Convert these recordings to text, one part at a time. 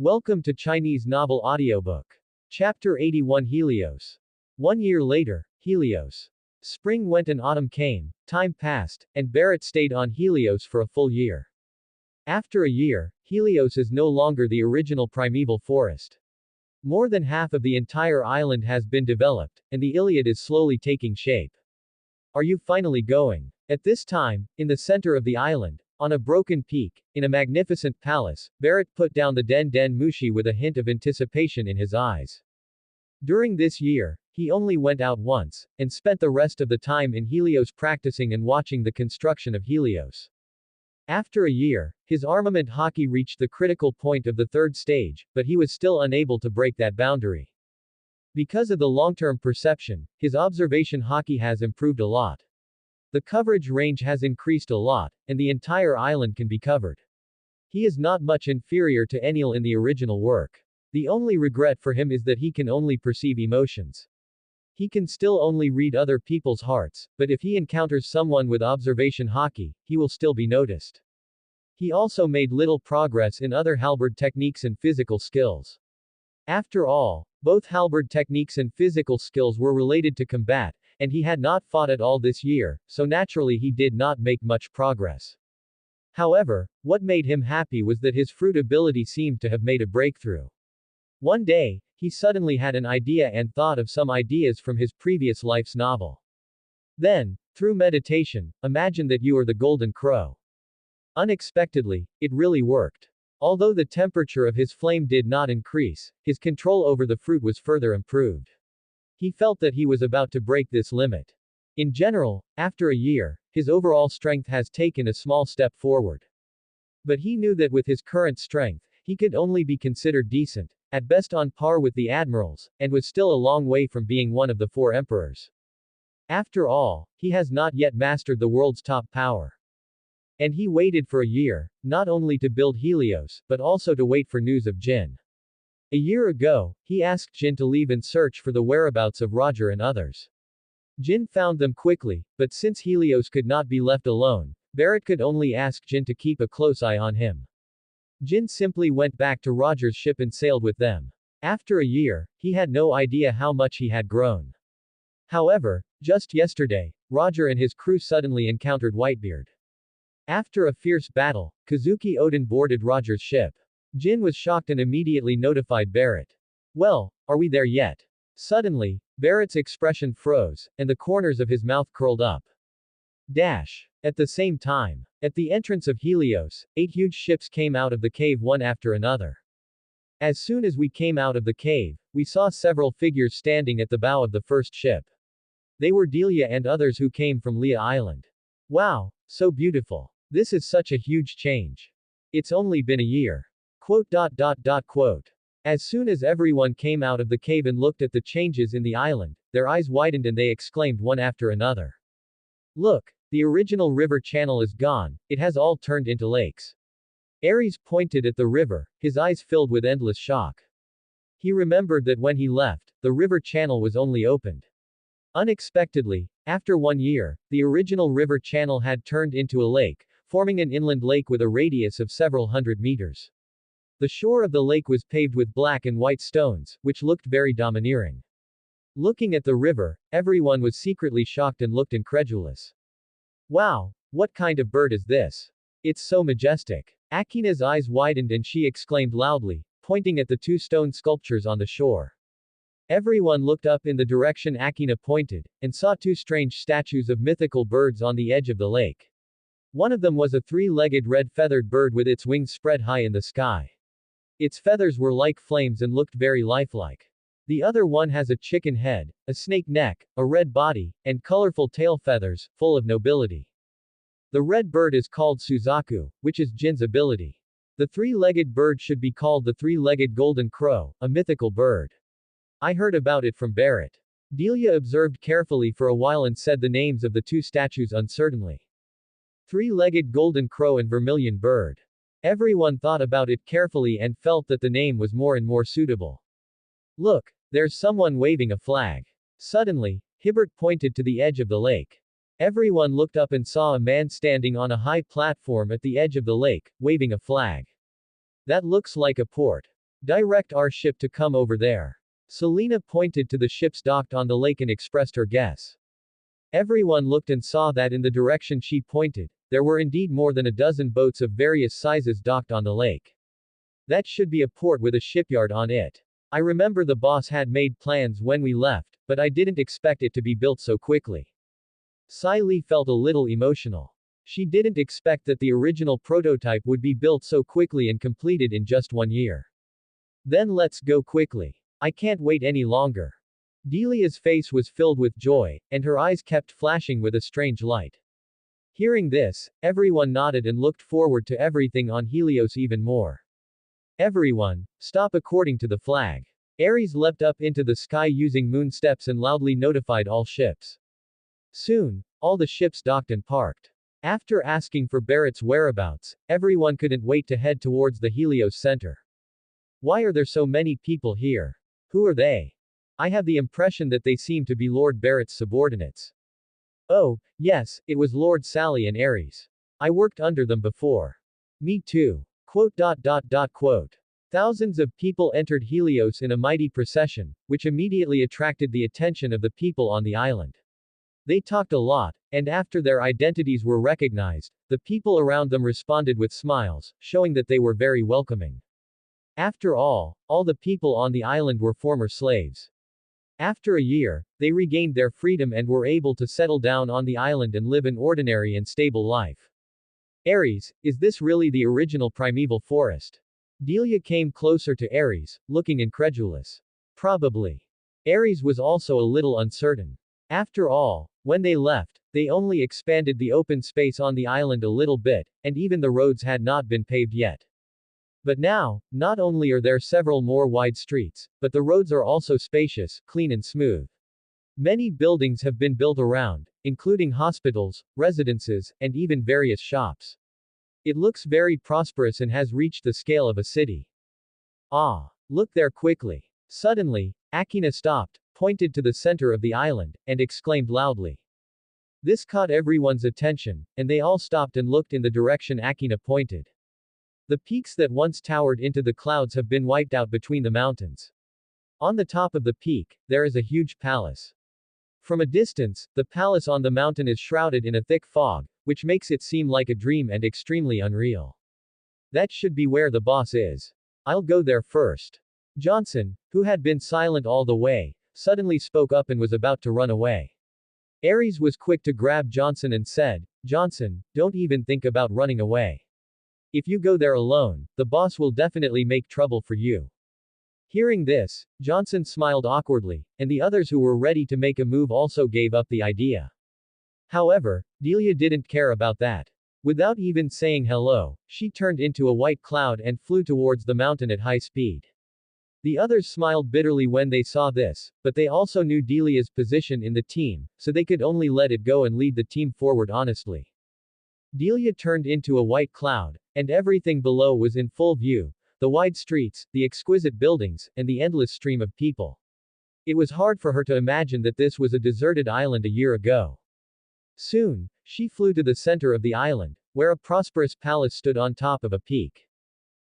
Welcome to Chinese Novel Audiobook. Chapter 81 Helios. 1 year later, Helios. Spring went and autumn came, time passed, and Barrett stayed on Helios for a full year. After a year, Helios is no longer the original primeval forest. More than half of the entire island has been developed, and the Iliad is slowly taking shape. Are you finally going? At this time, in the center of the island, on a broken peak, in a magnificent palace, Barrett put down the Den Mushi with a hint of anticipation in his eyes. During this year, he only went out once, and spent the rest of the time in Helios practicing and watching the construction of Helios. After a year, his armament hockey reached the critical point of the third stage, but he was still unable to break that boundary. Because of the long-term perception, his observation hockey has improved a lot. The coverage range has increased a lot, and the entire island can be covered. He is not much inferior to Enlil in the original work. The only regret for him is that he can only perceive emotions. He can still only read other people's hearts, but if he encounters someone with observation hockey, he will still be noticed. He also made little progress in other halberd techniques and physical skills. After all, both halberd techniques and physical skills were related to combat, and he had not fought at all this year, so naturally he did not make much progress. However, what made him happy was that his fruit ability seemed to have made a breakthrough. One day, he suddenly had an idea and thought of some ideas from his previous life's novel. Then, through meditation, imagine that you are the golden crow. Unexpectedly, it really worked. Although the temperature of his flame did not increase, his control over the fruit was further improved. He felt that he was about to break this limit. In general, after a year, his overall strength has taken a small step forward. But he knew that with his current strength, he could only be considered decent, at best on par with the admirals, and was still a long way from being one of the 4 emperors. After all, he has not yet mastered the world's top power. And he waited for a year, not only to build Helios, but also to wait for news of Jin. A year ago, he asked Jin to leave and search for the whereabouts of Roger and others. Jin found them quickly, but since Helios could not be left alone, Barrett could only ask Jin to keep a close eye on him. Jin simply went back to Roger's ship and sailed with them. After a year, he had no idea how much he had grown. However, just yesterday, Roger and his crew suddenly encountered Whitebeard. After a fierce battle, Kazuki Odin boarded Roger's ship. Jin was shocked and immediately notified Barrett. Well, are we there yet? Suddenly, Barrett's expression froze, and the corners of his mouth curled up. At the same time, at the entrance of Helios, 8 huge ships came out of the cave one after another. As soon as we came out of the cave, we saw several figures standing at the bow of the first ship. They were Delia and others who came from Lea Island. Wow, so beautiful. This is such a huge change. It's only been a year. Quote. As soon as everyone came out of the cave and looked at the changes in the island, their eyes widened and they exclaimed one after another. Look, the original river channel is gone, it has all turned into lakes. Ares pointed at the river, his eyes filled with endless shock. He remembered that when he left, the river channel was only opened. Unexpectedly, after 1 year, the original river channel had turned into a lake, forming an inland lake with a radius of several hundred meters. The shore of the lake was paved with black and white stones, which looked very domineering. Looking at the river, everyone was secretly shocked and looked incredulous. Wow, what kind of bird is this? It's so majestic. Akina's eyes widened and she exclaimed loudly, pointing at the 2 stone sculptures on the shore. Everyone looked up in the direction Akina pointed, and saw 2 strange statues of mythical birds on the edge of the lake. One of them was a 3-legged red-feathered bird with its wings spread high in the sky. Its feathers were like flames and looked very lifelike. The other one has a chicken head, a snake neck, a red body, and colorful tail feathers, full of nobility. The red bird is called Suzaku, which is Jin's ability. The 3-legged bird should be called the 3-legged golden crow, a mythical bird. I heard about it from Barrett. Delia observed carefully for a while and said the names of the 2 statues uncertainly. 3-legged golden crow and vermilion bird. Everyone thought about it carefully and felt that the name was more and more suitable. Look, there's someone waving a flag. Suddenly, Hibbert pointed to the edge of the lake. Everyone looked up and saw a man standing on a high platform at the edge of the lake, waving a flag. That looks like a port. Direct our ship to come over there. Selena pointed to the ships docked on the lake and expressed her guess. Everyone looked and saw that in the direction she pointed, there were indeed more than a dozen boats of various sizes docked on the lake. That should be a port with a shipyard on it. I remember the boss had made plans when we left, but I didn't expect it to be built so quickly. Sai Li felt a little emotional. She didn't expect that the original prototype would be built so quickly and completed in just 1 year. Then let's go quickly. I can't wait any longer. Delia's face was filled with joy, and her eyes kept flashing with a strange light. Hearing this, everyone nodded and looked forward to everything on Helios even more. Everyone, stop according to the flag. Ares leapt up into the sky using moon steps and loudly notified all ships. Soon, all the ships docked and parked. After asking for Barrett's whereabouts, everyone couldn't wait to head towards the Helios center. Why are there so many people here? Who are they? I have the impression that they seem to be Lord Barrett's subordinates. Oh, yes, it was Lord Sally and Ares. I worked under them before. Me too. Quote. Thousands of people entered Helios in a mighty procession, which immediately attracted the attention of the people on the island. They talked a lot, and after their identities were recognized, the people around them responded with smiles, showing that they were very welcoming. After all the people on the island were former slaves. After a year, they regained their freedom and were able to settle down on the island and live an ordinary and stable life. Ares, is this really the original primeval forest? Delia came closer to Ares, looking incredulous. Probably. Ares was also a little uncertain. After all, when they left, they only expanded the open space on the island a little bit, and even the roads had not been paved yet. But now, not only are there several more wide streets, but the roads are also spacious, clean and smooth. Many buildings have been built around, including hospitals, residences, and even various shops. It looks very prosperous and has reached the scale of a city. Ah! Look there quickly. Suddenly, Akina stopped, pointed to the center of the island, and exclaimed loudly. This caught everyone's attention, and they all stopped and looked in the direction Akina pointed. The peaks that once towered into the clouds have been wiped out between the mountains. On the top of the peak, there is a huge palace. From a distance, the palace on the mountain is shrouded in a thick fog, which makes it seem like a dream and extremely unreal. That should be where the boss is. I'll go there first. Johnson, who had been silent all the way, suddenly spoke up and was about to run away. Ares was quick to grab Johnson and said, Johnson, don't even think about running away. If you go there alone, the boss will definitely make trouble for you. Hearing this, Johnson smiled awkwardly, and the others who were ready to make a move also gave up the idea. However, Delia didn't care about that. Without even saying hello, she turned into a white cloud and flew towards the mountain at high speed. The others smiled bitterly when they saw this, but they also knew Delia's position in the team, so they could only let it go and lead the team forward honestly. Delia turned into a white cloud, and everything below was in full view. The wide streets, the exquisite buildings, and the endless stream of people. It was hard for her to imagine that this was a deserted island a year ago. Soon, she flew to the center of the island, where a prosperous palace stood on top of a peak.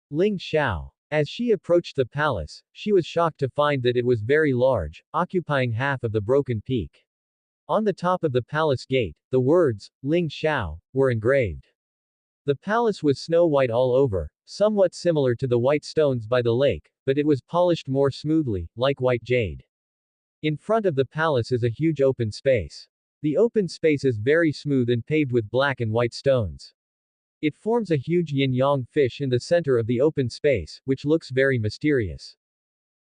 Ling Xiao. As she approached the palace, she was shocked to find that it was very large, occupying half of the broken peak. On the top of the palace gate, the words, Ling Xiao, were engraved. The palace was snow-white all over, somewhat similar to the white stones by the lake, but it was polished more smoothly, like white jade. In front of the palace is a huge open space. The open space is very smooth and paved with black and white stones. It forms a huge yin-yang fish in the center of the open space, which looks very mysterious.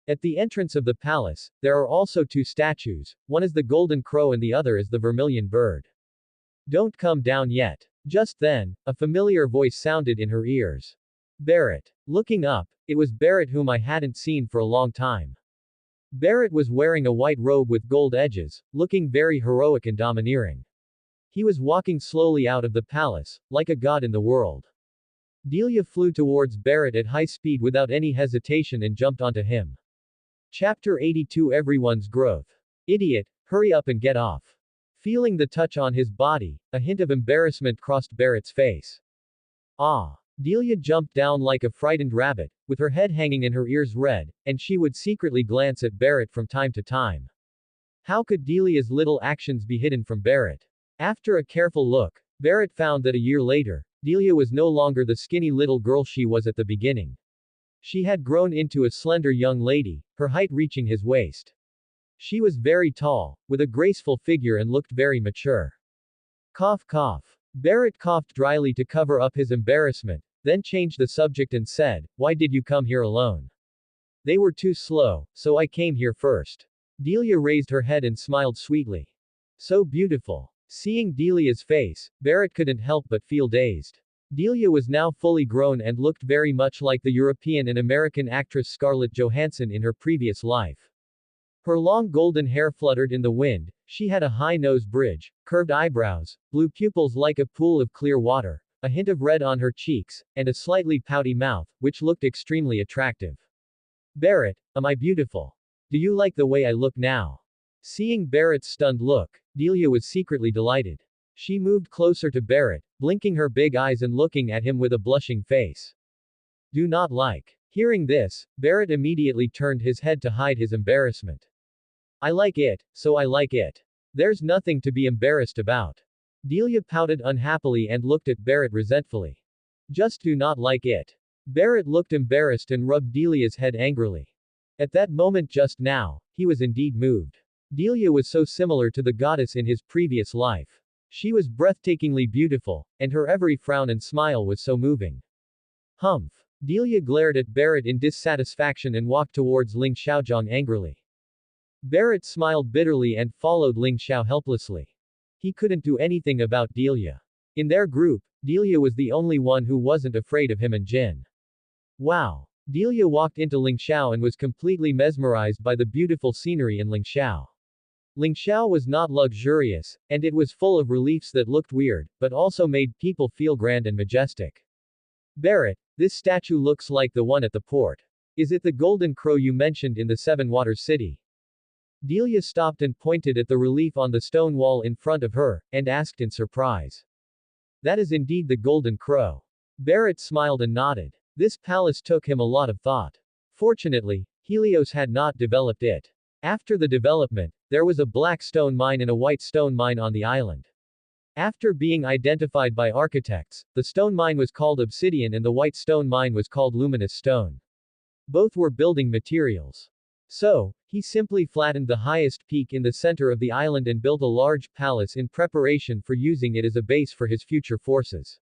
At the entrance of the palace, there are also two statues, one is the golden crow and the other is the vermilion bird. Don't come down yet. Just then, a familiar voice sounded in her ears. Barrett. Looking up, it was Barrett whom I hadn't seen for a long time. Barrett was wearing a white robe with gold edges, looking very heroic and domineering. He was walking slowly out of the palace, like a god in the world. Delia flew towards Barrett at high speed without any hesitation and jumped onto him. Chapter 82 Everyone's Growth. Idiot, hurry up and get off. Feeling the touch on his body, a hint of embarrassment crossed Barrett's face. Ah. Delia jumped down like a frightened rabbit, with her head hanging and her ears red, and she would secretly glance at Barrett from time to time. How could Delia's little actions be hidden from Barrett? After a careful look, Barrett found that a year later, Delia was no longer the skinny little girl she was at the beginning. She had grown into a slender young lady, her height reaching his waist. She was very tall, with a graceful figure and looked very mature. Cough cough. Barrett coughed dryly to cover up his embarrassment, then changed the subject and said, "Why did you come here alone?" "They were too slow, so I came here first." Delia raised her head and smiled sweetly. So beautiful. Seeing Delia's face, Barrett couldn't help but feel dazed. Delia was now fully grown and looked very much like the European and American actress Scarlett Johansson in her previous life. Her long golden hair fluttered in the wind, she had a high nose bridge, curved eyebrows, blue pupils like a pool of clear water, a hint of red on her cheeks, and a slightly pouty mouth, which looked extremely attractive. "Barrett, am I beautiful? Do you like the way I look now?" Seeing Barrett's stunned look, Delia was secretly delighted. She moved closer to Barrett, blinking her big eyes and looking at him with a blushing face. "Do not like." Hearing this, Barrett immediately turned his head to hide his embarrassment. "I like it, so I like it. There's nothing to be embarrassed about." Delia pouted unhappily and looked at Barrett resentfully. "Just do not like it." Barrett looked embarrassed and rubbed Delia's head angrily. At that moment just now, he was indeed moved. Delia was so similar to the goddess in his previous life. She was breathtakingly beautiful, and her every frown and smile was so moving. Humph. Delia glared at Barrett in dissatisfaction and walked towards Ling Xiaozhang angrily. Barrett smiled bitterly and followed Ling Xiao helplessly. He couldn't do anything about Delia. In their group, Delia was the only one who wasn't afraid of him and Jin. Wow. Delia walked into Ling Xiao and was completely mesmerized by the beautiful scenery in Ling Xiao. Ling Xiao was not luxurious, and it was full of reliefs that looked weird, but also made people feel grand and majestic. "Barrett, this statue looks like the one at the port. Is it the golden crow you mentioned in the Seven Waters City?" Delia stopped and pointed at the relief on the stone wall in front of her, and asked in surprise. "That is indeed the golden crow." Barrett smiled and nodded. This palace took him a lot of thought. Fortunately, Helios had not developed it. After the development, there was a black stone mine and a white stone mine on the island. After being identified by architects, the stone mine was called obsidian and the white stone mine was called luminous stone. Both were building materials. So, he simply flattened the highest peak in the center of the island and built a large palace in preparation for using it as a base for his future forces.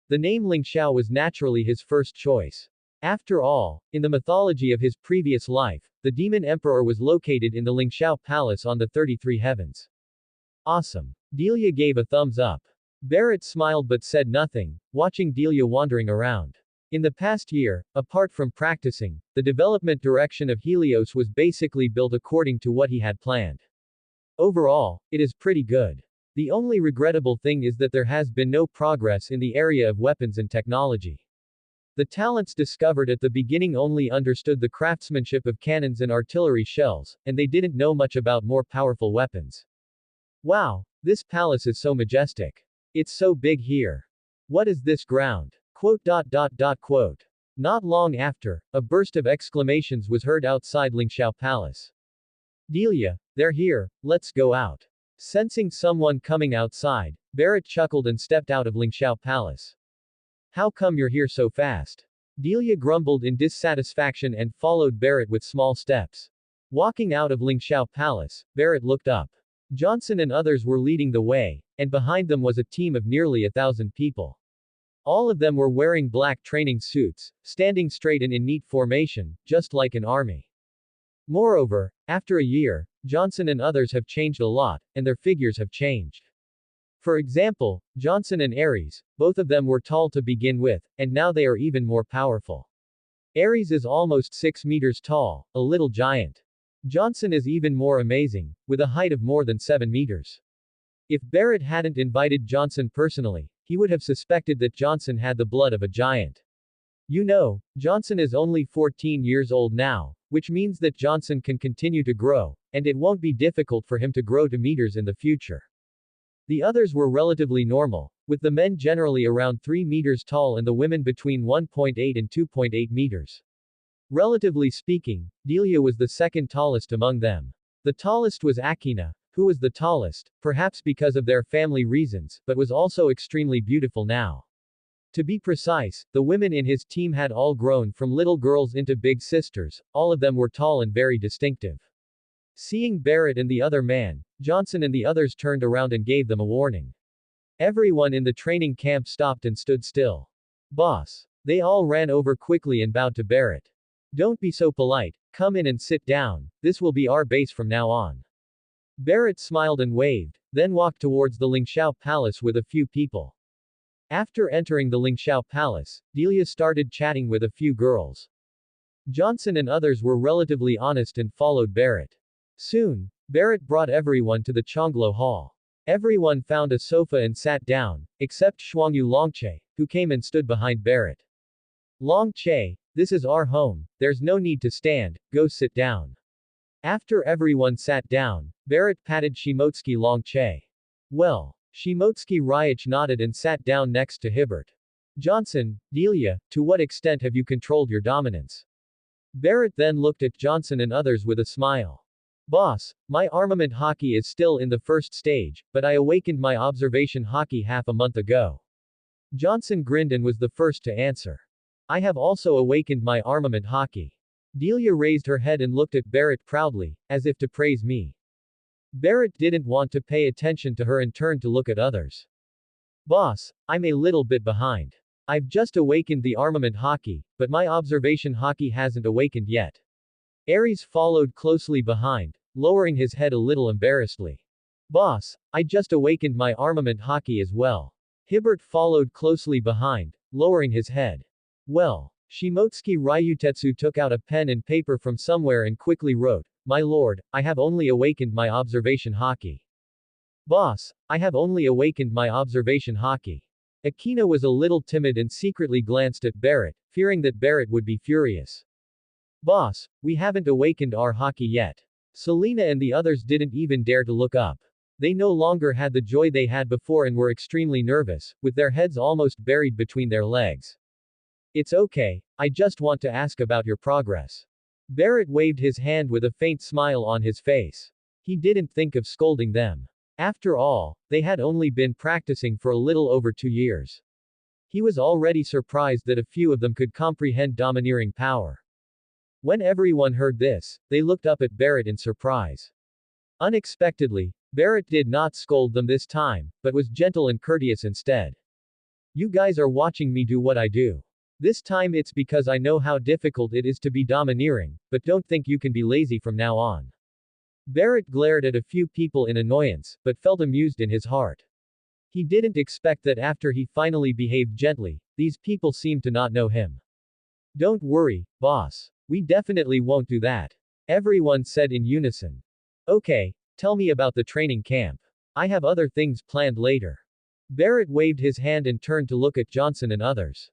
The name Ling Xiao was naturally his first choice. After all, in the mythology of his previous life, the demon emperor was located in the Ling Xiao palace on the 33 heavens. Awesome. Delia gave a thumbs up. Barrett smiled but said nothing, watching Delia wandering around. In the past year, apart from practicing, the development direction of Helios was basically built according to what he had planned. Overall, it is pretty good. The only regrettable thing is that there has been no progress in the area of weapons and technology. The talents discovered at the beginning only understood the craftsmanship of cannons and artillery shells, and they didn't know much about more powerful weapons. Wow, this palace is so majestic. It's so big here. What is this ground? Quote. Not long after, a burst of exclamations was heard outside Ling Xiao Palace. "Delia, they're here, let's go out." Sensing someone coming outside, Barrett chuckled and stepped out of Ling Xiao Palace. "How come you're here so fast?" Delia grumbled in dissatisfaction and followed Barrett with small steps. Walking out of Ling Xiao Palace, Barrett looked up. Johnson and others were leading the way, and behind them was a team of nearly 1,000 people. All of them were wearing black training suits, standing straight and in neat formation, just like an army. Moreover, after a year, Johnson and others have changed a lot, and their figures have changed. For example, Johnson and Ares, both of them were tall to begin with, and now they are even more powerful. Ares is almost 6 meters tall, a little giant. Johnson is even more amazing, with a height of more than 7 meters. If Barrett hadn't invited Johnson personally, he would have suspected that Johnson had the blood of a giant. You know, Johnson is only 14 years old now, which means that Johnson can continue to grow, and it won't be difficult for him to grow to meters in the future. The others were relatively normal, with the men generally around 3 meters tall and the women between 1.8 and 2.8 meters. Relatively speaking, Delia was the second tallest among them. The tallest was Akina, who was the tallest, perhaps because of their family reasons, but was also extremely beautiful now. To be precise, the women in his team had all grown from little girls into big sisters, all of them were tall and very distinctive. Seeing Barrett and the other man, Johnson and the others turned around and gave them a warning. Everyone in the training camp stopped and stood still. Boss. They all ran over quickly and bowed to Barrett. Don't be so polite, come in and sit down, this will be our base from now on. Barrett smiled and waved, then walked towards the Lingxiao Palace with a few people. After entering the Lingxiao Palace, Delia started chatting with a few girls. Johnson and others were relatively honest and followed Barrett. Soon, Barrett brought everyone to the Chonglo Hall. Everyone found a sofa and sat down, except Shuangyu Longche, who came and stood behind Barrett. Longche, this is our home, there's no need to stand, go sit down. After everyone sat down, Barrett patted Shimotsuki Longche. Well, Shimotsuki Ryach nodded and sat down next to Hibbert. Johnson, Delia, to what extent have you controlled your dominance? Barrett then looked at Johnson and others with a smile. Boss, my armament hockey is still in the first stage, but I awakened my observation hockey half a month ago. Johnson grinned and was the first to answer. I have also awakened my armament hockey. Delia raised her head and looked at Barrett proudly, as if to praise me. Barrett didn't want to pay attention to her and turned to look at others. Boss, I'm a little bit behind. I've just awakened the armament hockey, but my observation hockey hasn't awakened yet. Ares followed closely behind, lowering his head a little embarrassedly. Boss, I just awakened my armament hockey as well. Hibbert followed closely behind, lowering his head. Well, Shimotsuki Ryutetsu took out a pen and paper from somewhere and quickly wrote, My lord, I have only awakened my observation hockey. Boss, I have only awakened my observation hockey. Akina was a little timid and secretly glanced at Barrett, fearing that Barrett would be furious. Boss, we haven't awakened our hockey yet. Selena and the others didn't even dare to look up. They no longer had the joy they had before and were extremely nervous, with their heads almost buried between their legs. It's okay, I just want to ask about your progress. Barrett waved his hand with a faint smile on his face. He didn't think of scolding them. After all, they had only been practicing for a little over 2 years. He was already surprised that a few of them could comprehend domineering power. When everyone heard this, they looked up at Barrett in surprise. Unexpectedly, Barrett did not scold them this time, but was gentle and courteous instead. You guys are watching me do what I do. This time it's because I know how difficult it is to be domineering, but don't think you can be lazy from now on. Barrett glared at a few people in annoyance, but felt amused in his heart. He didn't expect that after he finally behaved gently, these people seemed to not know him. Don't worry, boss. We definitely won't do that. Everyone said in unison. Okay, tell me about the training camp. I have other things planned later. Barrett waved his hand and turned to look at Johnson and others.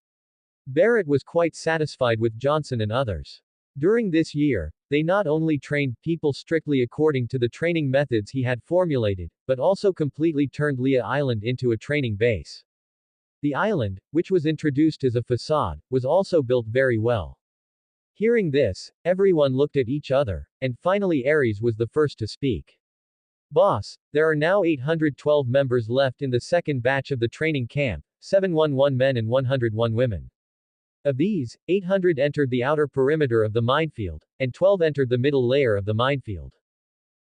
Barrett was quite satisfied with Johnson and others. During this year, they not only trained people strictly according to the training methods he had formulated, but also completely turned Leah Island into a training base. The island, which was introduced as a facade, was also built very well. Hearing this, everyone looked at each other, and finally Ares was the first to speak. Boss, there are now 812 members left in the second batch of the training camp, 711 men and 101 women. Of these, 800 entered the outer perimeter of the minefield, and 12 entered the middle layer of the minefield.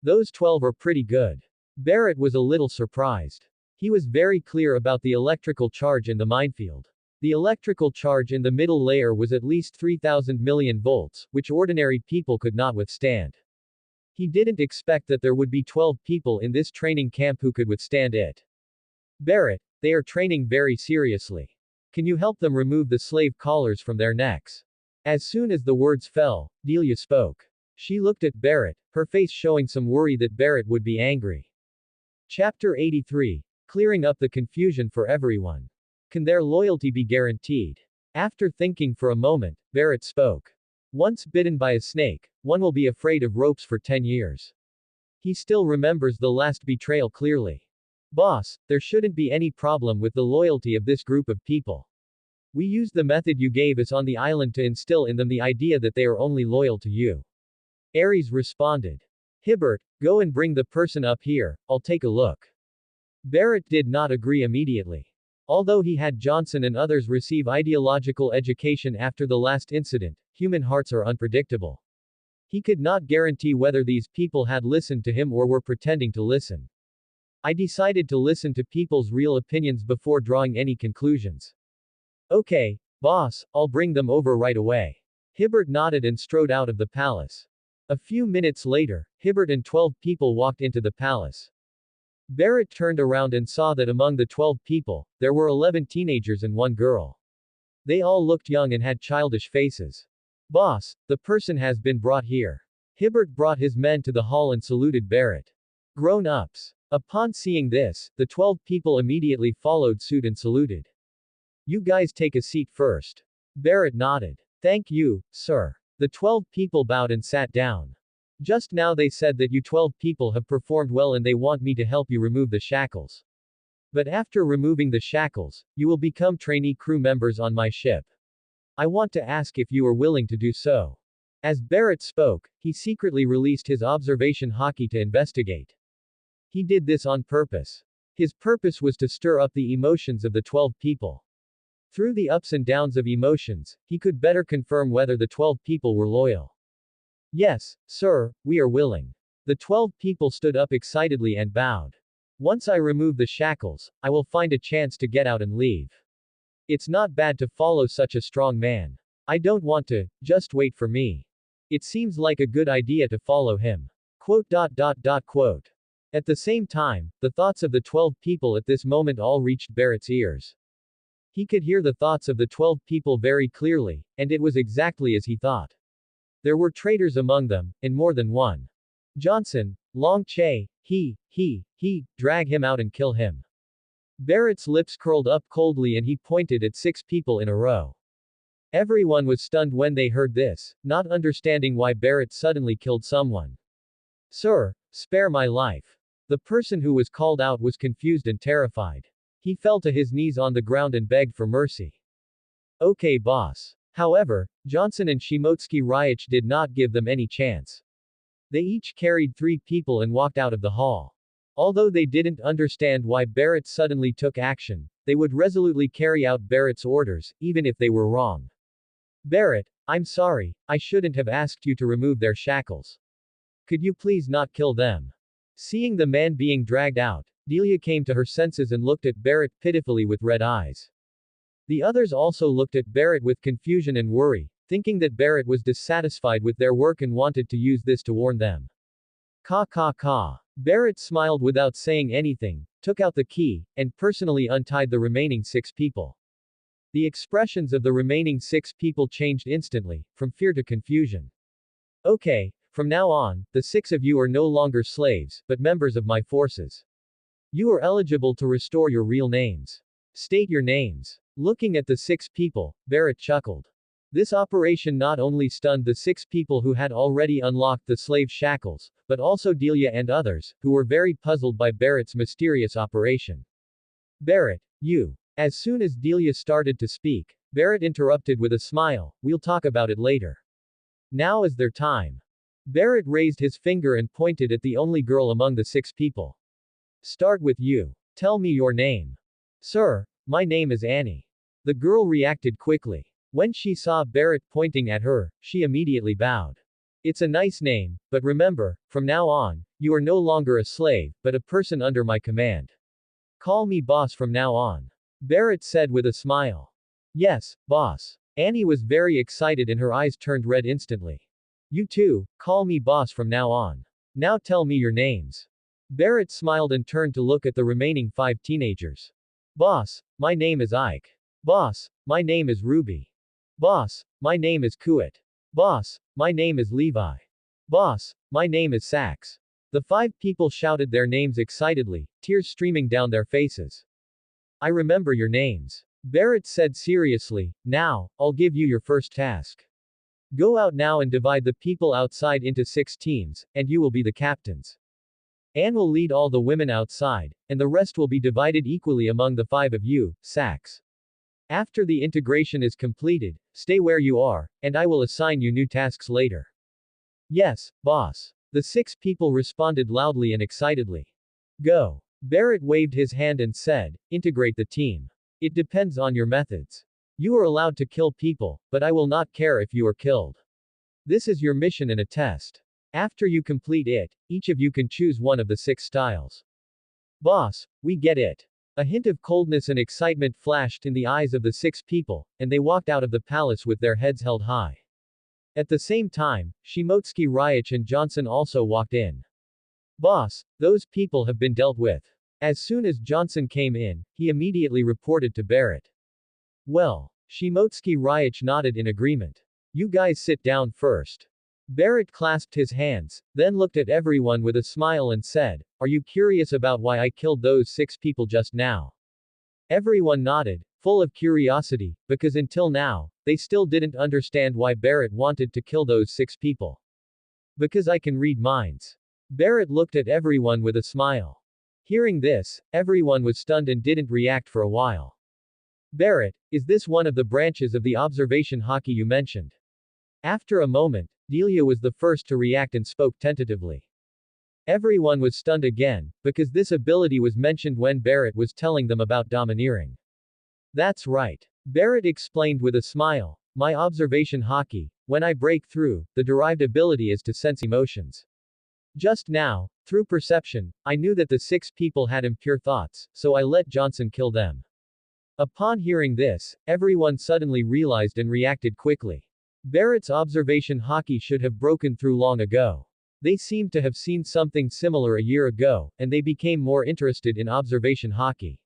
Those 12 are pretty good. Barrett was a little surprised. He was very clear about the electrical charge in the minefield. The electrical charge in the middle layer was at least 3,000 million volts, which ordinary people could not withstand. He didn't expect that there would be 12 people in this training camp who could withstand it. Barrett, they are training very seriously. Can you help them remove the slave collars from their necks? As soon as the words fell, Delia spoke. She looked at Barrett, her face showing some worry that Barrett would be angry. Chapter 83. Clearing up the confusion for everyone. Can their loyalty be guaranteed? After thinking for a moment, Barrett spoke. Once bitten by a snake, one will be afraid of ropes for 10 years. He still remembers the last betrayal clearly. Boss, there shouldn't be any problem with the loyalty of this group of people. We used the method you gave us on the island to instill in them the idea that they are only loyal to you. Ares responded. Hibbert, go and bring the person up here, I'll take a look. Barrett did not agree immediately. Although he had Johnson and others receive ideological education after the last incident, human hearts are unpredictable. He could not guarantee whether these people had listened to him or were pretending to listen. I decided to listen to people's real opinions before drawing any conclusions. Okay, boss, I'll bring them over right away. Hibbert nodded and strode out of the palace. A few minutes later, Hibbert and 12 people walked into the palace. Barrett turned around and saw that among the 12 people, there were 11 teenagers and one girl. They all looked young and had childish faces. Boss, the person has been brought here. Hibbert brought his men to the hall and saluted Barrett. Grown-ups. Upon seeing this, the 12 people immediately followed suit and saluted. You guys take a seat first. Barrett nodded. Thank you, sir. The 12 people bowed and sat down. Just now they said that you 12 people have performed well and they want me to help you remove the shackles. But after removing the shackles, you will become trainee crew members on my ship. I want to ask if you are willing to do so. As Barrett spoke, he secretly released his observation hockey to investigate. He did this on purpose. His purpose was to stir up the emotions of the 12 people. Through the ups and downs of emotions, he could better confirm whether the 12 people were loyal. Yes, sir, we are willing. The 12 people stood up excitedly and bowed. Once I remove the shackles, I will find a chance to get out and leave. It's not bad to follow such a strong man. I don't want to, just wait for me. It seems like a good idea to follow him. Quote. At the same time, the thoughts of the 12 people at this moment all reached Barrett's ears. He could hear the thoughts of the 12 people very clearly, and it was exactly as he thought. There were traitors among them, and more than one. Johnson, Long Che, drag him out and kill him. Barrett's lips curled up coldly and he pointed at 6 people in a row. Everyone was stunned when they heard this, not understanding why Barrett suddenly killed someone. Sir, spare my life. The person who was called out was confused and terrified. He fell to his knees on the ground and begged for mercy. Okay, boss. However, Johnson and Shimotsky Ryach did not give them any chance. They each carried 3 people and walked out of the hall. Although they didn't understand why Barrett suddenly took action, they would resolutely carry out Barrett's orders, even if they were wrong. Barrett, I'm sorry, I shouldn't have asked you to remove their shackles. Could you please not kill them? Seeing the man being dragged out, Delia came to her senses and looked at Barrett pitifully with red eyes. The others also looked at Barrett with confusion and worry, thinking that Barrett was dissatisfied with their work and wanted to use this to warn them. Ka. Barrett smiled without saying anything, took out the key, and personally untied the remaining 6 people. The expressions of the remaining 6 people changed instantly, from fear to confusion. Okay, from now on, the 6 of you are no longer slaves, but members of my forces. You are eligible to restore your real names. State your names. Looking at the 6 people, Barrett chuckled. This operation not only stunned the 6 people who had already unlocked the slave shackles, but also Delia and others, who were very puzzled by Barrett's mysterious operation. Barrett, you. As soon as Delia started to speak, Barrett interrupted with a smile, we'll talk about it later. Now is their time. Barrett raised his finger and pointed at the only girl among the 6 people. Start with you. Tell me your name. Sir, my name is Annie. The girl reacted quickly. When she saw Barrett pointing at her, she immediately bowed. It's a nice name, but remember, from now on, you are no longer a slave, but a person under my command. Call me boss from now on. Barrett said with a smile. Yes, boss. Annie was very excited and her eyes turned red instantly. You too, call me boss from now on. Now tell me your names. Barrett smiled and turned to look at the remaining 5 teenagers. Boss, my name is Ike. Boss, my name is Ruby. Boss, my name is Kuit. Boss, my name is Levi. Boss, my name is Sax. The 5 people shouted their names excitedly, tears streaming down their faces. I remember your names. Barrett said seriously, now, I'll give you your first task. Go out now and divide the people outside into 6 teams, and you will be the captains. Anne will lead all the women outside, and the rest will be divided equally among the 5 of you, Sax. After the integration is completed, stay where you are, and I will assign you new tasks later. Yes, boss. The 6 people responded loudly and excitedly. Go. Barrett waved his hand and said, integrate the team. It depends on your methods. You are allowed to kill people, but I will not care if you are killed. This is your mission and a test. After you complete it, each of you can choose one of the 6 styles. Boss, we get it. A hint of coldness and excitement flashed in the eyes of the 6 people, and they walked out of the palace with their heads held high. At the same time, Shimotsky Ryach and Johnson also walked in. Boss, those people have been dealt with. As soon as Johnson came in, he immediately reported to Barrett. Well, Shimotsky Ryach nodded in agreement. You guys sit down first. Barrett clasped his hands, then looked at everyone with a smile and said, are you curious about why I killed those 6 people just now? Everyone nodded, full of curiosity, because until now, they still didn't understand why Barrett wanted to kill those 6 people. Because I can read minds. Barrett looked at everyone with a smile. Hearing this, everyone was stunned and didn't react for a while. Barrett, is this one of the branches of the observation hockey you mentioned? After a moment, Delia was the first to react and spoke tentatively. Everyone was stunned again, because this ability was mentioned when Barrett was telling them about domineering. That's right. Barrett explained with a smile, my observation hockey, when I break through, the derived ability is to sense emotions. Just now, through perception, I knew that the 6 people had impure thoughts, so I let Johnson kill them. Upon hearing this, everyone suddenly realized and reacted quickly. Barrett's observation hockey should have broken through long ago. They seemed to have seen something similar a year ago, and they became more interested in observation hockey.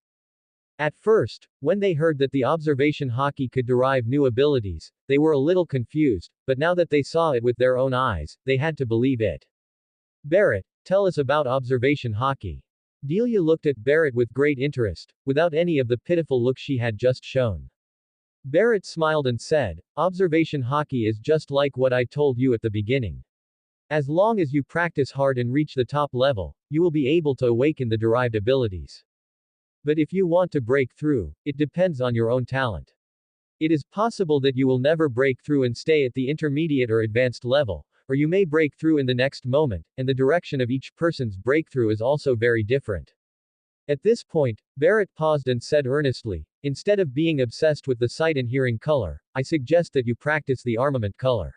At first, when they heard that the observation hockey could derive new abilities, they were a little confused, but now that they saw it with their own eyes, they had to believe it. Barrett, tell us about observation hockey. Delia looked at Barrett with great interest, without any of the pitiful look she had just shown. Barrett smiled and said, observation hockey is just like what I told you at the beginning. As long as you practice hard and reach the top level, you will be able to awaken the derived abilities. But if you want to break through, it depends on your own talent. It is possible that you will never break through and stay at the intermediate or advanced level, or you may break through in the next moment, and the direction of each person's breakthrough is also very different. At this point, Barrett paused and said earnestly, instead of being obsessed with the sight and hearing color, I suggest that you practice the armament color.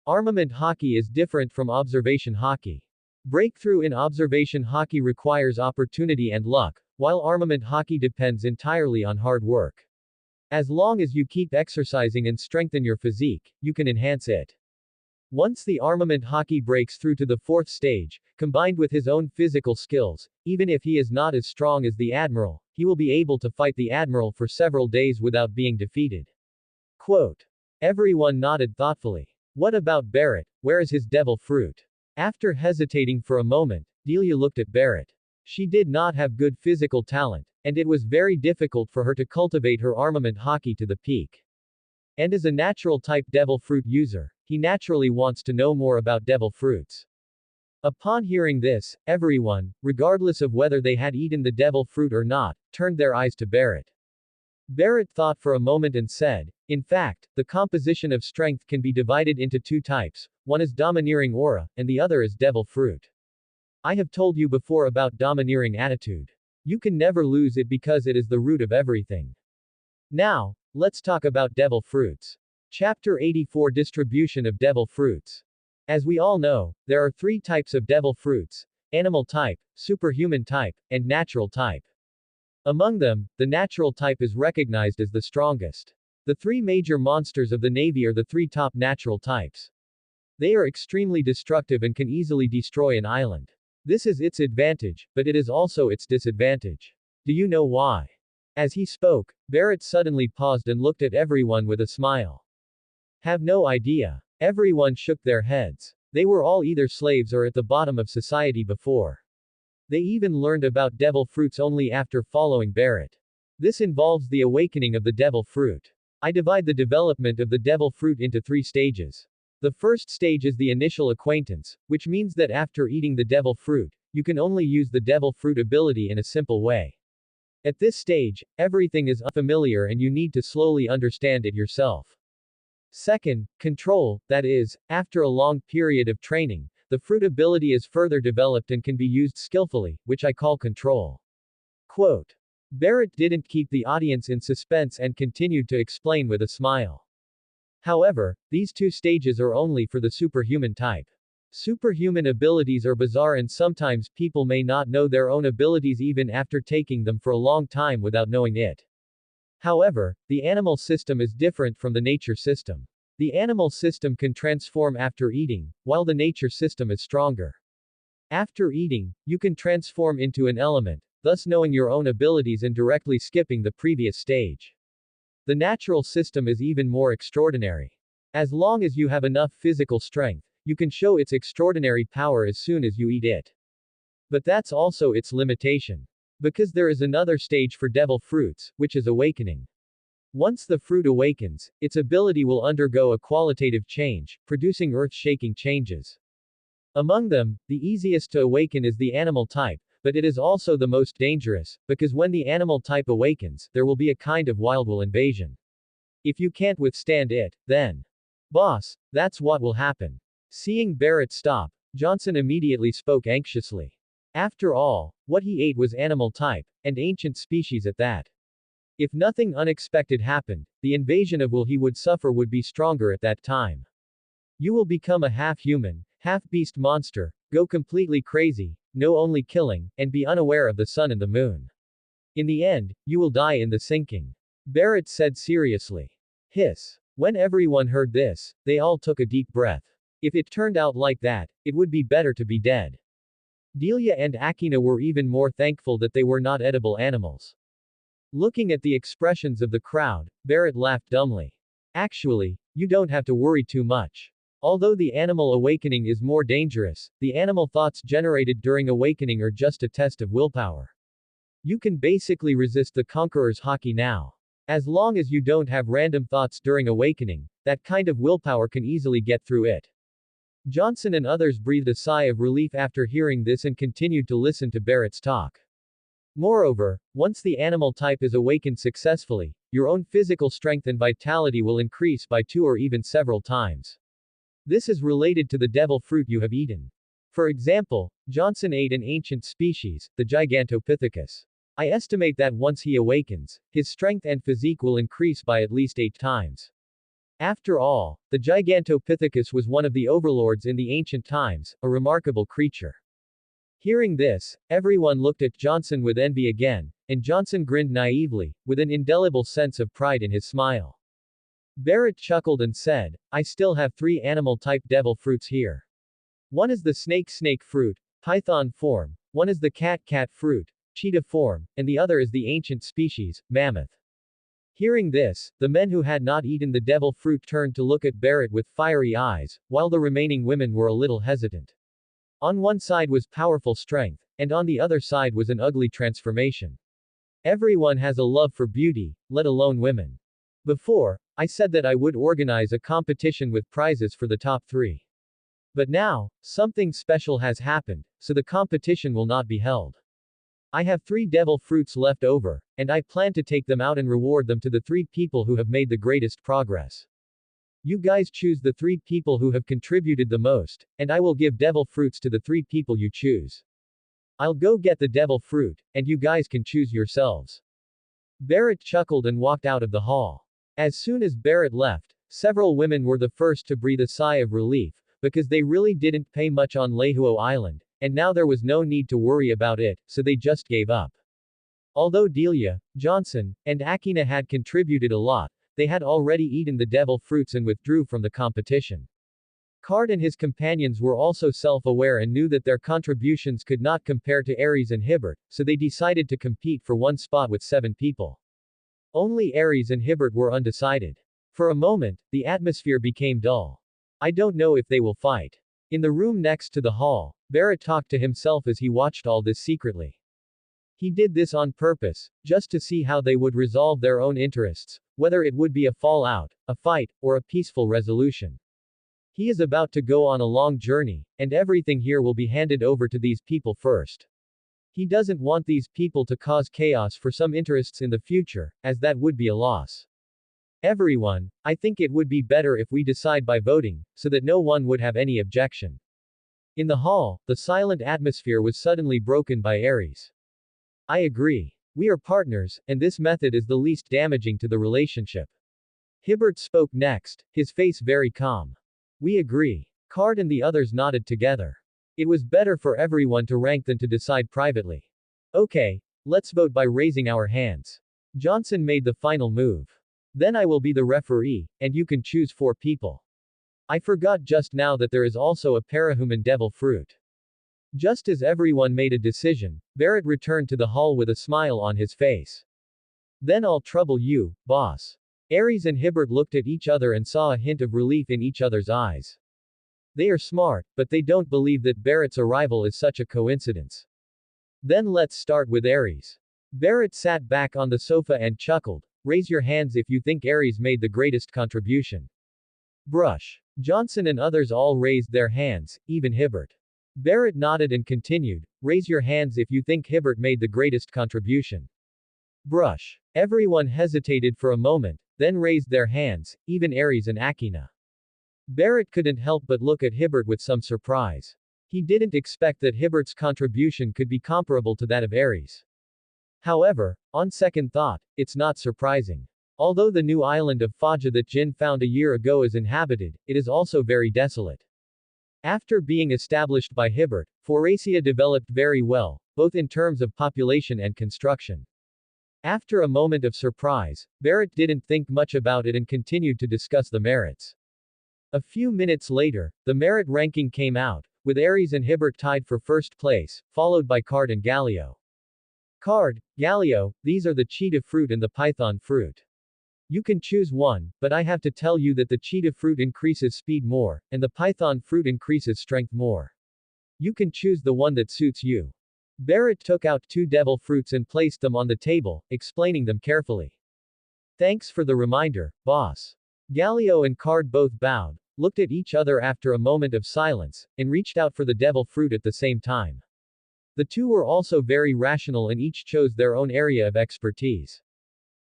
Armament hockey is different from observation hockey. Breakthrough in observation hockey requires opportunity and luck, while armament hockey depends entirely on hard work. As long as you keep exercising and strengthen your physique, you can enhance it. Once the armament hockey breaks through to the 4th stage, combined with his own physical skills, even if he is not as strong as the admiral, he will be able to fight the admiral for several days without being defeated. Quote. Everyone nodded thoughtfully. What about Barrett, where is his devil fruit? After hesitating for a moment, Delia looked at Barrett. She did not have good physical talent, and it was very difficult for her to cultivate her armament hockey to the peak. And as a natural type devil fruit user, he naturally wants to know more about devil fruits. Upon hearing this, everyone, regardless of whether they had eaten the devil fruit or not, turned their eyes to Barrett. Barrett thought for a moment and said, in fact, the composition of strength can be divided into 2 types, one is domineering aura, and the other is devil fruit. I have told you before about domineering attitude. You can never lose it because it is the root of everything. Now, let's talk about devil fruits. Chapter 84 Distribution of Devil Fruits. As we all know, there are 3 types of devil fruits: animal type, superhuman type, and natural type. Among them, the natural type is recognized as the strongest. The 3 major monsters of the Navy are the 3 top natural types. They are extremely destructive and can easily destroy an island. This is its advantage, but it is also its disadvantage. Do you know why? As he spoke, Barrett suddenly paused and looked at everyone with a smile. Have no idea. Everyone shook their heads. They were all either slaves or at the bottom of society before. They even learned about devil fruits only after following Barrett. This involves the awakening of the devil fruit. I divide the development of the devil fruit into 3 stages. The first stage is the initial acquaintance, which means that after eating the devil fruit, you can only use the devil fruit ability in a simple way. At this stage, everything is unfamiliar and you need to slowly understand it yourself. Second, control, that is, after a long period of training, the fruit ability is further developed and can be used skillfully, which I call control. Quote. Barrett didn't keep the audience in suspense and continued to explain with a smile. However, these two stages are only for the superhuman type. Superhuman abilities are bizarre and sometimes people may not know their own abilities even after taking them for a long time without knowing it. However, the animal system is different from the nature system. The animal system can transform after eating, while the nature system is stronger. After eating, you can transform into an element, thus knowing your own abilities and directly skipping the previous stage. The natural system is even more extraordinary. As long as you have enough physical strength, you can show its extraordinary power as soon as you eat it. But that's also its limitation. Because there is another stage for devil fruits, which is awakening. Once the fruit awakens, its ability will undergo a qualitative change, producing earth-shaking changes. Among them, the easiest to awaken is the animal type, but it is also the most dangerous, because when the animal type awakens, there will be a kind of wildwool invasion. If you can't withstand it, then, boss, that's what will happen. Seeing Barrett stop, Johnson immediately spoke anxiously. After all, what he ate was animal type, and ancient species at that. If nothing unexpected happened, the invasion of will he would suffer would be stronger at that time. You will become a half-human, half-beast monster, go completely crazy, know only killing, and be unaware of the sun and the moon. In the end, you will die in the sinking. Barrett said seriously. Hiss. When everyone heard this, they all took a deep breath. If it turned out like that, it would be better to be dead. Delia and Akina were even more thankful that they were not edible animals. Looking at the expressions of the crowd, Barrett laughed dumbly. Actually, you don't have to worry too much. Although the animal awakening is more dangerous, the animal thoughts generated during awakening are just a test of willpower. You can basically resist the conqueror's haki now. As long as you don't have random thoughts during awakening, that kind of willpower can easily get through it. Johnson and others breathed a sigh of relief after hearing this and continued to listen to Barrett's talk. Moreover, once the animal type is awakened successfully, your own physical strength and vitality will increase by 2 or even several times. This is related to the devil fruit you have eaten. For example, Johnson ate an ancient species, the Gigantopithecus. I estimate that once he awakens, his strength and physique will increase by at least 8 times. After all, the Gigantopithecus was one of the overlords in the ancient times, a remarkable creature. Hearing this, everyone looked at Johnson with envy again, and Johnson grinned naively, with an indelible sense of pride in his smile. Barrett chuckled and said, I still have 3 animal-type devil fruits here. One is the snake fruit, python form, one is the cat fruit, cheetah form, and the other is the ancient species, mammoth. Hearing this, the men who had not eaten the devil fruit turned to look at Barrett with fiery eyes, while the remaining women were a little hesitant. On one side was powerful strength, and on the other side was an ugly transformation. Everyone has a love for beauty, let alone women. Before, I said that I would organize a competition with prizes for the top 3. But now, something special has happened, so the competition will not be held. I have 3 devil fruits left over, and I plan to take them out and reward them to the 3 people who have made the greatest progress. You guys choose the 3 people who have contributed the most, and I will give devil fruits to the 3 people you choose. I'll go get the devil fruit, and you guys can choose yourselves. Barrett chuckled and walked out of the hall. As soon as Barrett left, several women were the first to breathe a sigh of relief, because they really didn't pay much on Lehuo Island, and now there was no need to worry about it, so they just gave up. Although Delia, Johnson, and Akina had contributed a lot, they had already eaten the devil fruits and withdrew from the competition. Card and his companions were also self-aware and knew that their contributions could not compare to Ares and Hibbert, so they decided to compete for one spot with 7 people. Only Ares and Hibbert were undecided. For a moment, the atmosphere became dull. I don't know if they will fight. In the room next to the hall, Barrett talked to himself as he watched all this secretly. He did this on purpose, just to see how they would resolve their own interests, whether it would be a fallout, a fight, or a peaceful resolution. He is about to go on a long journey, and everything here will be handed over to these people first. He doesn't want these people to cause chaos for some interests in the future, as that would be a loss. Everyone, I think it would be better if we decide by voting, so that no one would have any objection. In the hall, the silent atmosphere was suddenly broken by Aries. I agree. We are partners, and this method is the least damaging to the relationship. Hibbert spoke next, his face very calm. We agree. Card and the others nodded together. It was better for everyone to rank than to decide privately. Okay, let's vote by raising our hands. Johnson made the final move. Then I will be the referee, and you can choose 4 people. I forgot just now that there is also a parahuman devil fruit. Just as everyone made a decision, Barrett returned to the hall with a smile on his face. Then I'll trouble you, boss. Aries and Hibbert looked at each other and saw a hint of relief in each other's eyes. They are smart, but they don't believe that Barrett's arrival is such a coincidence. Then let's start with Aries. Barrett sat back on the sofa and chuckled. Raise your hands if you think Aries made the greatest contribution. Brush. Johnson and others all raised their hands, even Hibbert. Barrett nodded and continued. Raise your hands if you think Hibbert made the greatest contribution. Brush. Everyone hesitated for a moment, then raised their hands, even Aries and Akina. Barrett couldn't help but look at Hibbert with some surprise. He didn't expect that Hibbert's contribution could be comparable to that of Aries. However, on second thought, it's not surprising. Although the new island of Faja that Jin found a year ago is inhabited, it is also very desolate. After being established by Hibbert, Foracia developed very well, both in terms of population and construction. After a moment of surprise, Barrett didn't think much about it and continued to discuss the merits. A few minutes later, the merit ranking came out, with Aries and Hibbert tied for first place, followed by Card and Galileo. Card, Galileo, these are the cheetah fruit and the python fruit. You can choose one, but I have to tell you that the cheetah fruit increases speed more, and the python fruit increases strength more. You can choose the one that suits you. Barrett took out 2 devil fruits and placed them on the table, explaining them carefully. Thanks for the reminder, boss. Galileo and Card both bowed, looked at each other after a moment of silence, and reached out for the devil fruit at the same time. The 2 were also very rational and each chose their own area of expertise.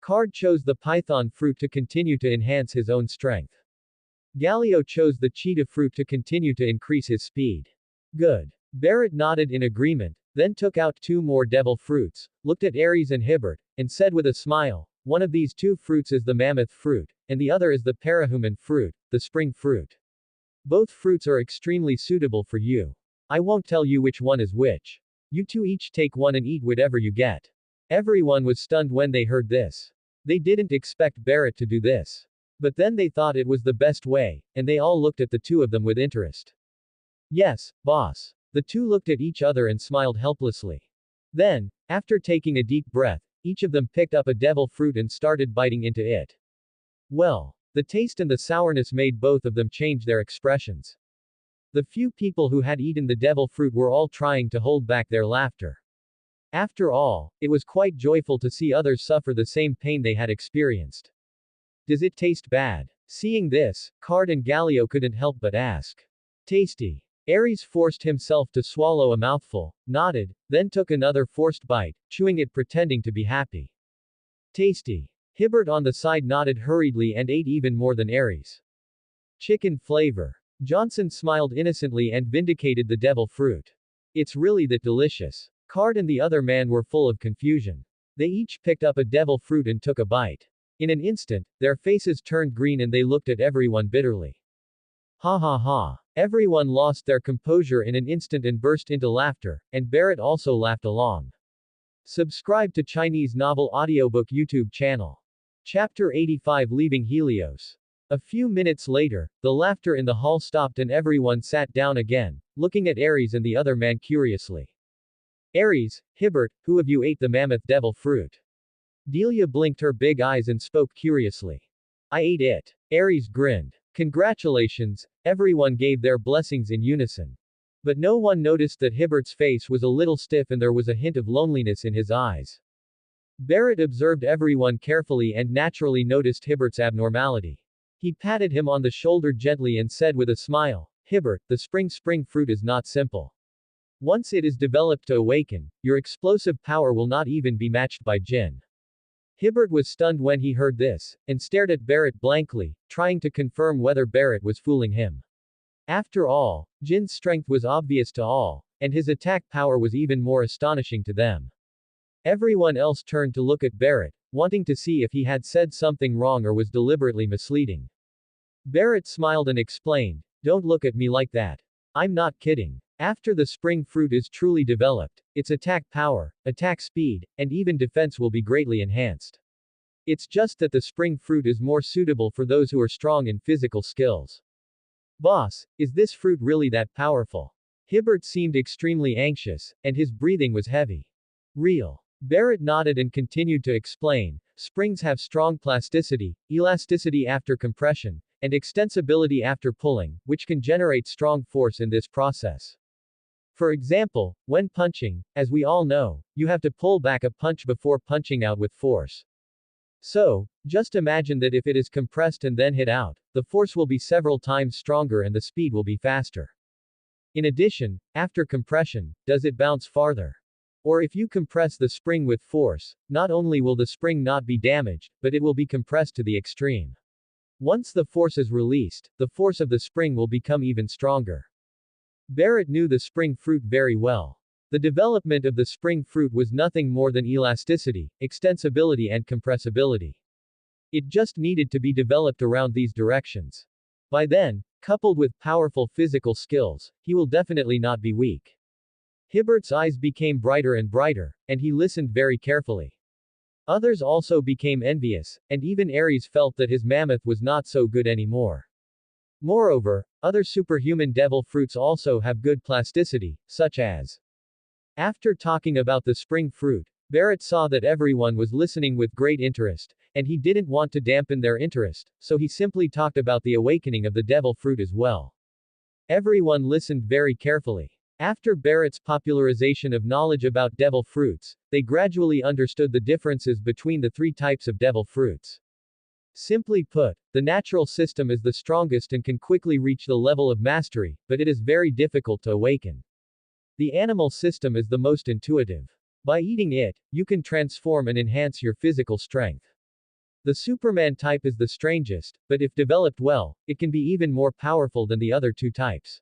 Card chose the python fruit to continue to enhance his own strength. Galileo chose the cheetah fruit to continue to increase his speed. Good. Barrett nodded in agreement, then took out 2 more devil fruits, looked at Aries and Hibbert, and said with a smile, one of these 2 fruits is the mammoth fruit, and the other is the parahuman fruit, the spring fruit. Both fruits are extremely suitable for you. I won't tell you which one is which. You 2 each take one and eat whatever you get. Everyone was stunned when they heard this. They didn't expect Barrett to do this. But then they thought it was the best way, and they all looked at the 2 of them with interest. Yes, boss. The 2 looked at each other and smiled helplessly. Then, after taking a deep breath, each of them picked up a devil fruit and started biting into it. Well, the taste and the sourness made both of them change their expressions. The few people who had eaten the devil fruit were all trying to hold back their laughter. After all, it was quite joyful to see others suffer the same pain they had experienced. Does it taste bad? Seeing this, Card and Galileo couldn't help but ask. Tasty. Aries forced himself to swallow a mouthful, nodded, then took another forced bite, chewing it pretending to be happy. Tasty. Hibbert on the side nodded hurriedly and ate even more than Aries. Chicken flavor. Johnson smiled innocently and vindicated the devil fruit. It's really that delicious. Card and the other man were full of confusion. They each picked up a devil fruit and took a bite. In an instant, their faces turned green and they looked at everyone bitterly. Ha ha ha. Everyone lost their composure in an instant and burst into laughter, and Barrett also laughed along. Subscribe to Chinese Novel Audiobook YouTube channel. Chapter 85 Leaving Helios. A few minutes later, the laughter in the hall stopped and everyone sat down again, looking at Aries and the other man curiously. Aries, Hibbert, who of you ate the mammoth devil fruit? Delia blinked her big eyes and spoke curiously. I ate it. Aries grinned. Congratulations, everyone gave their blessings in unison. But no one noticed that Hibbert's face was a little stiff and there was a hint of loneliness in his eyes. Barrett observed everyone carefully and naturally noticed Hibbert's abnormality. He patted him on the shoulder gently and said with a smile, Hibbert, the spring fruit is not simple. Once it is developed to awaken, your explosive power will not even be matched by Jin. Hibbert was stunned when he heard this, and stared at Barrett blankly, trying to confirm whether Barrett was fooling him. After all, Jin's strength was obvious to all, and his attack power was even more astonishing to them. Everyone else turned to look at Barrett, wanting to see if he had said something wrong or was deliberately misleading. Barrett smiled and explained, don't look at me like that. I'm not kidding. After the spring fruit is truly developed, its attack power, attack speed, and even defense will be greatly enhanced. It's just that the spring fruit is more suitable for those who are strong in physical skills. Boss, is this fruit really that powerful? Hibbert seemed extremely anxious, and his breathing was heavy. Real. Barrett nodded and continued to explain, springs have strong plasticity, elasticity after compression, and extensibility after pulling, which can generate strong force in this process. For example, when punching, as we all know, you have to pull back a punch before punching out with force. So, just imagine that if it is compressed and then hit out, the force will be several times stronger and the speed will be faster. In addition, after compression, does it bounce farther? Or if you compress the spring with force, not only will the spring not be damaged, but it will be compressed to the extreme. Once the force is released, the force of the spring will become even stronger. Barrett knew the spring fruit very well. The development of the spring fruit was nothing more than elasticity, extensibility and compressibility. It just needed to be developed around these directions. By then, coupled with powerful physical skills, he will definitely not be weak. Hibbert's eyes became brighter and brighter, and he listened very carefully. Others also became envious, and even Ares felt that his mammoth was not so good anymore. Moreover, other superhuman devil fruits also have good plasticity, such as. After talking about the spring fruit, Barrett saw that everyone was listening with great interest, and he didn't want to dampen their interest, so he simply talked about the awakening of the devil fruit as well. Everyone listened very carefully. After Barrett's popularization of knowledge about devil fruits, they gradually understood the differences between the three types of devil fruits. Simply put, the natural system is the strongest and can quickly reach the level of mastery, but it is very difficult to awaken. The animal system is the most intuitive. By eating it, you can transform and enhance your physical strength. The Superman type is the strangest, but if developed well, it can be even more powerful than the other two types.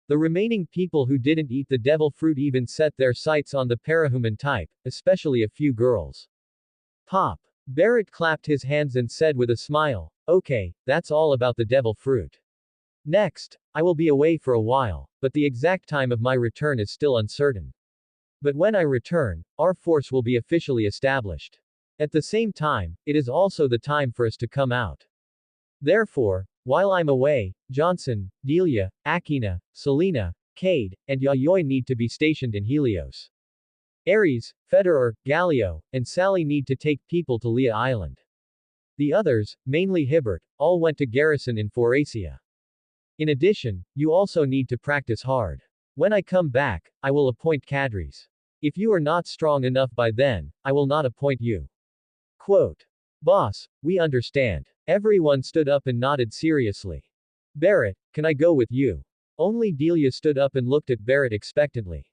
The remaining people who didn't eat the devil fruit even set their sights on the parahuman type, especially a few girls. Pop. Barrett clapped his hands and said with a smile, okay, that's all about the devil fruit. Next, I will be away for a while, but the exact time of my return is still uncertain. But when I return, our force will be officially established. At the same time, it is also the time for us to come out. Therefore, while I'm away, Johnson, Delia, Akina, Selena, Cade, and Yayoi need to be stationed in Helios. Ares, Federer, Galileo, and Sally need to take people to Lea Island. The others, mainly Hibbert, all went to garrison in Foracia. In addition, you also need to practice hard. When I come back, I will appoint cadres. If you are not strong enough by then, I will not appoint you. Quote. Boss, we understand. Everyone stood up and nodded seriously. Barrett, can I go with you? Only Delia stood up and looked at Barrett expectantly.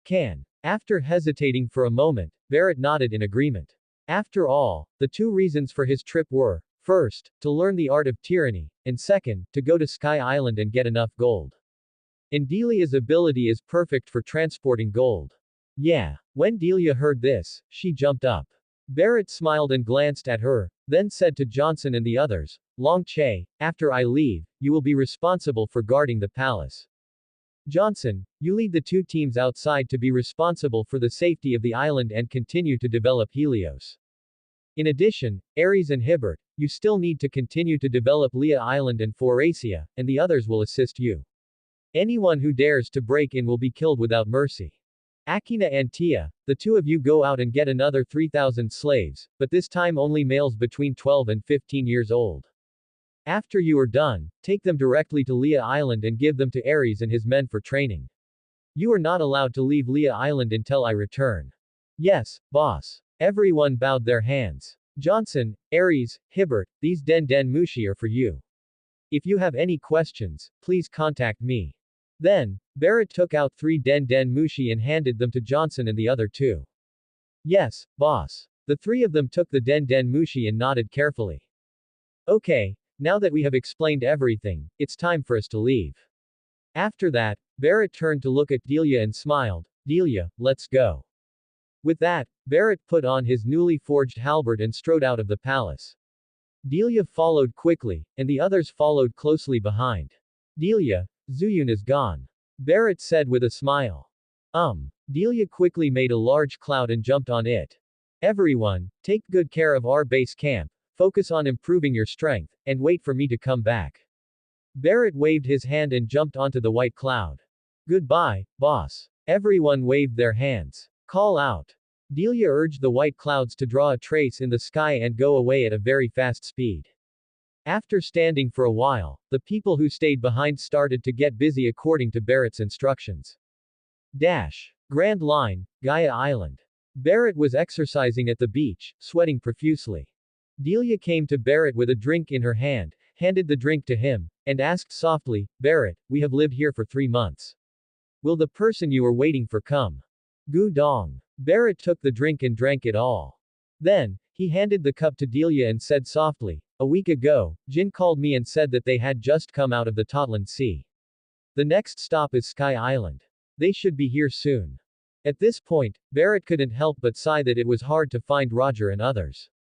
Can. After hesitating for a moment, Barrett nodded in agreement. After all, the two reasons for his trip were, first, to learn the art of tyranny, and second, to go to Sky Island and get enough gold. And Delia's ability is perfect for transporting gold. Yeah. When Delia heard this, she jumped up. Barrett smiled and glanced at her, then said to Johnson and the others, Long Che, after I leave, you will be responsible for guarding the palace. Johnson, you lead the two teams outside to be responsible for the safety of the island and continue to develop Helios. In addition, Ares and Hibbert, you still need to continue to develop Lea Island and Foracia, and the others will assist you. Anyone who dares to break in will be killed without mercy. Akina and Tia, the two of you go out and get another 3,000 slaves, but this time only males between 12 and 15 years old. After you are done, take them directly to Lea Island and give them to Ares and his men for training. You are not allowed to leave Lea Island until I return. Yes, boss. Everyone bowed their hands. Johnson, Ares, Hibbert, these Den Den Mushi are for you. If you have any questions, please contact me. Then, Barrett took out 3 den mushi and handed them to Johnson and the other 2. Yes, boss. The 3 of them took the den mushi and nodded carefully. Okay, now that we have explained everything, it's time for us to leave. After that, Barrett turned to look at Delia and smiled. Delia, let's go. With that, Barrett put on his newly forged halberd and strode out of the palace. Delia followed quickly, and the others followed closely behind. Delia, Zuyun is gone. Barrett said with a smile. Delia quickly made a large cloud and jumped on it. Everyone, take good care of our base camp, focus on improving your strength, and wait for me to come back. Barrett waved his hand and jumped onto the white cloud. Goodbye, boss. Everyone waved their hands. Call out. Delia urged the white clouds to draw a trace in the sky and go away at a very fast speed. After standing for a while, the people who stayed behind started to get busy according to Barrett's instructions. Grand Line, Gaia Island. Barrett was exercising at the beach, sweating profusely. Delia came to Barrett with a drink in her hand, handed the drink to him, and asked softly, Barrett, we have lived here for 3 months. Will the person you are waiting for come? Gu Dong. Barrett took the drink and drank it all. Then, he handed the cup to Delia and said softly, a week ago, Jin called me and said that they had just come out of the Totland Sea. The next stop is Sky Island. They should be here soon. At this point, Barrett couldn't help but sigh that it was hard to find Roger and others.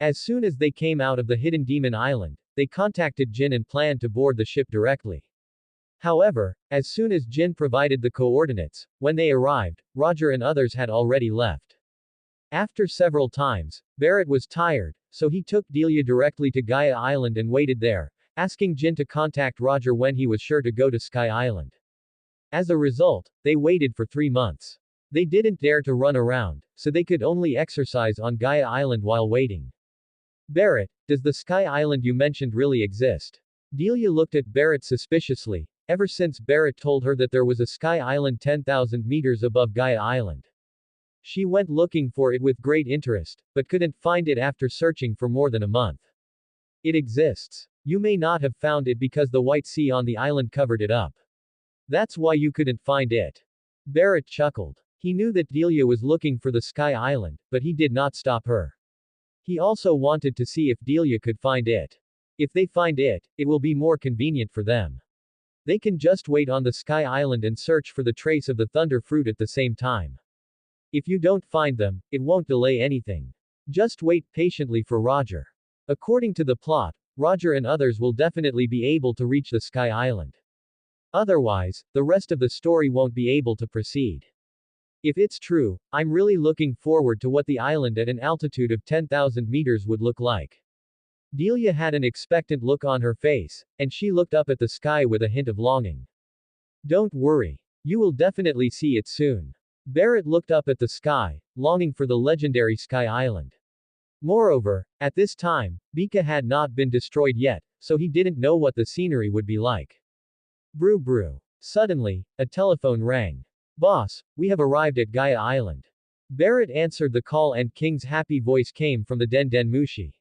As soon as they came out of the hidden demon island, they contacted Jin and planned to board the ship directly. However, as soon as Jin provided the coordinates, when they arrived, Roger and others had already left. After several times, Barrett was tired, so he took Delia directly to Gaia Island and waited there, asking Jin to contact Roger when he was sure to go to Sky Island. As a result, they waited for 3 months. They didn't dare to run around, so they could only exercise on Gaia Island while waiting. Barrett, does the Sky Island you mentioned really exist? Delia looked at Barrett suspiciously, ever since Barrett told her that there was a Sky Island 10,000 meters above Gaia Island. She went looking for it with great interest, but couldn't find it after searching for more than a month. It exists. You may not have found it because the White Sea on the island covered it up. That's why you couldn't find it. Barrett chuckled. He knew that Delia was looking for the Sky Island, but he did not stop her. He also wanted to see if Delia could find it. If they find it, it will be more convenient for them. They can just wait on the Sky Island and search for the trace of the thunder fruit at the same time. If you don't find them, it won't delay anything. Just wait patiently for Roger. According to the plot, Roger and others will definitely be able to reach the Sky Island. Otherwise, the rest of the story won't be able to proceed. If it's true, I'm really looking forward to what the island at an altitude of 10,000 meters would look like. Delia had an expectant look on her face, and she looked up at the sky with a hint of longing. Don't worry. You will definitely see it soon. Barrett looked up at the sky, longing for the legendary Sky Island. Moreover, at this time, Bika had not been destroyed yet, so he didn't know what the scenery would be like. Brew. Suddenly, a telephone rang. Boss, we have arrived at Gaia Island. Barrett answered the call and King's happy voice came from the Den Mushi.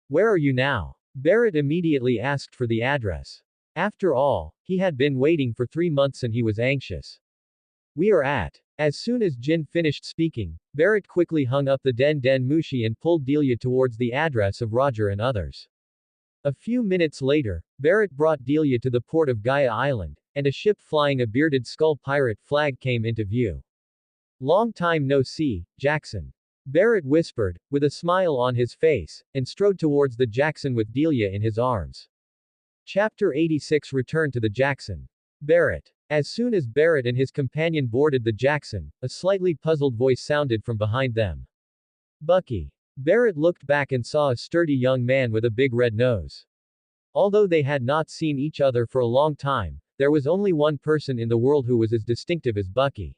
Where are you now? Barrett immediately asked for the address. After all, he had been waiting for 3 months and he was anxious. We are at. As soon as Jin finished speaking, Barrett quickly hung up the Den Mushi and pulled Delia towards the address of Roger and others. A few minutes later, Barrett brought Delia to the port of Gaia Island, and a ship flying a bearded skull pirate flag came into view. Long time no see, Jackson. Barrett whispered, with a smile on his face, and strode towards the Jackson with Delia in his arms. Chapter 86 Return to the Jackson. Barrett. As soon as Barrett and his companion boarded the Jackson, a slightly puzzled voice sounded from behind them. Bucky. Barrett looked back and saw a sturdy young man with a big red nose. Although they had not seen each other for a long time, there was only one person in the world who was as distinctive as Bucky.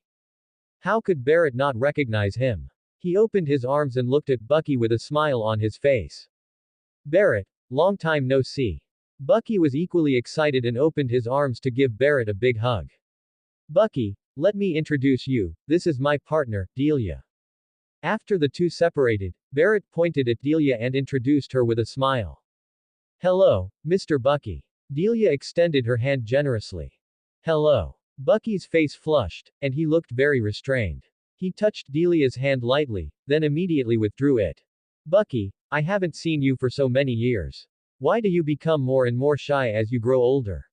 How could Barrett not recognize him? He opened his arms and looked at Bucky with a smile on his face. Barrett, long time no see. Bucky was equally excited and opened his arms to give Barrett a big hug. Bucky, let me introduce you, this is my partner, Delia. After the two separated, Barrett pointed at Delia and introduced her with a smile. Hello, Mr. Bucky. Delia extended her hand generously. Hello. Bucky's face flushed, and he looked very restrained. He touched Delia's hand lightly, then immediately withdrew it. Bucky, I haven't seen you for so many years. Why do you become more and more shy as you grow older?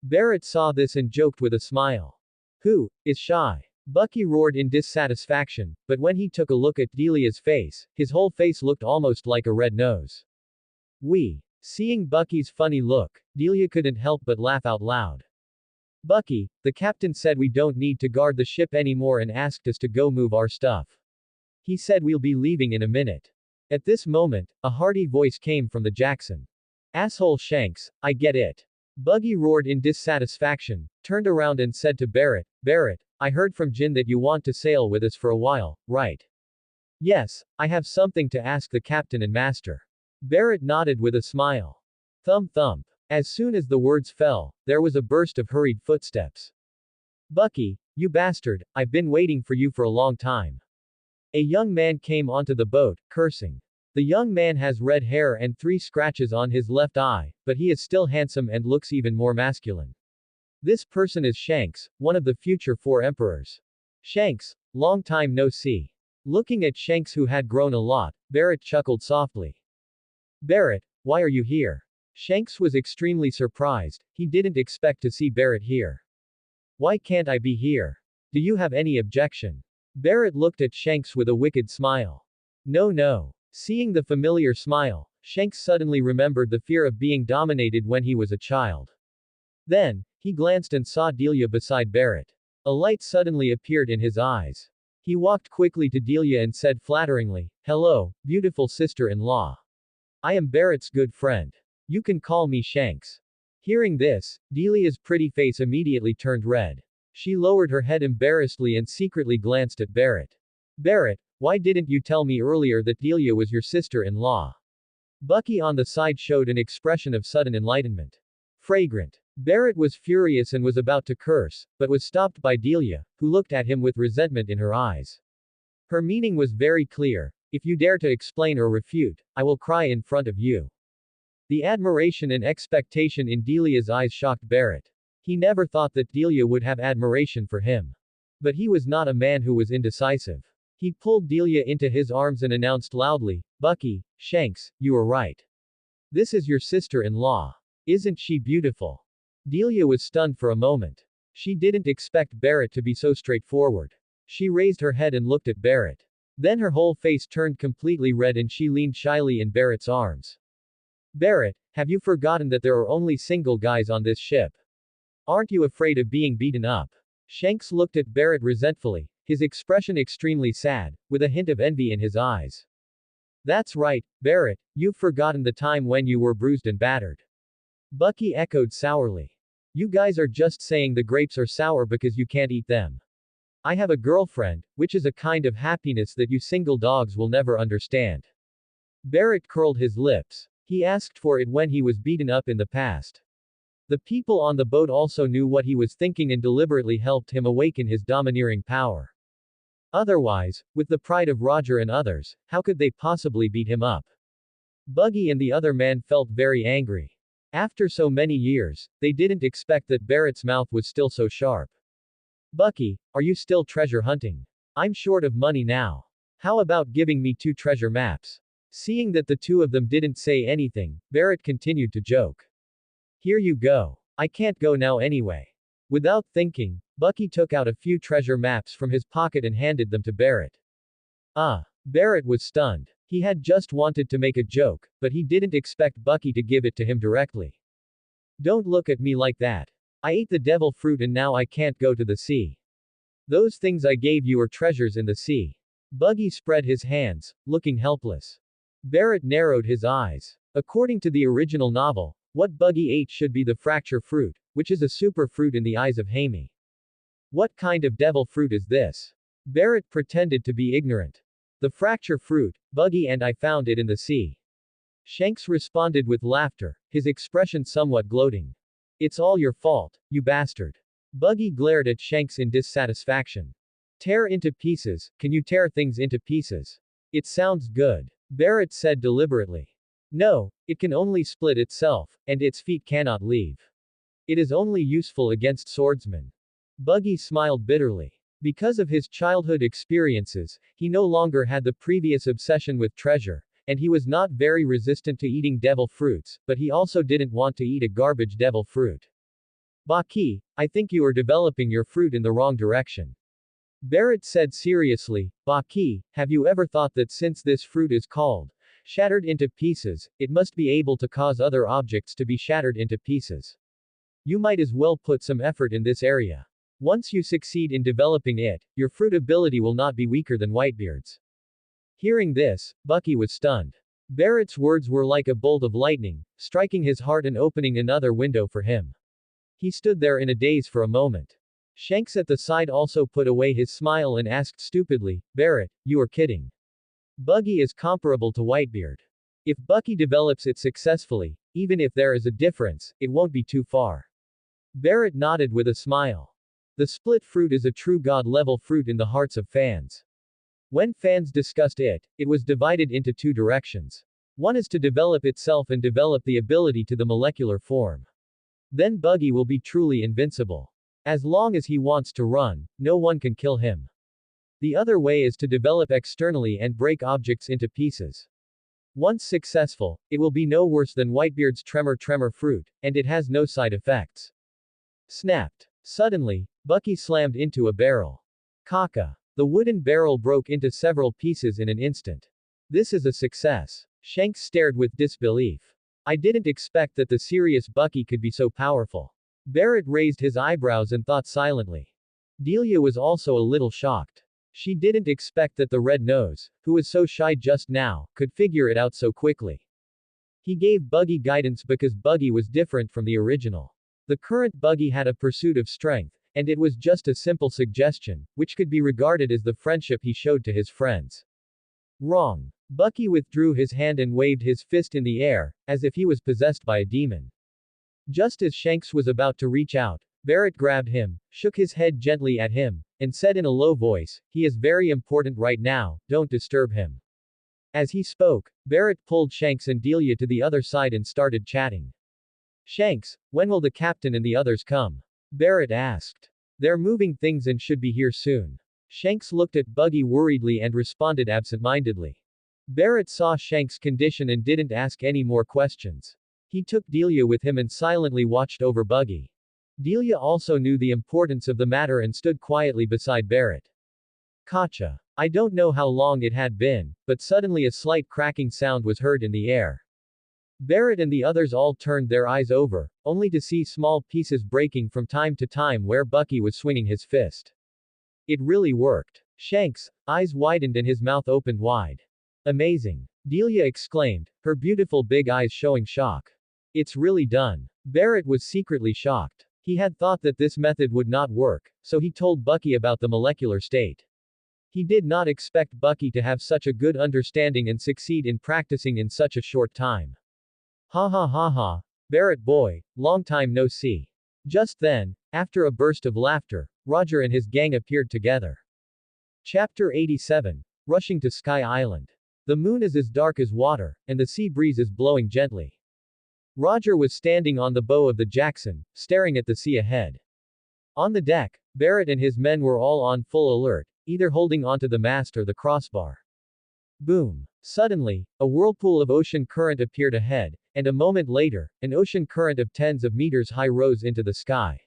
Barrett saw this and joked with a smile. Who is shy? Bucky roared in dissatisfaction, but when he took a look at Delia's face, his whole face looked almost like a red nose. Seeing Bucky's funny look, Delia couldn't help but laugh out loud. Bucky, the captain said we don't need to guard the ship anymore and asked us to go move our stuff. He said we'll be leaving in a minute. At this moment, a hearty voice came from the Jackson. Asshole Shanks, I get it. Buggy roared in dissatisfaction, turned around and said to Barrett, Barrett, I heard from Jin that you want to sail with us for a while, right? Yes, I have something to ask the captain and master. Barrett nodded with a smile. Thump thump. As soon as the words fell, there was a burst of hurried footsteps. Bucky, you bastard, I've been waiting for you for a long time. A young man came onto the boat, cursing. The young man has red hair and 3 scratches on his left eye, but he is still handsome and looks even more masculine. This person is Shanks, one of the future 4 emperors. Shanks, long time no see. Looking at Shanks, who had grown a lot, Barrett chuckled softly. Barrett, why are you here? Shanks was extremely surprised. He didn't expect to see Barrett here. Why can't I be here? Do you have any objection? Barrett looked at Shanks with a wicked smile. No. Seeing the familiar smile, Shanks suddenly remembered the fear of being dominated when he was a child. Then, he glanced and saw Delia beside Barrett. A light suddenly appeared in his eyes. He walked quickly to Delia and said flatteringly, Hello, beautiful sister-in-law. I am Barrett's good friend. You can call me Shanks. Hearing this, Delia's pretty face immediately turned red. She lowered her head embarrassedly and secretly glanced at Barrett. Barrett, why didn't you tell me earlier that Delia was your sister-in-law? Bucky on the side showed an expression of sudden enlightenment. Fragrant. Barrett was furious and was about to curse, but was stopped by Delia, who looked at him with resentment in her eyes. Her meaning was very clear. If you dare to explain or refute, I will cry in front of you. The admiration and expectation in Delia's eyes shocked Barrett. He never thought that Delia would have admiration for him. But he was not a man who was indecisive. He pulled Delia into his arms and announced loudly, Bucky, Shanks, you are right. This is your sister-in-law. Isn't she beautiful? Delia was stunned for a moment. She didn't expect Barrett to be so straightforward. She raised her head and looked at Barrett. Then her whole face turned completely red and she leaned shyly in Barrett's arms. Barrett, have you forgotten that there are only single guys on this ship? Aren't you afraid of being beaten up? Shanks looked at Barrett resentfully, his expression extremely sad, with a hint of envy in his eyes. That's right, Barrett, you've forgotten the time when you were bruised and battered. Bucky echoed sourly. You guys are just saying the grapes are sour because you can't eat them. I have a girlfriend, which is a kind of happiness that you single dogs will never understand. Barrett curled his lips. He asked for it when he was beaten up in the past. The people on the boat also knew what he was thinking and deliberately helped him awaken his domineering power. Otherwise, with the pride of Roger and others, how could they possibly beat him up? Buggy and the other man felt very angry. After so many years, they didn't expect that Barrett's mouth was still so sharp. Bucky, are you still treasure hunting? I'm short of money now. How about giving me 2 treasure maps? Seeing that the 2 of them didn't say anything, Barrett continued to joke. Here you go. I can't go now anyway. Without thinking, Bucky took out a few treasure maps from his pocket and handed them to Barrett. Barrett was stunned. He had just wanted to make a joke, but he didn't expect Bucky to give it to him directly. Don't look at me like that. I ate the devil fruit and now I can't go to the sea. Those things I gave you are treasures in the sea. Buggy spread his hands, looking helpless. Barrett narrowed his eyes. According to the original novel, what Buggy ate should be the fracture fruit, which is a super fruit in the eyes of Hamey. What kind of devil fruit is this? Barrett pretended to be ignorant. The fracture fruit, Buggy, and I found it in the sea. Shanks responded with laughter, his expression somewhat gloating. It's all your fault, you bastard. Buggy glared at Shanks in dissatisfaction. Tear into pieces, can you tear things into pieces? It sounds good. Barrett said deliberately. No, it can only split itself, and its feet cannot leave. It is only useful against swordsmen. Buggy smiled bitterly. Because of his childhood experiences, he no longer had the previous obsession with treasure, and he was not very resistant to eating devil fruits, but he also didn't want to eat a garbage devil fruit. Baki, I think you are developing your fruit in the wrong direction. Barrett said seriously, Baki, have you ever thought that since this fruit is called shattered into pieces, it must be able to cause other objects to be shattered into pieces? You might as well put some effort in this area. Once you succeed in developing it, your fruit ability will not be weaker than Whitebeard's. Hearing this, Bucky was stunned. Barrett's words were like a bolt of lightning, striking his heart and opening another window for him. He stood there in a daze for a moment. Shanks at the side also put away his smile and asked stupidly, Barrett, you are kidding. Buggy is comparable to Whitebeard. If Bucky develops it successfully, even if there is a difference, it won't be too far. Barrett nodded with a smile. The split fruit is a true god-level fruit in the hearts of fans. When fans discussed it, it was divided into two directions. One is to develop itself and develop the ability to the molecular form. Then Buggy will be truly invincible. As long as he wants to run, no one can kill him. The other way is to develop externally and break objects into pieces. Once successful, it will be no worse than Whitebeard's tremor fruit, and it has no side effects. Snapped. Suddenly, Bucky slammed into a barrel. Caca. The wooden barrel broke into several pieces in an instant. This is a success. Shanks stared with disbelief. I didn't expect that the serious Bucky could be so powerful. Barrett raised his eyebrows and thought silently. Delia was also a little shocked. She didn't expect that the red nose, who was so shy just now, could figure it out so quickly. He gave Buggy guidance because Buggy was different from the original. The current Buggy had a pursuit of strength, and it was just a simple suggestion, which could be regarded as the friendship he showed to his friends. Wrong. Bucky withdrew his hand and waved his fist in the air, as if he was possessed by a demon. Just as Shanks was about to reach out, Barrett grabbed him, shook his head gently at him, and said in a low voice, he is very important right now, don't disturb him. As he spoke, Barrett pulled Shanks and Delia to the other side and started chatting. Shanks, when will the captain and the others come? Barrett asked. They're moving things and should be here soon. Shanks looked at Buggy worriedly and responded absent-mindedly. Barrett saw Shanks' condition and didn't ask any more questions. He took Delia with him and silently watched over Buggy. Delia also knew the importance of the matter and stood quietly beside Barrett. Kacha. I don't know how long it had been, but suddenly a slight cracking sound was heard in the air. Barrett and the others all turned their eyes over, only to see small pieces breaking from time to time where Bucky was swinging his fist. It really worked. Shanks' eyes widened and his mouth opened wide. Amazing. Delia exclaimed, her beautiful big eyes showing shock. It's really done. Barrett was secretly shocked. He had thought that this method would not work, so he told Bucky about the molecular state. He did not expect Bucky to have such a good understanding and succeed in practicing in such a short time. Ha ha ha ha. Barrett boy, long time no see. Just then, after a burst of laughter, Roger and his gang appeared together. Chapter 87. Rushing to Sky Island. The moon is as dark as water, and the sea breeze is blowing gently. Roger was standing on the bow of the Jackson, staring at the sea ahead. On the deck, Barrett and his men were all on full alert, either holding onto the mast or the crossbar. Boom. Suddenly, a whirlpool of ocean current appeared ahead, and a moment later, an ocean current of tens of meters high rose into the sky.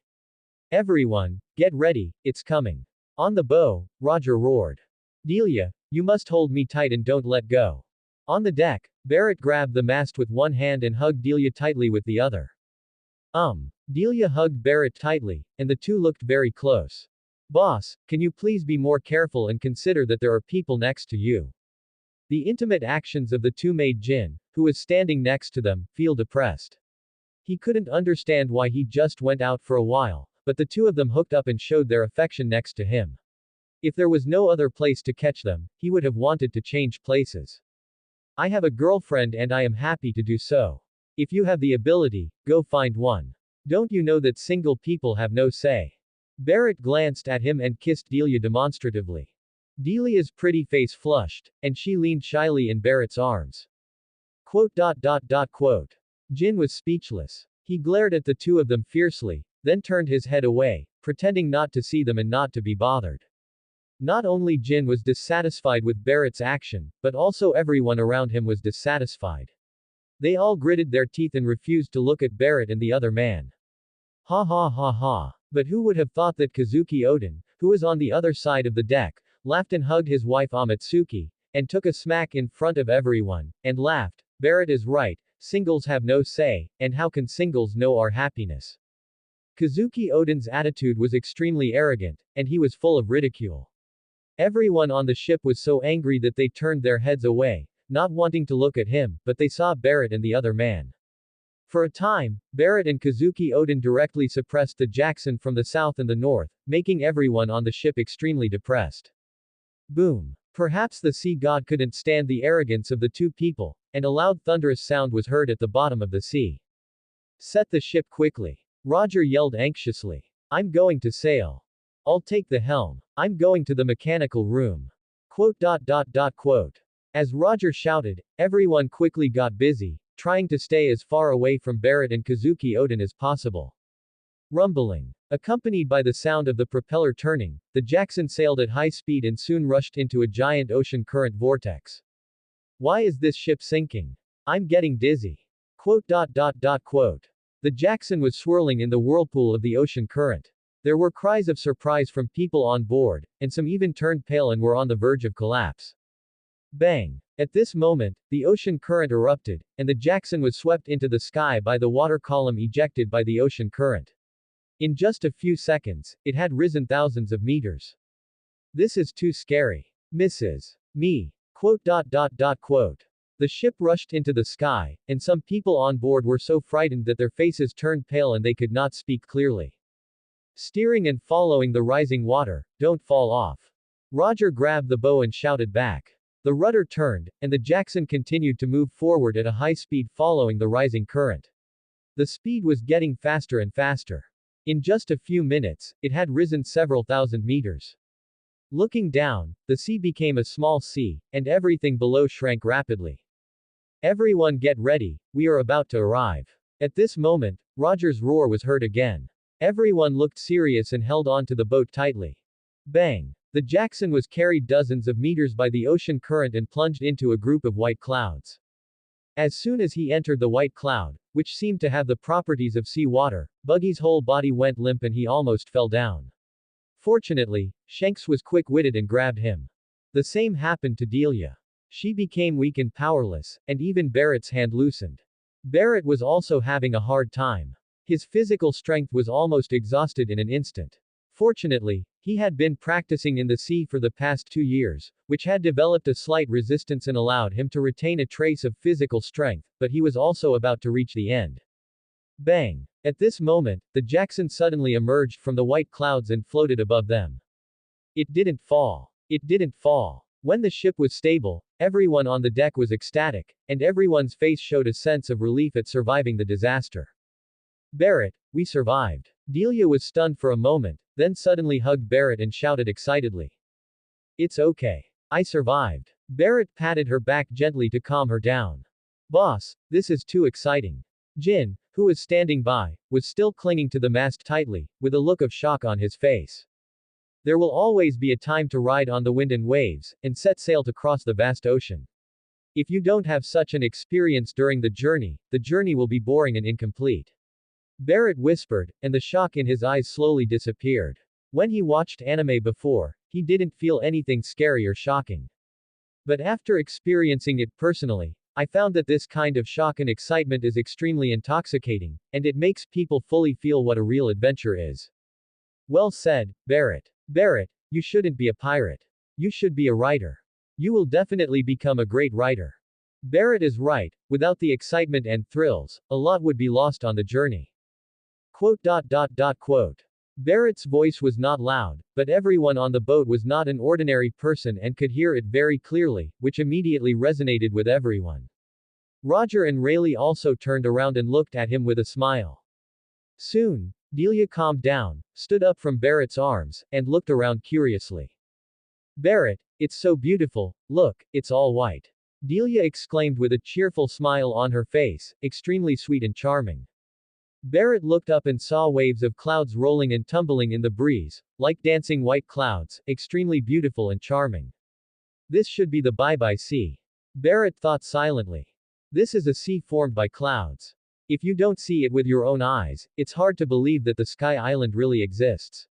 Everyone, get ready, it's coming. On the bow, Roger roared. Delia, you must hold me tight and don't let go. On the deck, Barrett grabbed the mast with one hand and hugged Delia tightly with the other. Delia hugged Barrett tightly, and the two looked very close. Boss, can you please be more careful and consider that there are people next to you? The intimate actions of the two made Jin, who was standing next to them, feel depressed. He couldn't understand why he just went out for a while, but the two of them hooked up and showed their affection next to him. If there was no other place to catch them, he would have wanted to change places. I have a girlfriend and I am happy to do so. If you have the ability, go find one. Don't you know that single people have no say? Barrett glanced at him and kissed Delia demonstratively. Delia's pretty face flushed, and she leaned shyly in Barrett's arms. Quote. Jin was speechless. He glared at the two of them fiercely, then turned his head away, pretending not to see them and not to be bothered. Not only Jin was dissatisfied with Barrett's action, but also everyone around him was dissatisfied. They all gritted their teeth and refused to look at Barrett and the other man. Ha ha ha ha. But who would have thought that Kazuki Oden, who was on the other side of the deck, laughed and hugged his wife Amatsuki, and took a smack in front of everyone, and laughed. Barrett is right, singles have no say, and how can singles know our happiness? Kazuki Oden's attitude was extremely arrogant, and he was full of ridicule. Everyone on the ship was so angry that they turned their heads away, not wanting to look at him, but they saw Barrett and the other man. For a time, Barrett and Kazuki Oden directly suppressed the Jackson from the south and the north, making everyone on the ship extremely depressed. Boom. Perhaps the sea god couldn't stand the arrogance of the two people, and a loud thunderous sound was heard at the bottom of the sea. Set the ship quickly. Roger yelled anxiously. I'm going to sail. I'll take the helm. I'm going to the mechanical room. Quote. As Roger shouted, everyone quickly got busy, trying to stay as far away from Barrett and Kazuki Oden as possible. Rumbling. Accompanied by the sound of the propeller turning, the Jackson sailed at high speed and soon rushed into a giant ocean current vortex. Why is this ship sinking? I'm getting dizzy. Quote. The Jackson was swirling in the whirlpool of the ocean current. There were cries of surprise from people on board, and some even turned pale and were on the verge of collapse. Bang! At this moment, the ocean current erupted, and the Jackson was swept into the sky by the water column ejected by the ocean current. In just a few seconds, it had risen thousands of meters. This is too scary. Mrs. Me. Quote. The ship rushed into the sky, and some people on board were so frightened that their faces turned pale and they could not speak clearly. Steering and following the rising water, don't fall off. Roger grabbed the bow and shouted back. The rudder turned, and the Jackson continued to move forward at a high speed following the rising current. The speed was getting faster and faster. In just a few minutes, it had risen several thousand meters. Looking down, the sea became a small sea, and everything below shrank rapidly. Everyone get ready, we are about to arrive. At this moment, Roger's roar was heard again. Everyone looked serious and held on to the boat tightly. Bang! The Jackson was carried dozens of meters by the ocean current and plunged into a group of white clouds. As soon as he entered the white cloud, which seemed to have the properties of sea water, Buggy's whole body went limp and he almost fell down. Fortunately, Shanks was quick-witted and grabbed him. The same happened to Delia. She became weak and powerless, and even Barrett's hand loosened. Barrett was also having a hard time. His physical strength was almost exhausted in an instant. Fortunately, he had been practicing in the sea for the past 2 years, which had developed a slight resistance and allowed him to retain a trace of physical strength, but he was also about to reach the end. Bang! At this moment, the Jackson suddenly emerged from the white clouds and floated above them. It didn't fall. It didn't fall. When the ship was stable, everyone on the deck was ecstatic, and everyone's face showed a sense of relief at surviving the disaster. Barrett, we survived. Delia was stunned for a moment, then suddenly hugged Barrett and shouted excitedly. It's okay. I survived. Barrett patted her back gently to calm her down. Boss, this is too exciting. Jin, who was standing by, was still clinging to the mast tightly, with a look of shock on his face. There will always be a time to ride on the wind and waves, and set sail to cross the vast ocean. If you don't have such an experience during the journey will be boring and incomplete. Barrett whispered, and the shock in his eyes slowly disappeared. When he watched anime before, he didn't feel anything scary or shocking. But after experiencing it personally, I found that this kind of shock and excitement is extremely intoxicating, and it makes people fully feel what a real adventure is. Well said, Barrett. Barrett, you shouldn't be a pirate. You should be a writer. You will definitely become a great writer. Barrett is right, without the excitement and thrills, a lot would be lost on the journey. Quote. Barrett's voice was not loud, but everyone on the boat was not an ordinary person and could hear it very clearly, which immediately resonated with everyone. Roger and Rayleigh also turned around and looked at him with a smile. Soon, Delia calmed down, stood up from Barrett's arms, and looked around curiously. Barrett, it's so beautiful, look, it's all white. Delia exclaimed with a cheerful smile on her face, extremely sweet and charming. Barrett looked up and saw waves of clouds rolling and tumbling in the breeze, like dancing white clouds, extremely beautiful and charming. This should be the Bye-Bye Sea. Barrett thought silently. This is a sea formed by clouds. If you don't see it with your own eyes, it's hard to believe that the Sky Island really exists.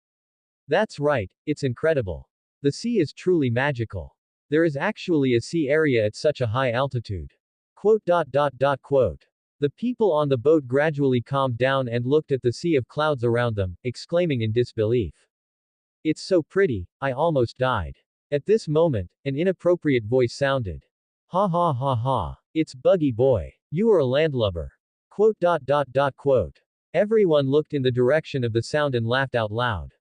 That's right, it's incredible. The sea is truly magical. There is actually a sea area at such a high altitude. Quote. The people on the boat gradually calmed down and looked at the sea of clouds around them, exclaiming in disbelief. It's so pretty, I almost died. At this moment, an inappropriate voice sounded. Ha ha ha ha. It's Buggy Boy. You are a landlubber. Quote. Everyone looked in the direction of the sound and laughed out loud.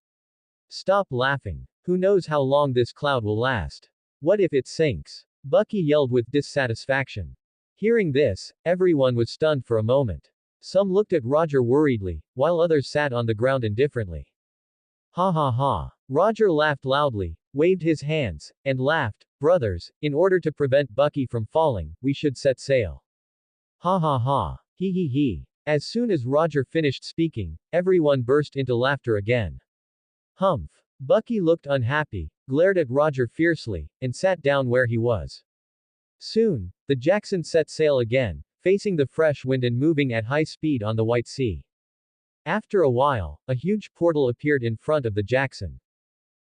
Stop laughing. Who knows how long this cloud will last? What if it sinks? Bucky yelled with dissatisfaction. Hearing this, everyone was stunned for a moment. Some looked at Roger worriedly, while others sat on the ground indifferently. Ha ha ha. Roger laughed loudly, waved his hands, and laughed. Brothers, in order to prevent Bucky from falling, we should set sail. Ha ha ha. He he he. As soon as Roger finished speaking, everyone burst into laughter again. Humph. Bucky looked unhappy, glared at Roger fiercely, and sat down where he was. Soon, the Jackson set sail again, facing the fresh wind and moving at high speed on the White Sea. After a while, a huge portal appeared in front of the Jackson.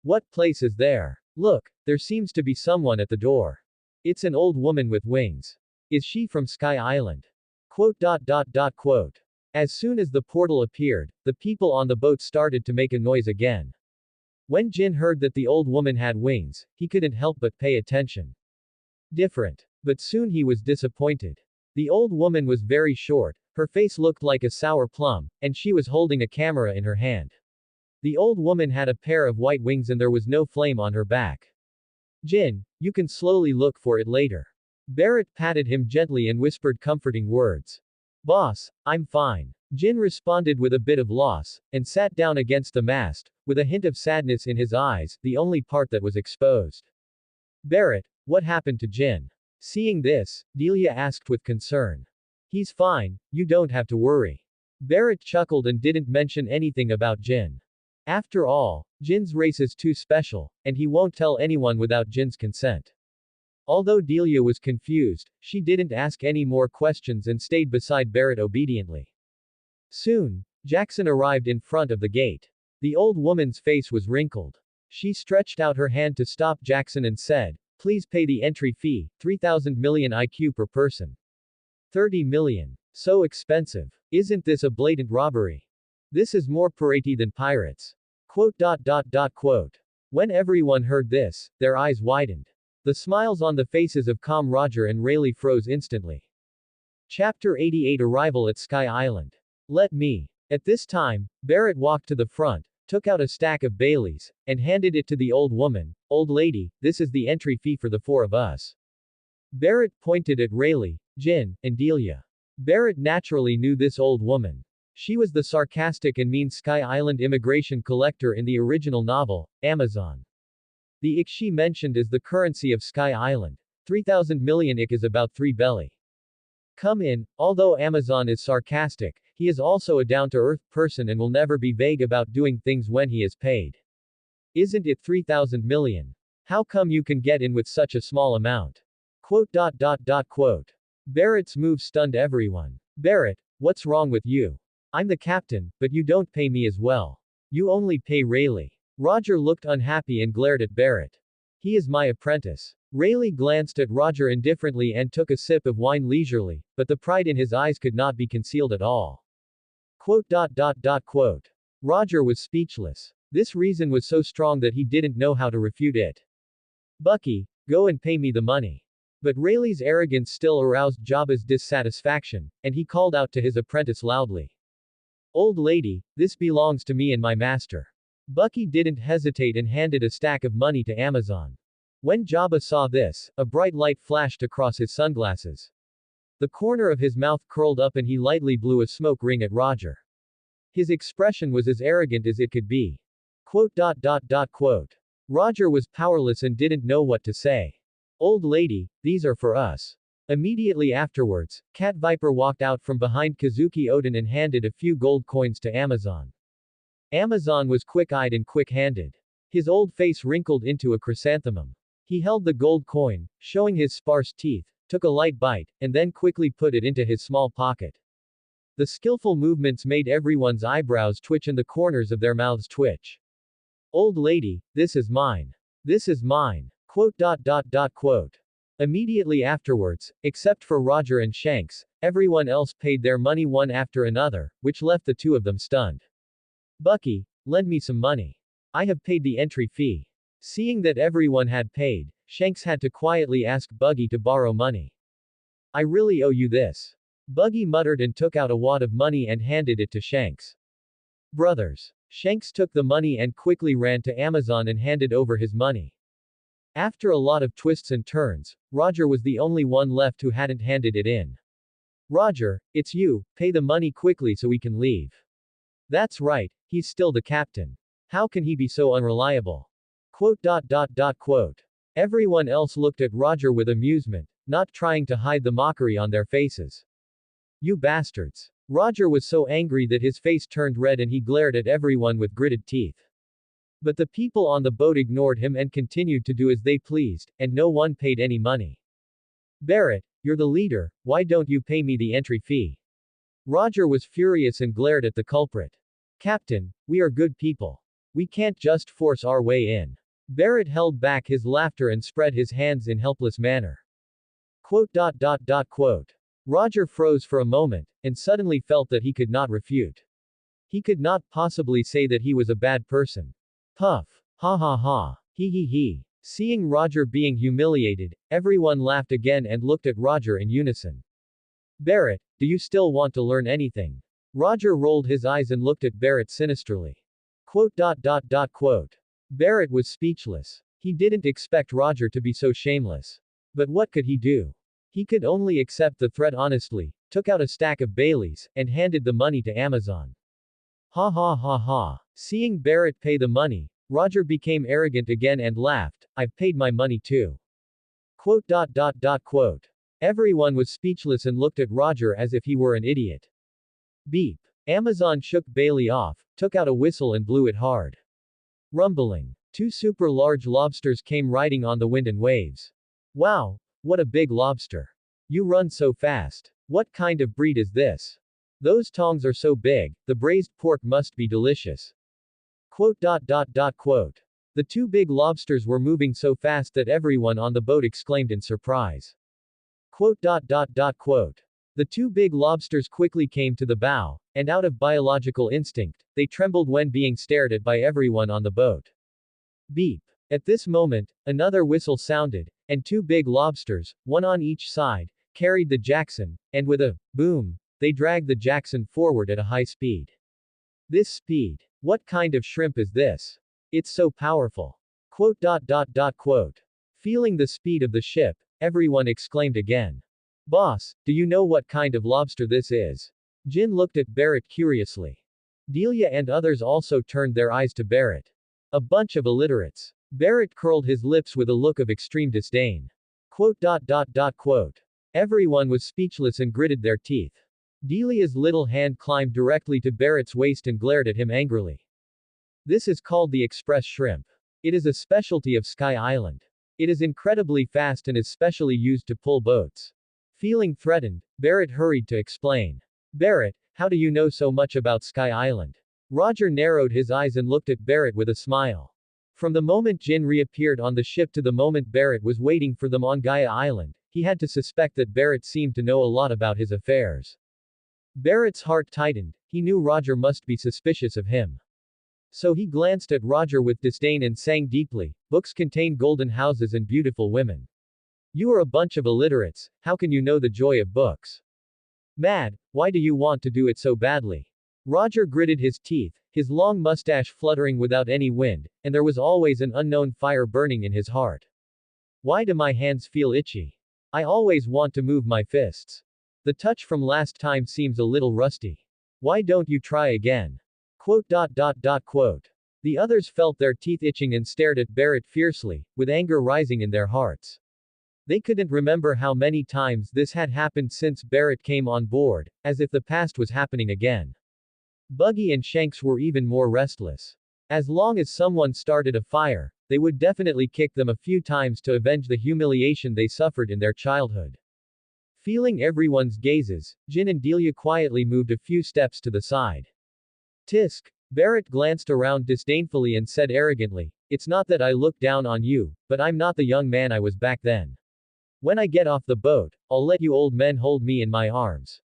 What place is there? Look, there seems to be someone at the door. It's an old woman with wings. Is she from Sky Island? Quote. As soon as the portal appeared, the people on the boat started to make a noise again. When Jin heard that the old woman had wings, he couldn't help but pay attention. Different. But soon he was disappointed. The old woman was very short, her face looked like a sour plum, and she was holding a camera in her hand. The old woman had a pair of white wings and there was no flame on her back. Jin, you can slowly look for it later. Barrett patted him gently and whispered comforting words. Boss, I'm fine. Jin responded with a bit of loss, and sat down against the mast, with a hint of sadness in his eyes, the only part that was exposed. Barrett, what happened to Jin? Seeing this, Delia asked with concern. He's fine, you don't have to worry. Barrett chuckled and didn't mention anything about Jin. After all, Jin's race is too special, and he won't tell anyone without Jin's consent. Although Delia was confused, she didn't ask any more questions and stayed beside Barrett obediently. Soon, Jackson arrived in front of the gate. The old woman's face was wrinkled. She stretched out her hand to stop Jackson and said, please pay the entry fee, 3,000 million IQ per person. 30 million. So expensive. Isn't this a blatant robbery? This is more piratey than pirates. Quote. When everyone heard this, their eyes widened. The smiles on the faces of calm Roger and Rayleigh froze instantly. Chapter 88 Arrival at Sky Island. Let me. At this time, Barrett walked to the front, took out a stack of Baileys, and handed it to the old woman. Old lady, this is the entry fee for the four of us. Barrett pointed at Rayleigh, Jin, and Delia. Barrett naturally knew this old woman. She was the sarcastic and mean Sky Island immigration collector in the original novel, Amazon. The IQ she mentioned is the currency of Sky Island. 3,000 million IQ is about 3 belly. Come in, although Amazon is sarcastic, he is also a down-to-earth person and will never be vague about doing things when he is paid. Isn't it 3,000 million? How come you can get in with such a small amount? Quote. Barrett's move stunned everyone. Barrett, what's wrong with you? I'm the captain, but you don't pay me as well. You only pay Rayleigh. Roger looked unhappy and glared at Barrett. He is my apprentice. Rayleigh glanced at Roger indifferently and took a sip of wine leisurely, but the pride in his eyes could not be concealed at all. Quote. Roger was speechless. This reason was so strong that he didn't know how to refute it. Bucky, go and pay me the money. But Rayleigh's arrogance still aroused Jabba's dissatisfaction, and he called out to his apprentice loudly. Old lady, this belongs to me and my master. Bucky didn't hesitate and handed a stack of money to Amazon. When Jabba saw this, a bright light flashed across his sunglasses. The corner of his mouth curled up and he lightly blew a smoke ring at Roger. His expression was as arrogant as it could be. Quote. Roger was powerless and didn't know what to say. Old lady, these are for us. Immediately afterwards, Cat Viper walked out from behind Kazuki Oden and handed a few gold coins to Amazon. Amazon was quick-eyed and quick-handed. His old face wrinkled into a chrysanthemum. He held the gold coin, showing his sparse teeth, took a light bite, and then quickly put it into his small pocket. The skillful movements made everyone's eyebrows twitch and the corners of their mouths twitch. Old lady, this is mine. This is mine. Quote. Immediately afterwards, except for Roger and Shanks, everyone else paid their money one after another, which left the two of them stunned. Bucky, lend me some money. I have paid the entry fee. Seeing that everyone had paid, Shanks had to quietly ask Buggy to borrow money. I really owe you this. Buggy muttered and took out a wad of money and handed it to Shanks. Brothers. Shanks took the money and quickly ran to Amazon and handed over his money. After a lot of twists and turns, Roger was the only one left who hadn't handed it in. Roger, it's you, pay the money quickly so we can leave. That's right, he's still the captain. How can he be so unreliable? Quote. Everyone else looked at Roger with amusement, not trying to hide the mockery on their faces. You bastards. Roger was so angry that his face turned red and he glared at everyone with gritted teeth. But the people on the boat ignored him and continued to do as they pleased, and no one paid any money. Barrett, you're the leader, why don't you pay me the entry fee? Roger was furious and glared at the culprit. Captain, we are good people. We can't just force our way in. Barrett held back his laughter and spread his hands in helpless manner. Quote. Roger froze for a moment, and suddenly felt that he could not refute. He could not possibly say that he was a bad person. Puff. Ha ha ha. He. Seeing Roger being humiliated, everyone laughed again and looked at Roger in unison. Barrett, do you still want to learn anything? Roger rolled his eyes and looked at Barrett sinisterly. Quote. Barrett was speechless. He didn't expect Roger to be so shameless. But what could he do? He could only accept the threat honestly, took out a stack of Baileys, and handed the money to Amazon. Ha ha ha ha. Seeing Barrett pay the money, Roger became arrogant again and laughed, I've paid my money too. Quote. Everyone was speechless and looked at Roger as if he were an idiot. Beep. Amazon shook Bailey off, took out a whistle and blew it hard. Rumbling. Two super large lobsters came riding on the wind and waves. Wow, what a big lobster. You run so fast. What kind of breed is this? Those tongs are so big, the braised pork must be delicious. Quote. The two big lobsters were moving so fast that everyone on the boat exclaimed in surprise. Quote. The two big lobsters quickly came to the bow, and out of biological instinct, they trembled when being stared at by everyone on the boat. Beep. At this moment, another whistle sounded, and two big lobsters, one on each side, carried the Jackson, and with a boom, they dragged the Jackson forward at a high speed. This speed. What kind of shrimp is this? It's so powerful. Quote. Feeling the speed of the ship, everyone exclaimed again. Boss, do you know what kind of lobster this is? Jin looked at Barrett curiously. Delia and others also turned their eyes to Barrett. A bunch of illiterates. Barrett curled his lips with a look of extreme disdain. Quote. Everyone was speechless and gritted their teeth. Delia's little hand climbed directly to Barrett's waist and glared at him angrily. This is called the express shrimp. It is a specialty of Sky Island. It is incredibly fast and is specially used to pull boats. Feeling threatened, Barrett hurried to explain. Barrett, how do you know so much about Sky Island? Roger narrowed his eyes and looked at Barrett with a smile. From the moment Jin reappeared on the ship to the moment Barrett was waiting for them on Gaia Island, he had to suspect that Barrett seemed to know a lot about his affairs. Barrett's heart tightened, he knew Roger must be suspicious of him. So he glanced at Roger with disdain and sang deeply, books contain golden houses and beautiful women. You are a bunch of illiterates, how can you know the joy of books? Mad, why do you want to do it so badly? Roger gritted his teeth, his long mustache fluttering without any wind, and there was always an unknown fire burning in his heart. Why do my hands feel itchy? I always want to move my fists. The touch from last time seems a little rusty. Why don't you try again? Quote. The others felt their teeth itching and stared at Barrett fiercely, with anger rising in their hearts. They couldn't remember how many times this had happened since Barrett came on board, as if the past was happening again. Buggy and Shanks were even more restless. As long as someone started a fire, they would definitely kick them a few times to avenge the humiliation they suffered in their childhood. Feeling everyone's gazes, Jin and Delia quietly moved a few steps to the side. Tisk. Barrett glanced around disdainfully and said arrogantly, "It's not that I look down on you, but I'm not the young man I was back then. When I get off the boat, I'll let you old men hold me in my arms."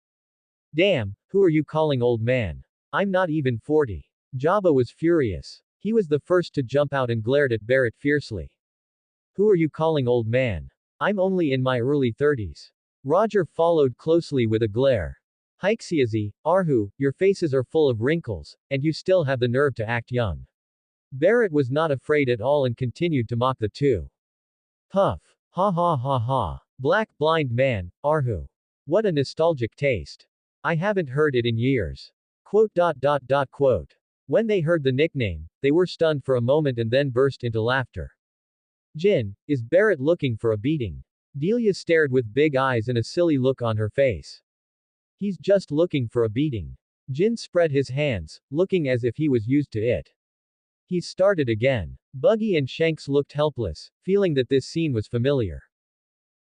"Damn, who are you calling old man? I'm not even 40. Jabba was furious. He was the first to jump out and glared at Barrett fiercely. "Who are you calling old man? I'm only in my early 30s. Roger followed closely with a glare. "Haixiazi, Arhu, your faces are full of wrinkles, and you still have the nerve to act young." Barrett was not afraid at all and continued to mock the two. Puff. Ha ha ha ha. Black blind man, Arhu. What a nostalgic taste. I haven't heard it in years. Quote. When they heard the nickname, they were stunned for a moment and then burst into laughter. Jin, is Barrett looking for a beating? Delia stared with big eyes and a silly look on her face. He's just looking for a beating. Jin spread his hands, looking as if he was used to it. He started again. Buggy and Shanks looked helpless, feeling that this scene was familiar.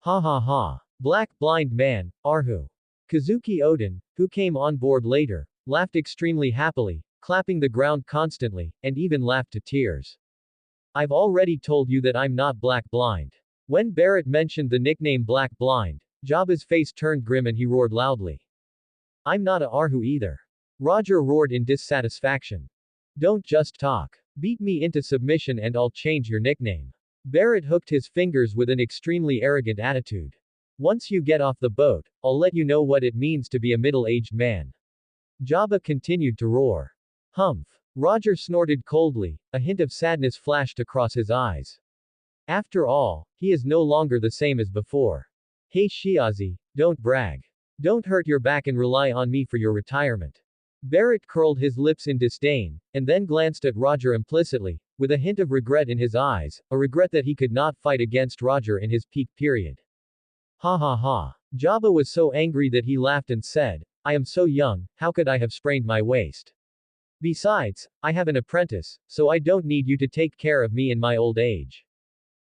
Ha ha ha. Black blind man, Arhu. Kazuki Odin, who came on board later, laughed extremely happily, clapping the ground constantly, and even laughed to tears. I've already told you that I'm not black blind. When Barrett mentioned the nickname Black Blind, Jabba's face turned grim and he roared loudly. I'm not a Arhu either. Roger roared in dissatisfaction. Don't just talk. Beat me into submission and I'll change your nickname. Barrett hooked his fingers with an extremely arrogant attitude. Once you get off the boat, I'll let you know what it means to be a middle-aged man. Jabba continued to roar. Humph. Roger snorted coldly, a hint of sadness flashed across his eyes. After all, he is no longer the same as before. Hey Shiazi, don't brag. Don't hurt your back and rely on me for your retirement. Barrett curled his lips in disdain, and then glanced at Roger implicitly, with a hint of regret in his eyes, a regret that he could not fight against Roger in his peak period. Ha ha ha. Jabba was so angry that he laughed and said, I am so young, how could I have sprained my waist? Besides, I have an apprentice, so I don't need you to take care of me in my old age.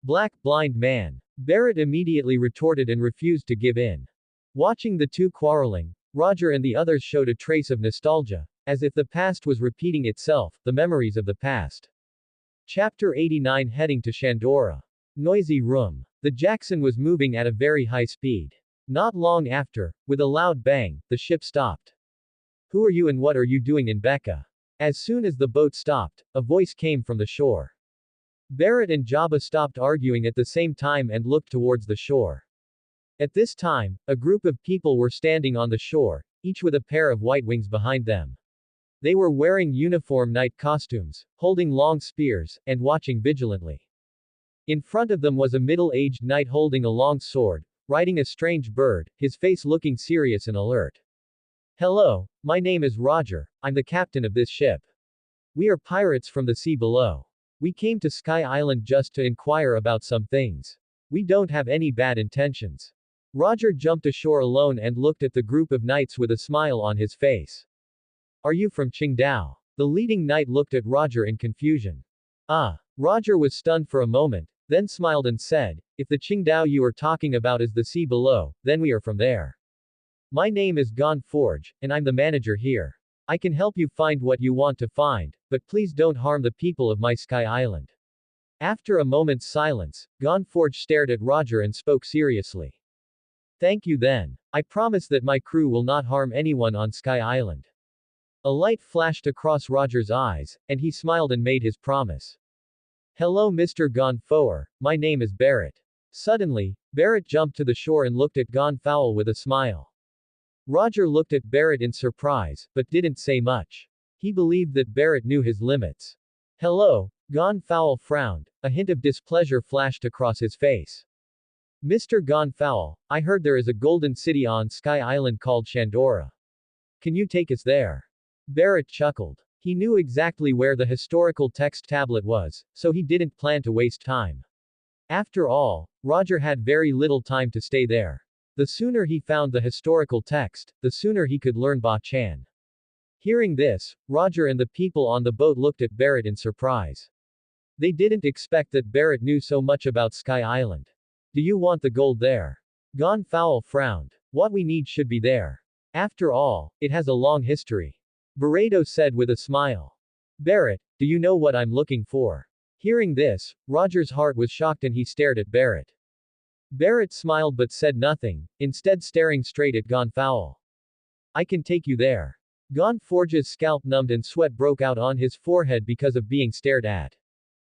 Black blind man. Barrett immediately retorted and refused to give in. Watching the two quarreling, Roger and the others showed a trace of nostalgia, as if the past was repeating itself, the memories of the past. Chapter 89 Heading to Shandora. Noisy room. The Jackson was moving at a very high speed. Not long after, with a loud bang, the ship stopped. Who are you and what are you doing in Becca? As soon as the boat stopped, a voice came from the shore. Barrett and Jabba stopped arguing at the same time and looked towards the shore. At this time, a group of people were standing on the shore, each with a pair of white wings behind them. They were wearing uniform knight costumes, holding long spears, and watching vigilantly. In front of them was a middle-aged knight holding a long sword, riding a strange bird, his face looking serious and alert. Hello, my name is Roger, I'm the captain of this ship. We are pirates from the sea below. We came to Sky Island just to inquire about some things. We don't have any bad intentions. Roger jumped ashore alone and looked at the group of knights with a smile on his face. Are you from Qingdao? The leading knight looked at Roger in confusion. Roger was stunned for a moment, then smiled and said, if the Qingdao you are talking about is the sea below, then we are from there. My name is Gon Forge, and I'm the manager here. I can help you find what you want to find, but please don't harm the people of my Sky Island. After a moment's silence, Gon Forge stared at Roger and spoke seriously. Thank you then. I promise that my crew will not harm anyone on Sky Island. A light flashed across Roger's eyes, and he smiled and made his promise. Hello Mr. Gonfower, my name is Barrett. Suddenly, Barrett jumped to the shore and looked at Gonfowl with a smile. Roger looked at Barrett in surprise, but didn't say much. He believed that Barrett knew his limits. Hello, Gonfowl frowned, a hint of displeasure flashed across his face. Mr. Gonfowl, I heard there is a golden city on Sky Island called Shandora. Can you take us there? Barrett chuckled. He knew exactly where the historical text tablet was, so he didn't plan to waste time. After all, Roger had very little time to stay there. The sooner he found the historical text, the sooner he could learn Ba Chan. Hearing this, Roger and the people on the boat looked at Barrett in surprise. They didn't expect that Barrett knew so much about Sky Island. Do you want the gold there? Gonfalon frowned. What we need should be there. After all, it has a long history. Barreto said with a smile. Barrett, do you know what I'm looking for? Hearing this, Roger's heart was shocked and he stared at Barrett. Barrett smiled but said nothing, instead staring straight at Gonfalon. I can take you there. Gonforge's scalp numbed and sweat broke out on his forehead because of being stared at.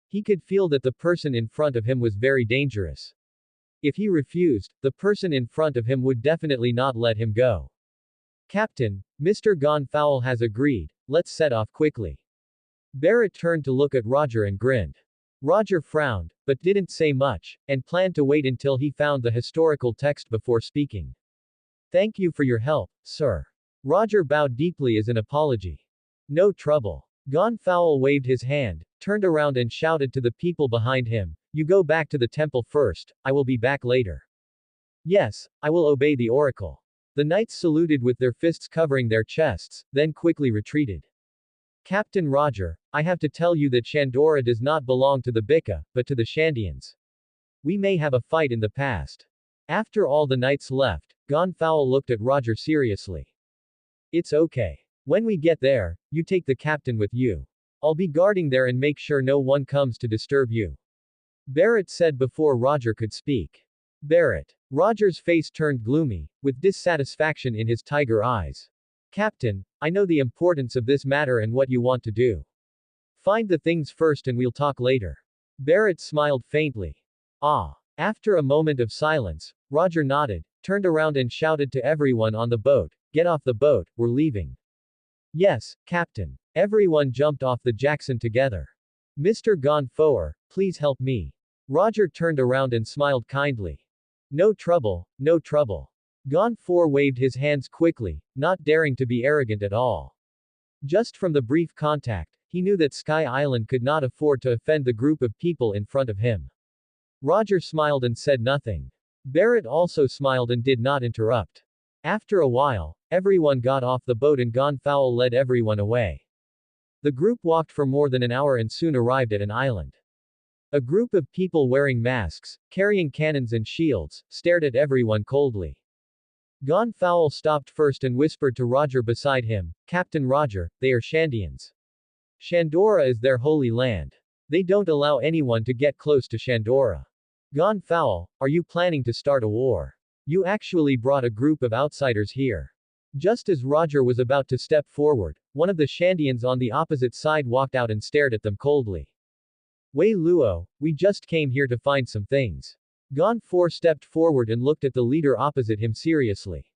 He could feel that the person in front of him was very dangerous. If he refused, the person in front of him would definitely not let him go. Captain, Mr. Gonfalon has agreed, let's set off quickly. Barrett turned to look at Roger and grinned. Roger frowned, but didn't say much, and planned to wait until he found the historical text before speaking. Thank you for your help, sir. Roger bowed deeply as an apology. No trouble. Gonfalon waved his hand, turned around and shouted to the people behind him, you go back to the temple first, I will be back later. Yes, I will obey the oracle. The knights saluted with their fists covering their chests, then quickly retreated. Captain Roger, I have to tell you that Shandora does not belong to the Bika, but to the Shandians. We may have a fight in the past. After all the knights left, Gonfalon looked at Roger seriously. It's okay. When we get there, you take the captain with you. I'll be guarding there and make sure no one comes to disturb you. Barrett said before Roger could speak. Barrett. Roger's face turned gloomy, with dissatisfaction in his tiger eyes. Captain, I know the importance of this matter and what you want to do. Find the things first and we'll talk later. Barrett smiled faintly. Ah. After a moment of silence, Roger nodded, turned around and shouted to everyone on the boat, get off the boat, we're leaving. Yes, Captain. Everyone jumped off the Jackson together. Mr. Gonfalon, please help me. Roger turned around and smiled kindly. No trouble, no trouble. Gonfalon waved his hands quickly, not daring to be arrogant at all. Just from the brief contact, he knew that Sky Island could not afford to offend the group of people in front of him. Roger smiled and said nothing. Barrett also smiled and did not interrupt. After a while, everyone got off the boat and Gonfalon led everyone away. The group walked for more than an hour and soon arrived at an island. A group of people wearing masks, carrying cannons and shields, stared at everyone coldly. Gonfalon stopped first and whispered to Roger beside him, Captain Roger, they are Shandians. Shandora is their holy land. They don't allow anyone to get close to Shandora. Gonfalon, are you planning to start a war? You actually brought a group of outsiders here. Just as Roger was about to step forward, one of the Shandians on the opposite side walked out and stared at them coldly. Wei Luo, we just came here to find some things. Gonfalon stepped forward and looked at the leader opposite him seriously.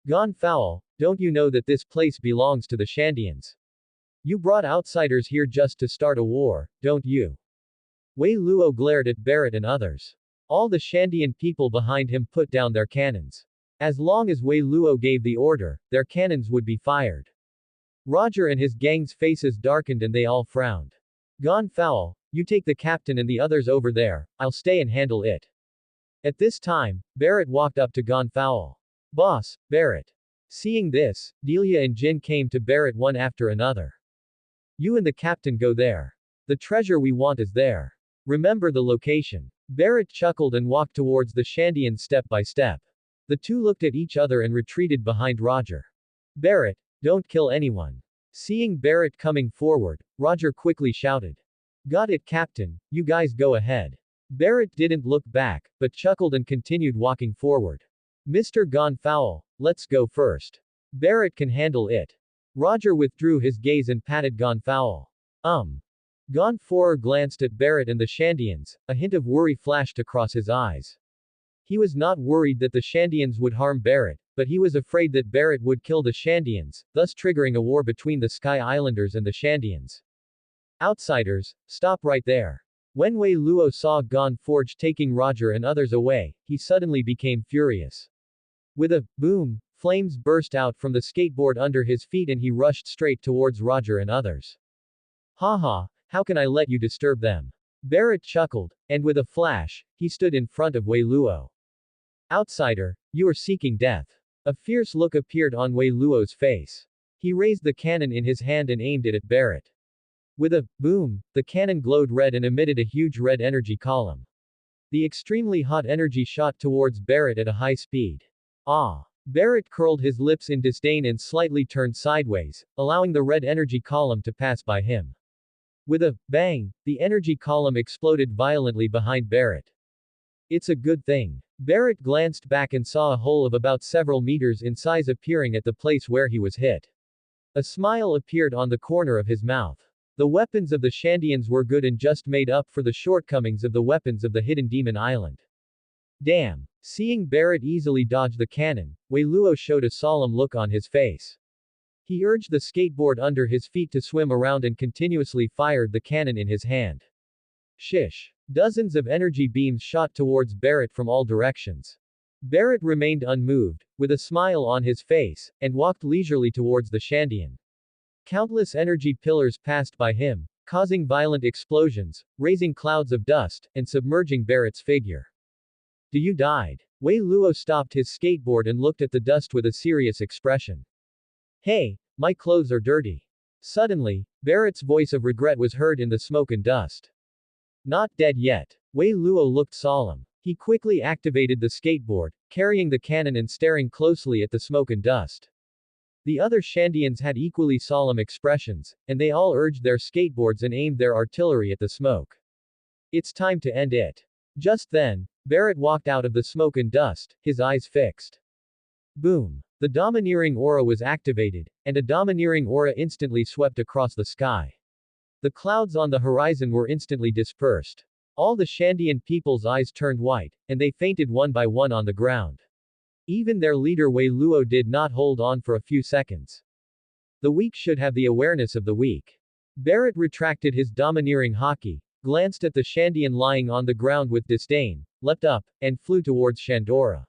Gonfalon, don't you know that this place belongs to the Shandians? You brought outsiders here just to start a war, don't you? Wei Luo glared at Barrett and others. All the Shandian people behind him put down their cannons. As long as Wei Luo gave the order, their cannons would be fired. Roger and his gang's faces darkened and they all frowned. Gonfalon, you take the captain and the others over there, I'll stay and handle it. At this time, Barrett walked up to Gonfalon. Boss, Barrett. Seeing this, Delia and Jin came to Barrett one after another. You and the captain go there. The treasure we want is there. Remember the location. Barrett chuckled and walked towards the Shandians step by step. The two looked at each other and retreated behind Roger. Barrett, don't kill anyone. Seeing Barrett coming forward, Roger quickly shouted. Got it, Captain, you guys go ahead. Barrett didn't look back, but chuckled and continued walking forward. Mr. Gonfalon, let's go first. Barrett can handle it. Roger withdrew his gaze and patted Gonfalon. Gonfalon glanced at Barrett and the Shandians, a hint of worry flashed across his eyes. He was not worried that the Shandians would harm Barrett, but he was afraid that Barrett would kill the Shandians, thus triggering a war between the Sky Islanders and the Shandians. Outsiders, stop right there. When Wei Luo saw Gonforge taking Roger and others away, he suddenly became furious. With a boom, flames burst out from the skateboard under his feet and he rushed straight towards Roger and others. Haha, how can I let you disturb them? Barrett chuckled, and with a flash, he stood in front of Wei Luo. Outsider, you are seeking death. A fierce look appeared on Wei Luo's face. He raised the cannon in his hand and aimed it at Barrett. With a boom, the cannon glowed red and emitted a huge red energy column. The extremely hot energy shot towards Barrett at a high speed. Ah! Barrett curled his lips in disdain and slightly turned sideways, allowing the red energy column to pass by him. With a bang, the energy column exploded violently behind Barrett. It's a good thing. Barrett glanced back and saw a hole of about several meters in size appearing at the place where he was hit. A smile appeared on the corner of his mouth. The weapons of the Shandians were good and just made up for the shortcomings of the weapons of the hidden demon island. Damn! Seeing Barrett easily dodge the cannon, Wei Luo showed a solemn look on his face. He urged the skateboard under his feet to swim around and continuously fired the cannon in his hand. Shish! Dozens of energy beams shot towards Barrett from all directions. Barrett remained unmoved, with a smile on his face, and walked leisurely towards the Shandian. Countless energy pillars passed by him, causing violent explosions, raising clouds of dust, and submerging Barrett's figure. Do you died? Wei Luo stopped his skateboard and looked at the dust with a serious expression. Hey, my clothes are dirty. Suddenly, Barrett's voice of regret was heard in the smoke and dust. Not dead yet. Wei Luo looked solemn. He quickly activated the skateboard, carrying the cannon and staring closely at the smoke and dust. The other Shandians had equally solemn expressions, and they all urged their skateboards and aimed their artillery at the smoke. It's time to end it. Just then, Barrett walked out of the smoke and dust, his eyes fixed. Boom! The domineering aura was activated, and a domineering aura instantly swept across the sky. The clouds on the horizon were instantly dispersed. All the Shandian people's eyes turned white, and they fainted one by one on the ground. Even their leader Wei Luo did not hold on for a few seconds. The weak should have the awareness of the weak. Barrett retracted his domineering haki, glanced at the Shandian lying on the ground with disdain, leapt up, and flew towards Shandora.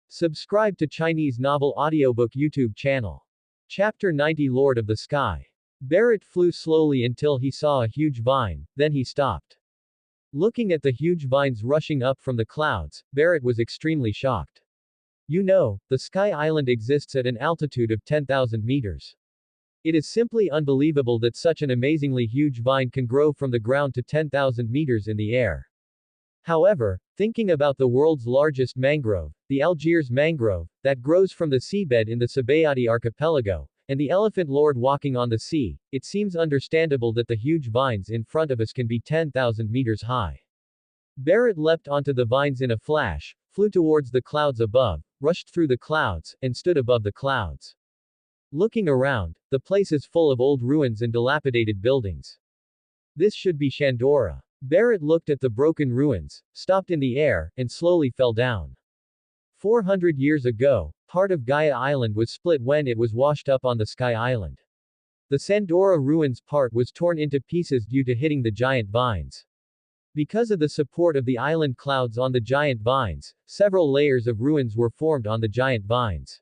Subscribe to Chinese Novel Audiobook YouTube channel. Chapter 90 Lord of the Sky. Barrett flew slowly until he saw a huge vine, then he stopped. Looking at the huge vines rushing up from the clouds, Barrett was extremely shocked. You know, the Sky Island exists at an altitude of 10,000 meters. It is simply unbelievable that such an amazingly huge vine can grow from the ground to 10,000 meters in the air. However, thinking about the world's largest mangrove, the Algiers mangrove, that grows from the seabed in the Sabayati archipelago, and the elephant lord walking on the sea, it seems understandable that the huge vines in front of us can be 10,000 meters high. Barrett leapt onto the vines in a flash, flew towards the clouds above, rushed through the clouds, and stood above the clouds. Looking around, the place is full of old ruins and dilapidated buildings. This should be Shandora. Barrett looked at the broken ruins, stopped in the air, and slowly fell down. 400 years ago, part of Gaia Island was split when it was washed up on the Sky Island. The Sandora ruins part was torn into pieces due to hitting the giant vines. Because of the support of the island clouds on the giant vines, several layers of ruins were formed on the giant vines.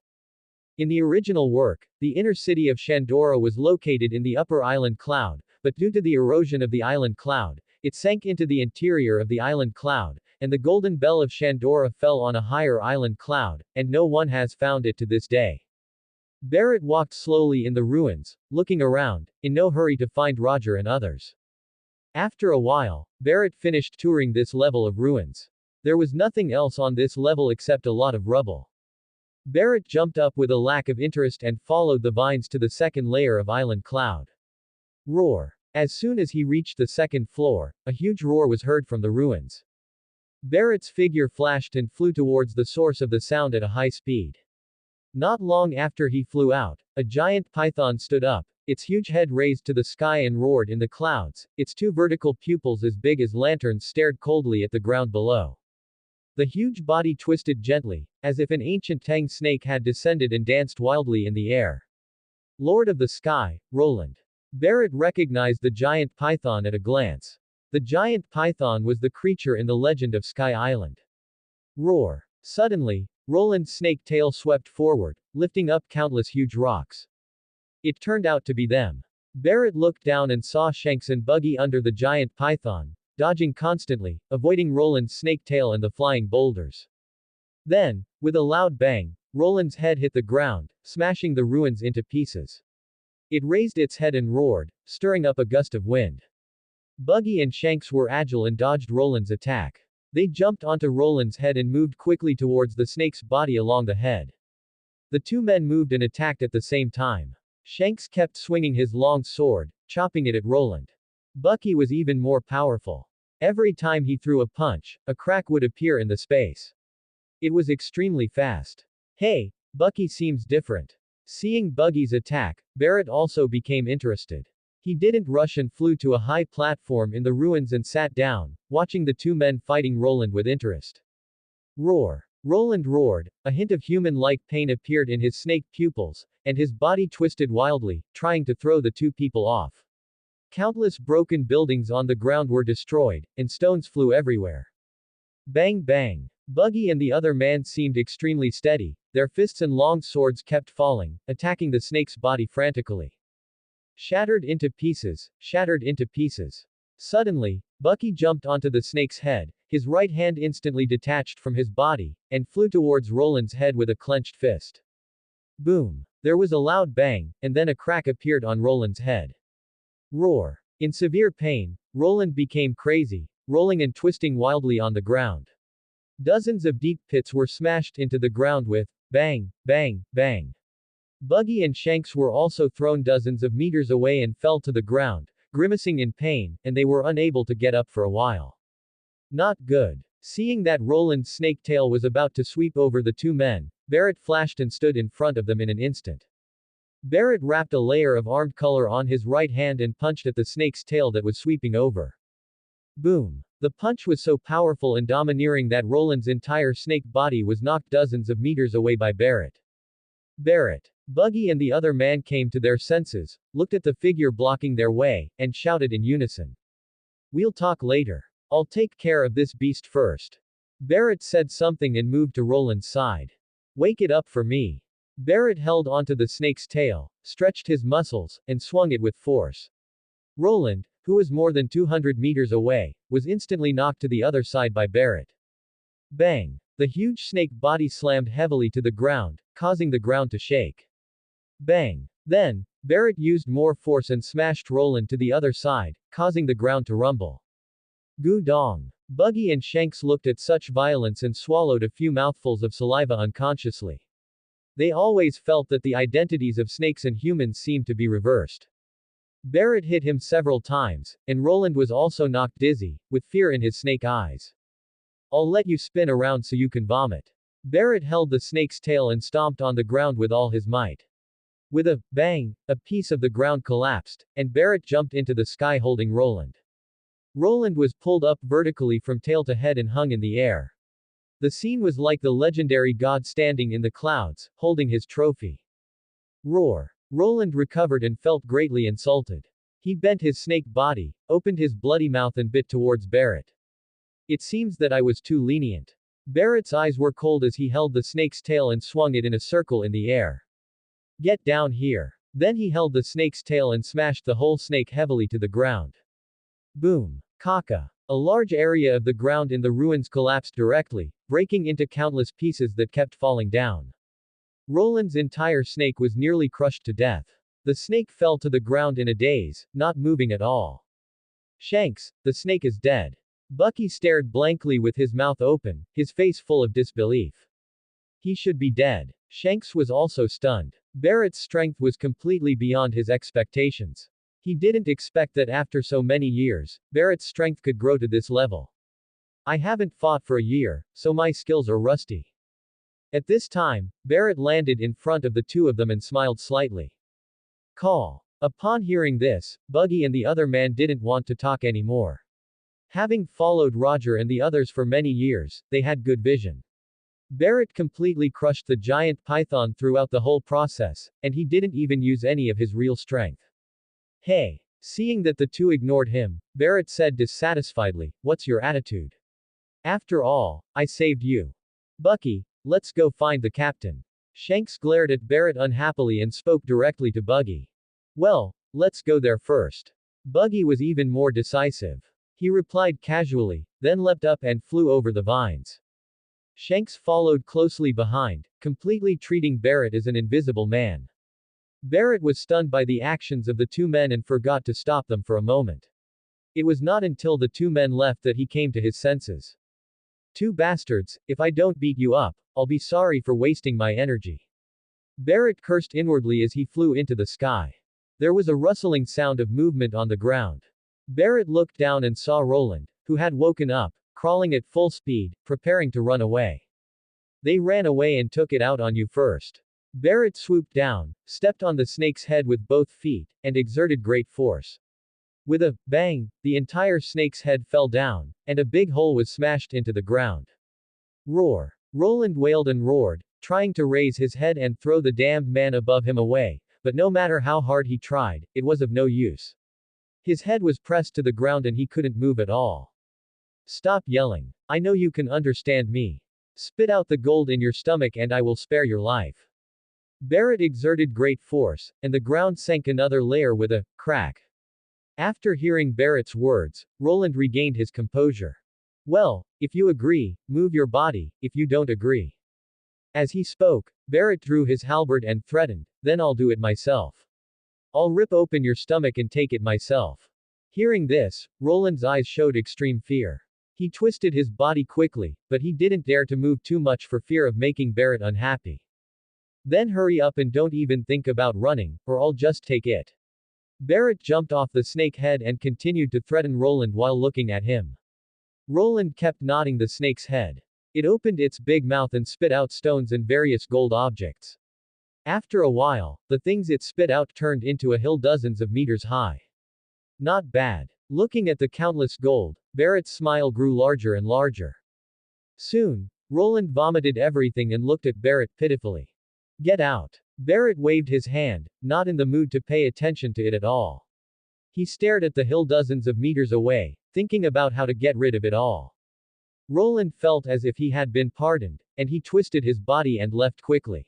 In the original work, the inner city of Shandora was located in the upper island cloud, but due to the erosion of the island cloud, it sank into the interior of the island cloud, and the golden bell of Shandora fell on a higher island cloud, and no one has found it to this day. Barrett walked slowly in the ruins, looking around, in no hurry to find Roger and others. After a while, Barrett finished touring this level of ruins. There was nothing else on this level except a lot of rubble. Barrett jumped up with a lack of interest and followed the vines to the second layer of island cloud. Roar. As soon as he reached the second floor, a huge roar was heard from the ruins. Barrett's figure flashed and flew towards the source of the sound at a high speed. Not long after he flew out, a giant python stood up, its huge head raised to the sky and roared in the clouds, its two vertical pupils as big as lanterns stared coldly at the ground below. The huge body twisted gently, as if an ancient Tang snake had descended and danced wildly in the air. Lord of the Sky, Roland. Barrett recognized the giant python at a glance. The giant python was the creature in the legend of Sky Island. Roar. Suddenly, Roland's snake tail swept forward, lifting up countless huge rocks. It turned out to be them. Barrett looked down and saw Shanks and Buggy under the giant python, dodging constantly, avoiding Roland's snake tail and the flying boulders. Then, with a loud bang, Roland's head hit the ground, smashing the ruins into pieces. It raised its head and roared, stirring up a gust of wind. Buggy and Shanks were agile and dodged Roland's attack. They jumped onto Roland's head and moved quickly towards the snake's body along the head. The two men moved and attacked at the same time. Shanks kept swinging his long sword, chopping it at Roland. Bucky was even more powerful. Every time he threw a punch, a crack would appear in the space. It was extremely fast. Hey, Bucky seems different. Seeing Buggy's attack, Barrett also became interested. He didn't rush and flew to a high platform in the ruins and sat down, watching the two men fighting Roland with interest. Roar. Roland roared, a hint of human-like pain appeared in his snake pupils, and his body twisted wildly, trying to throw the two people off. Countless broken buildings on the ground were destroyed, and stones flew everywhere. Bang bang. Buggy and the other man seemed extremely steady, their fists and long swords kept falling, attacking the snake's body frantically. Shattered into pieces, shattered into pieces. Suddenly, Bucky jumped onto the snake's head, his right hand instantly detached from his body, and flew towards Roland's head with a clenched fist. Boom. There was a loud bang, and then a crack appeared on Roland's head. Roar. In severe pain, Roland became crazy, rolling and twisting wildly on the ground. Dozens of deep pits were smashed into the ground with bang, bang, bang. Buggy and Shanks were also thrown dozens of meters away and fell to the ground, grimacing in pain, and they were unable to get up for a while. Not good. Seeing that Roland's snake tail was about to sweep over the two men, Barrett flashed and stood in front of them in an instant. Barrett wrapped a layer of armed color on his right hand and punched at the snake's tail that was sweeping over. Boom. The punch was so powerful and domineering that Roland's entire snake body was knocked dozens of meters away by Barrett. Barrett. Buggy and the other man came to their senses, looked at the figure blocking their way, and shouted in unison. "We'll talk later. I'll take care of this beast first." Barrett said something and moved to Roland's side. "Wake it up for me." Barrett held onto the snake's tail, stretched his muscles, and swung it with force. Roland, who was more than 200 meters away, was instantly knocked to the other side by Barrett. Bang! The huge snake body slammed heavily to the ground, causing the ground to shake. Bang! Then, Barrett used more force and smashed Roland to the other side, causing the ground to rumble. Goo dong! Buggy and Shanks looked at such violence and swallowed a few mouthfuls of saliva unconsciously. They always felt that the identities of snakes and humans seemed to be reversed. Barrett hit him several times, and Roland was also knocked dizzy, with fear in his snake eyes. "I'll let you spin around so you can vomit." Barrett held the snake's tail and stomped on the ground with all his might. With a bang, a piece of the ground collapsed, and Barrett jumped into the sky holding Roland. Roland was pulled up vertically from tail to head and hung in the air. The scene was like the legendary god standing in the clouds, holding his trophy. Roar. Roland recovered and felt greatly insulted. He bent his snake body, opened his bloody mouth and bit towards Barrett. "It seems that I was too lenient." Barrett's eyes were cold as he held the snake's tail and swung it in a circle in the air. "Get down here." Then he held the snake's tail and smashed the whole snake heavily to the ground. Boom. Kaka. A large area of the ground in the ruins collapsed directly, breaking into countless pieces that kept falling down. Roland's entire snake was nearly crushed to death. The snake fell to the ground in a daze, not moving at all. "Shanks, the snake is dead." Bucky stared blankly with his mouth open, his face full of disbelief. "He should be dead." Shanks was also stunned. Barrett's strength was completely beyond his expectations. He didn't expect that after so many years, Barrett's strength could grow to this level. "I haven't fought for a year, so my skills are rusty." At this time, Barrett landed in front of the two of them and smiled slightly. Call. Upon hearing this, Buggy and the other man didn't want to talk anymore. Having followed Roger and the others for many years, they had good vision. Barrett completely crushed the giant python throughout the whole process, and he didn't even use any of his real strength. "Hey." Seeing that the two ignored him, Barrett said dissatisfiedly, "What's your attitude? After all, I saved you. Bucky, let's go find the captain." Shanks glared at Barrett unhappily and spoke directly to Buggy. "Well, let's go there first." Buggy was even more decisive. He replied casually, then leapt up and flew over the vines. Shanks followed closely behind, completely treating Barrett as an invisible man. Barrett was stunned by the actions of the two men and forgot to stop them for a moment. It was not until the two men left that he came to his senses. "Two bastards, if I don't beat you up, I'll be sorry for wasting my energy." Barrett cursed inwardly as he flew into the sky. There was a rustling sound of movement on the ground. Barrett looked down and saw Roland, who had woken up, crawling at full speed, preparing to run away. "They ran away and took it out on you first." Barrett swooped down, stepped on the snake's head with both feet, and exerted great force. With a bang, the entire snake's head fell down, and a big hole was smashed into the ground. Roar! Roland wailed and roared, trying to raise his head and throw the damned man above him away, but no matter how hard he tried, it was of no use. His head was pressed to the ground and he couldn't move at all. "Stop yelling. I know you can understand me. Spit out the gold in your stomach and I will spare your life." Barrett exerted great force, and the ground sank another layer with a crack. After hearing Barrett's words, Roland regained his composure. "Well, if you agree, move your body, if you don't agree." As he spoke, Barrett drew his halberd and threatened, "Then I'll do it myself. I'll rip open your stomach and take it myself." Hearing this, Roland's eyes showed extreme fear. He twisted his body quickly, but he didn't dare to move too much for fear of making Barrett unhappy. "Then hurry up and don't even think about running, or I'll just take it." Barrett jumped off the snake head and continued to threaten Roland while looking at him. Roland kept nodding the snake's head. It opened its big mouth and spit out stones and various gold objects. After a while, the things it spit out turned into a hill dozens of meters high. Not bad. Looking at the countless gold, Barrett's smile grew larger and larger. Soon, Roland vomited everything and looked at Barrett pitifully. "Get out." Barrett waved his hand, not in the mood to pay attention to it at all. He stared at the hill dozens of meters away, thinking about how to get rid of it all. Roland felt as if he had been pardoned, and he twisted his body and left quickly.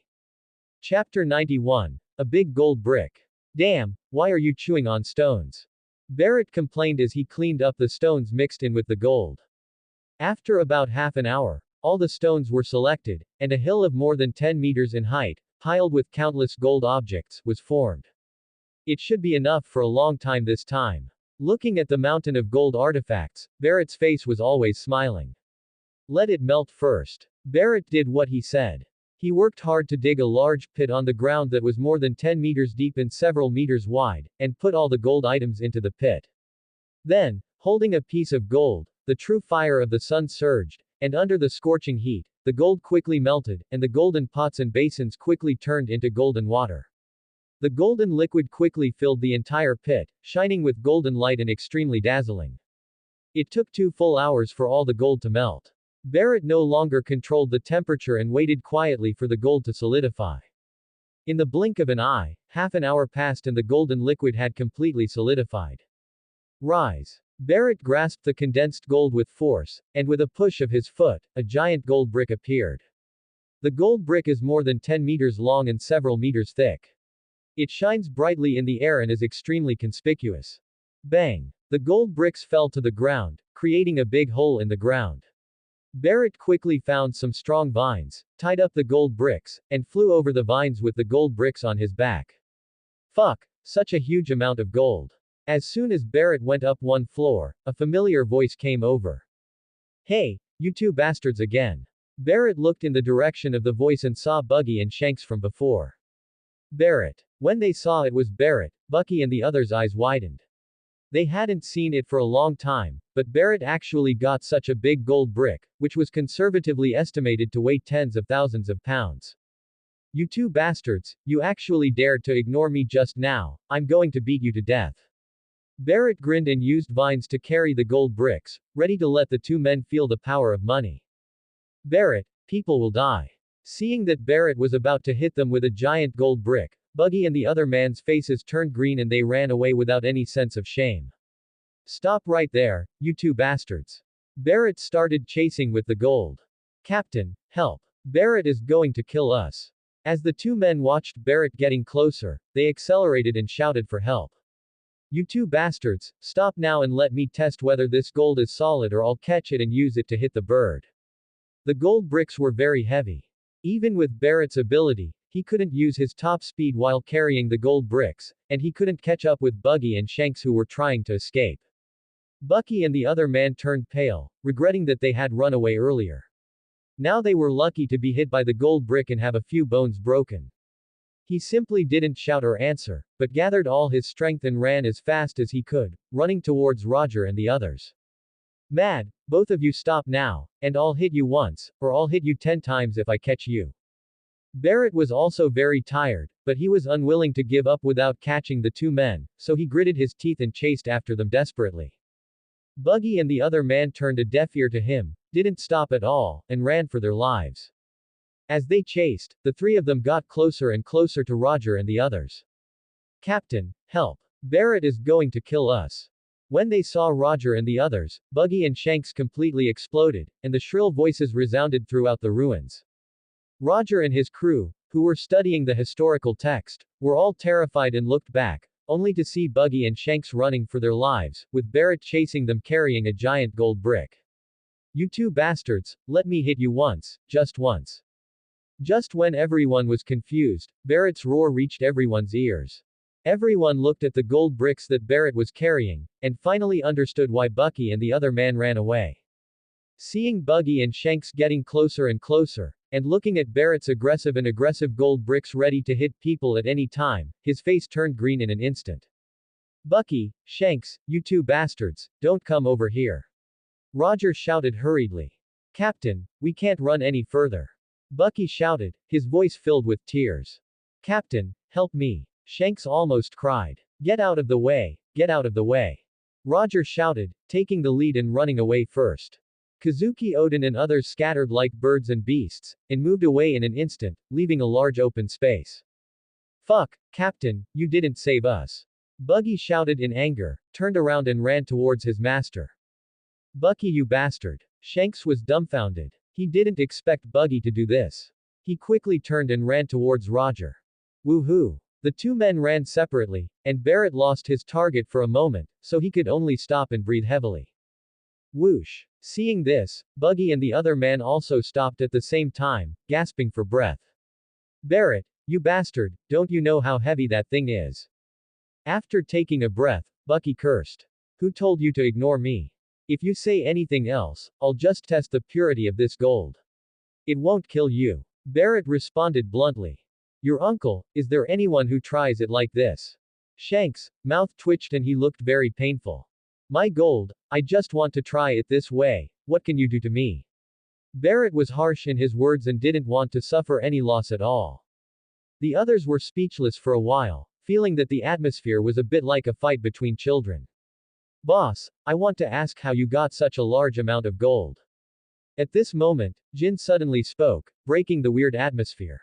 Chapter 91. A Big Gold Brick. "Damn, why are you chewing on stones?" Barrett complained as he cleaned up the stones mixed in with the gold. After about half an hour, all the stones were selected, and a hill of more than 10 meters in height, piled with countless gold objects, was formed. It should be enough for a long time this time. Looking at the mountain of gold artifacts, Barrett's face was always smiling. "Let it melt first." Barrett did what he said. He worked hard to dig a large pit on the ground that was more than 10 meters deep and several meters wide, and put all the gold items into the pit. Then, holding a piece of gold, the true fire of the sun surged, and under the scorching heat, the gold quickly melted, and the golden pots and basins quickly turned into golden water. The golden liquid quickly filled the entire pit, shining with golden light and extremely dazzling. It took 2 full hours for all the gold to melt. Barrett no longer controlled the temperature and waited quietly for the gold to solidify. In the blink of an eye, half an hour passed and the golden liquid had completely solidified. "Rise." Barrett grasped the condensed gold with force, and with a push of his foot, a giant gold brick appeared. The gold brick is more than 10 meters long and several meters thick. It shines brightly in the air and is extremely conspicuous. Bang! The gold bricks fell to the ground, creating a big hole in the ground. Barrett quickly found some strong vines, tied up the gold bricks, and flew over the vines with the gold bricks on his back. Fuck! Such a huge amount of gold. As soon as Barrett went up one floor, a familiar voice came over. "Hey, you two bastards again." Barrett looked in the direction of the voice and saw Buggy and Shanks from before. Barrett. When they saw it was Barrett, Bucky and the others' eyes widened. They hadn't seen it for a long time, but Barrett actually got such a big gold brick, which was conservatively estimated to weigh tens of thousands of pounds. "You two bastards, you actually dared to ignore me just now, I'm going to beat you to death." Barrett grinned and used vines to carry the gold bricks, ready to let the two men feel the power of money. "Barrett, people will die." Seeing that Barrett was about to hit them with a giant gold brick, Buggy and the other man's faces turned green and they ran away without any sense of shame. "Stop right there, you two bastards." Barrett started chasing with the gold. "Captain, help. Barrett is going to kill us." As the two men watched Barrett getting closer, they accelerated and shouted for help. You two bastards, stop now and let me test whether this gold is solid or I'll catch it and use it to hit the bird. The gold bricks were very heavy. Even with Barrett's ability, he couldn't use his top speed while carrying the gold bricks, and he couldn't catch up with Buggy and Shanks who were trying to escape. Bucky and the other man turned pale, regretting that they had run away earlier. Now they were lucky to be hit by the gold brick and have a few bones broken. He simply didn't shout or answer, but gathered all his strength and ran as fast as he could, running towards Roger and the others. Mad, both of you stop now, and I'll hit you once, or I'll hit you 10 times if I catch you. Barrett was also very tired, but he was unwilling to give up without catching the two men, so he gritted his teeth and chased after them desperately. Buggy and the other man turned a deaf ear to him, didn't stop at all, and ran for their lives. As they chased, the three of them got closer and closer to Roger and the others. Captain, help! Barrett is going to kill us. When they saw Roger and the others, Buggy and Shanks completely exploded, and the shrill voices resounded throughout the ruins. Roger and his crew, who were studying the historical text, were all terrified and looked back, only to see Buggy and Shanks running for their lives, with Barrett chasing them carrying a giant gold brick. You two bastards, let me hit you once, just once. Just when everyone was confused, Barrett's roar reached everyone's ears. Everyone looked at the gold bricks that Barrett was carrying, and finally understood why Bucky and the other man ran away. Seeing Buggy and Shanks getting closer and closer, and looking at Barrett's aggressive gold bricks ready to hit people at any time, his face turned green in an instant. Bucky, Shanks, you two bastards, don't come over here. Roger shouted hurriedly. Captain, we can't run any further. Bucky shouted, his voice filled with tears. Captain, help me. Shanks almost cried. Get out of the way, get out of the way. Roger shouted, taking the lead and running away first. Kazuki Odin and others scattered like birds and beasts, and moved away in an instant, leaving a large open space. Fuck, Captain, you didn't save us. Buggy shouted in anger, turned around and ran towards his master. Bucky, you bastard. Shanks was dumbfounded. He didn't expect Buggy to do this. He quickly turned and ran towards Roger. Woohoo! The two men ran separately, and Barrett lost his target for a moment, so he could only stop and breathe heavily. Whoosh! Seeing this, Buggy and the other man also stopped at the same time, gasping for breath. Barrett, you bastard, don't you know how heavy that thing is? After taking a breath, Bucky cursed. Who told you to ignore me? If you say anything else, I'll just test the purity of this gold. It won't kill you. Barrett responded bluntly. Your uncle, is there anyone who tries it like this? Shanks' mouth twitched and he looked very painful. My gold, I just want to try it this way, what can you do to me? Barrett was harsh in his words and didn't want to suffer any loss at all. The others were speechless for a while, feeling that the atmosphere was a bit like a fight between children. Boss, I want to ask how you got such a large amount of gold. At this moment, Jin suddenly spoke, breaking the weird atmosphere.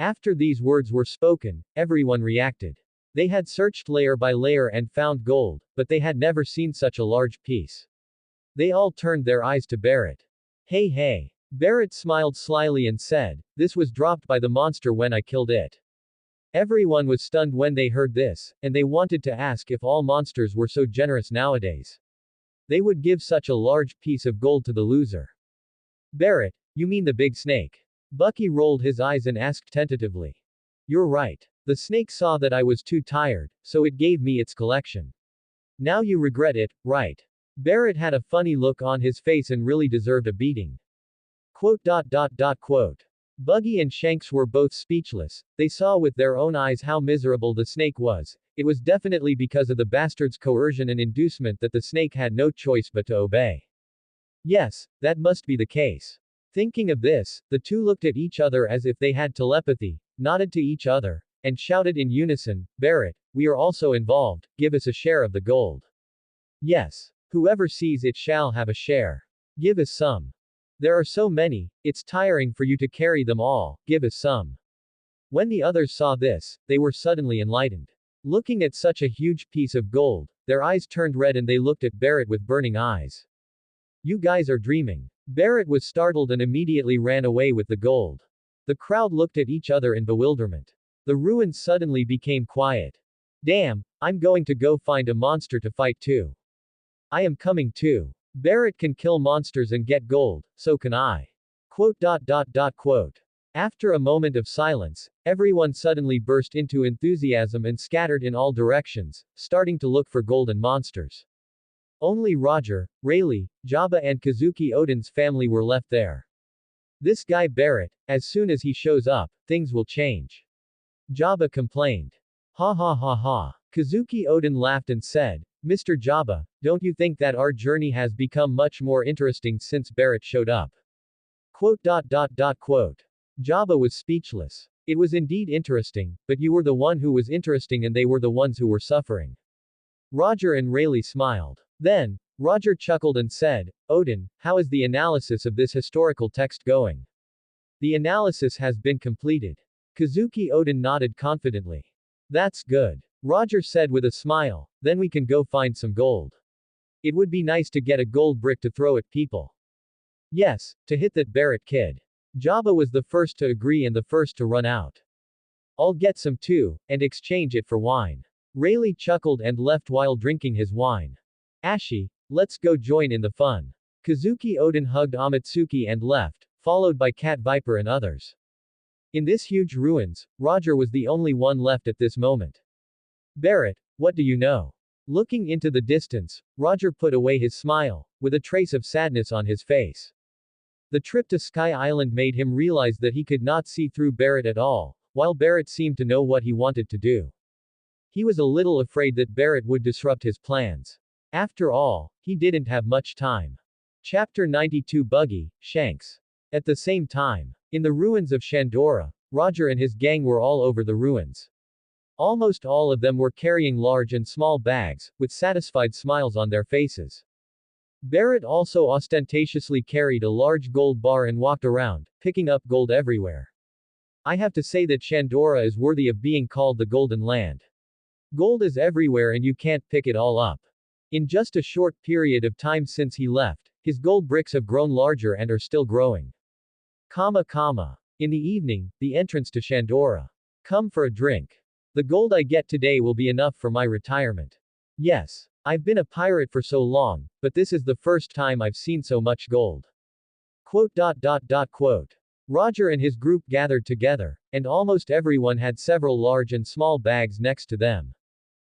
After these words were spoken, everyone reacted. They had searched layer by layer and found gold, but they had never seen such a large piece. They all turned their eyes to Barrett. Hey hey. Barrett smiled slyly and said, this was dropped by the monster when I killed it. Everyone was stunned when they heard this, and they wanted to ask if all monsters were so generous nowadays. They would give such a large piece of gold to the loser. Barrett, you mean the big snake? Bucky rolled his eyes and asked tentatively. You're right. The snake saw that I was too tired, so it gave me its collection. Now you regret it, right? Barrett had a funny look on his face and really deserved a beating. Quote. Buggy and Shanks were both speechless. They saw with their own eyes how miserable the snake was. It was definitely because of the bastard's coercion and inducement that the snake had no choice but to obey. Yes, that must be the case. Thinking of this, the two looked at each other as if they had telepathy, nodded to each other, and shouted in unison, Barrett, we are also involved, give us a share of the gold. Yes. Whoever sees it shall have a share. Give us some. There are so many, it's tiring for you to carry them all, give us some. When the others saw this, they were suddenly enlightened. Looking at such a huge piece of gold, their eyes turned red and they looked at Barrett with burning eyes. You guys are dreaming. Barrett was startled and immediately ran away with the gold. The crowd looked at each other in bewilderment. The ruins suddenly became quiet. Damn, I'm going to go find a monster to fight too. I am coming too. Barrett can kill monsters and get gold, so can I. Quote. After a moment of silence, everyone suddenly burst into enthusiasm and scattered in all directions, starting to look for golden monsters. Only Roger, Rayleigh, Jabba and Kazuki Odin's family were left there. This guy Barrett, as soon as he shows up, things will change. Jabba complained. Ha ha ha ha. Kazuki Odin laughed and said, Mr. Jabba, don't you think that our journey has become much more interesting since Barrett showed up? Quote. Jabba was speechless. It was indeed interesting, but you were the one who was interesting and they were the ones who were suffering. Roger and Rayleigh smiled. Then, Roger chuckled and said, Odin, how is the analysis of this historical text going? The analysis has been completed. Kazuki Odin nodded confidently. That's good. Roger said with a smile, then we can go find some gold. It would be nice to get a gold brick to throw at people. Yes, to hit that Barrett kid. Jabba was the first to agree and the first to run out. I'll get some too, and exchange it for wine. Rayleigh chuckled and left while drinking his wine. Ashi, let's go join in the fun. Kazuki Odin hugged Amatsuki and left, followed by Cat Viper and others. In this huge ruins, Roger was the only one left at this moment. Barrett, what do you know? Looking into the distance, Roger put away his smile, with a trace of sadness on his face. The trip to Sky Island made him realize that he could not see through Barrett at all, while Barrett seemed to know what he wanted to do. He was a little afraid that Barrett would disrupt his plans. After all, he didn't have much time. Chapter 92 Buggy, Shanks. At the same time, in the ruins of Shandora, Roger and his gang were all over the ruins. Almost all of them were carrying large and small bags, with satisfied smiles on their faces. Barrett also ostentatiously carried a large gold bar and walked around, picking up gold everywhere. I have to say that Shandora is worthy of being called the Golden Land. Gold is everywhere and you can't pick it all up. In just a short period of time since he left, his gold bricks have grown larger and are still growing. In the evening, the entrance to Shandora. Come for a drink. The gold I get today will be enough for my retirement. Yes. I've been a pirate for so long, but this is the first time I've seen so much gold. Quote. Roger and his group gathered together, and almost everyone had several large and small bags next to them.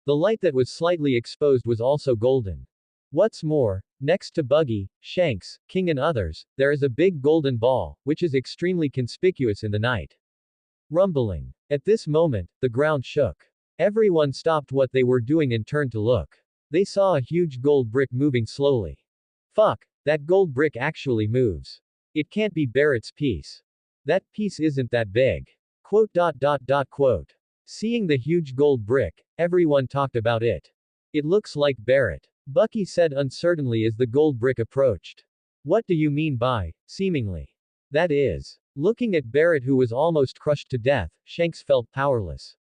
The light that was slightly exposed was also golden. What's more, next to Buggy, Shanks, King and others, there is a big golden ball, which is extremely conspicuous in the night. Rumbling. At this moment, the ground shook. Everyone stopped what they were doing and turned to look. They saw a huge gold brick moving slowly. Fuck, that gold brick actually moves. It can't be Barrett's piece. That piece isn't that big. Quote. Seeing the huge gold brick, everyone talked about it. It looks like Barrett. Bucky said uncertainly as the gold brick approached. What do you mean by, seemingly? That is. Looking at Barrett who was almost crushed to death, Shanks felt powerless.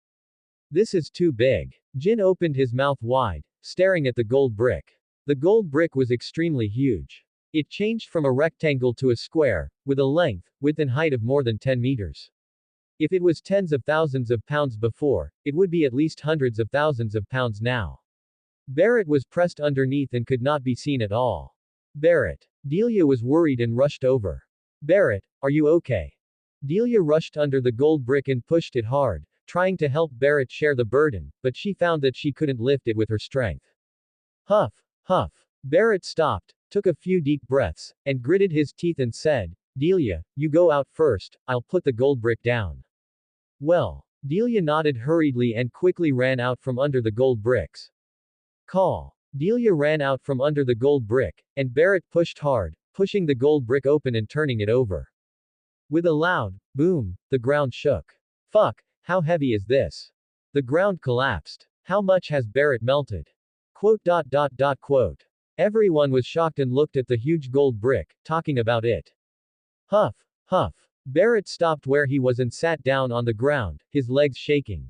This is too big. Jin opened his mouth wide, staring at the gold brick. The gold brick was extremely huge. It changed from a rectangle to a square, with a length, width and height of more than 10 meters. If it was tens of thousands of pounds before, it would be at least hundreds of thousands of pounds now. Barrett was pressed underneath and could not be seen at all. Barrett. Delia was worried and rushed over. Barrett, are you okay? Delia rushed under the gold brick and pushed it hard, trying to help Barrett share the burden, but she found that she couldn't lift it with her strength. Huff, huff. Barrett stopped, took a few deep breaths, and gritted his teeth and said, Delia, you go out first, I'll put the gold brick down. Well. Delia nodded hurriedly and quickly ran out from under the gold bricks. Call. Delia ran out from under the gold brick, and Barrett pushed hard, pushing the gold brick open and turning it over. With a loud boom, the ground shook. Fuck, how heavy is this? The ground collapsed. How much has Barrett melted? Quote. Everyone was shocked and looked at the huge gold brick, talking about it. Huff, huff. Barrett stopped where he was and sat down on the ground, his legs shaking.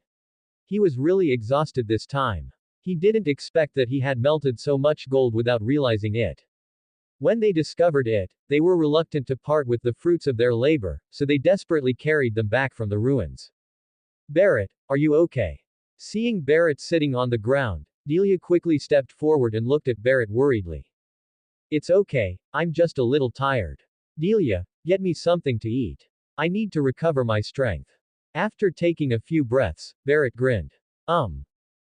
He was really exhausted this time. He didn't expect that he had melted so much gold without realizing it. When they discovered it, they were reluctant to part with the fruits of their labor, so they desperately carried them back from the ruins. Barrett, are you okay? Seeing Barrett sitting on the ground, Delia quickly stepped forward and looked at Barrett worriedly. It's okay, I'm just a little tired. Delia, get me something to eat. I need to recover my strength. After taking a few breaths, Barrett grinned.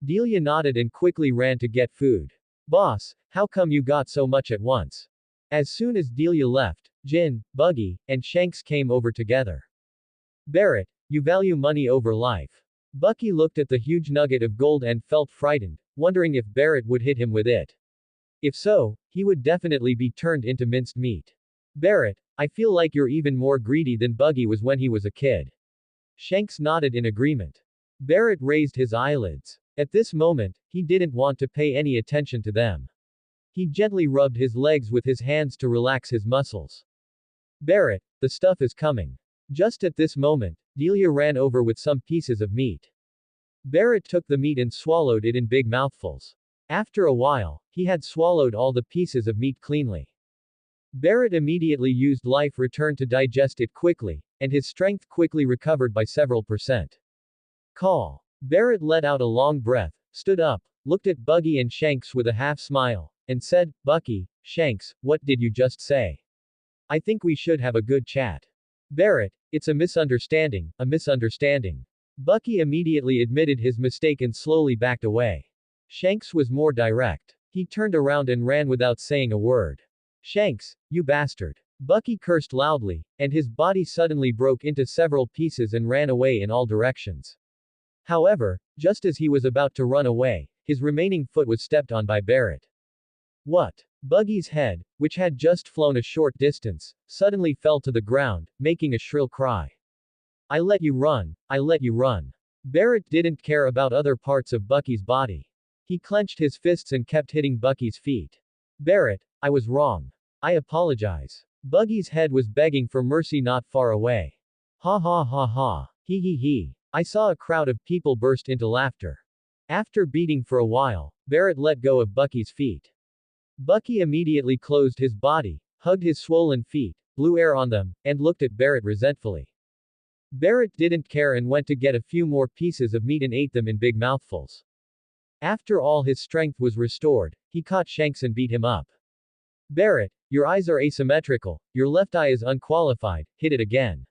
Delia nodded and quickly ran to get food. Boss, how come you got so much at once? As soon as Delia left, Jin, Buggy, and Shanks came over together. Barrett, you value money over life. Bucky looked at the huge nugget of gold and felt frightened, wondering if Barrett would hit him with it. If so, he would definitely be turned into minced meat. Barrett, I feel like you're even more greedy than Buggy was when he was a kid. Shanks nodded in agreement. Barrett raised his eyelids. At this moment, he didn't want to pay any attention to them. He gently rubbed his legs with his hands to relax his muscles. Barrett, the stuff is coming. Just at this moment, Delia ran over with some pieces of meat. Barrett took the meat and swallowed it in big mouthfuls. After a while, he had swallowed all the pieces of meat cleanly. Barrett immediately used life return to digest it quickly, and his strength quickly recovered by several percent. Call. Barrett let out a long breath, stood up, looked at Buggy and Shanks with a half smile, and said, Bucky, Shanks, what did you just say? I think we should have a good chat. Barrett, it's a misunderstanding, a misunderstanding. Bucky immediately admitted his mistake and slowly backed away. Shanks was more direct. He turned around and ran without saying a word. Shanks, you bastard. Bucky cursed loudly, and his body suddenly broke into several pieces and ran away in all directions. However, just as he was about to run away, his remaining foot was stepped on by Barrett. What? Buggy's head, which had just flown a short distance, suddenly fell to the ground, making a shrill cry. I let you run, I let you run. Barrett didn't care about other parts of Bucky's body. He clenched his fists and kept hitting Bucky's feet. Barrett, I was wrong. I apologize. Buggy's head was begging for mercy not far away. Ha ha ha ha. He he he. I saw a crowd of people burst into laughter. After beating for a while, Barrett let go of Bucky's feet. Bucky immediately closed his body, hugged his swollen feet, blew air on them, and looked at Barrett resentfully. Barrett didn't care and went to get a few more pieces of meat and ate them in big mouthfuls. After all his strength was restored, he caught Shanks and beat him up. Barrett, your eyes are asymmetrical, your left eye is unqualified, hit it again.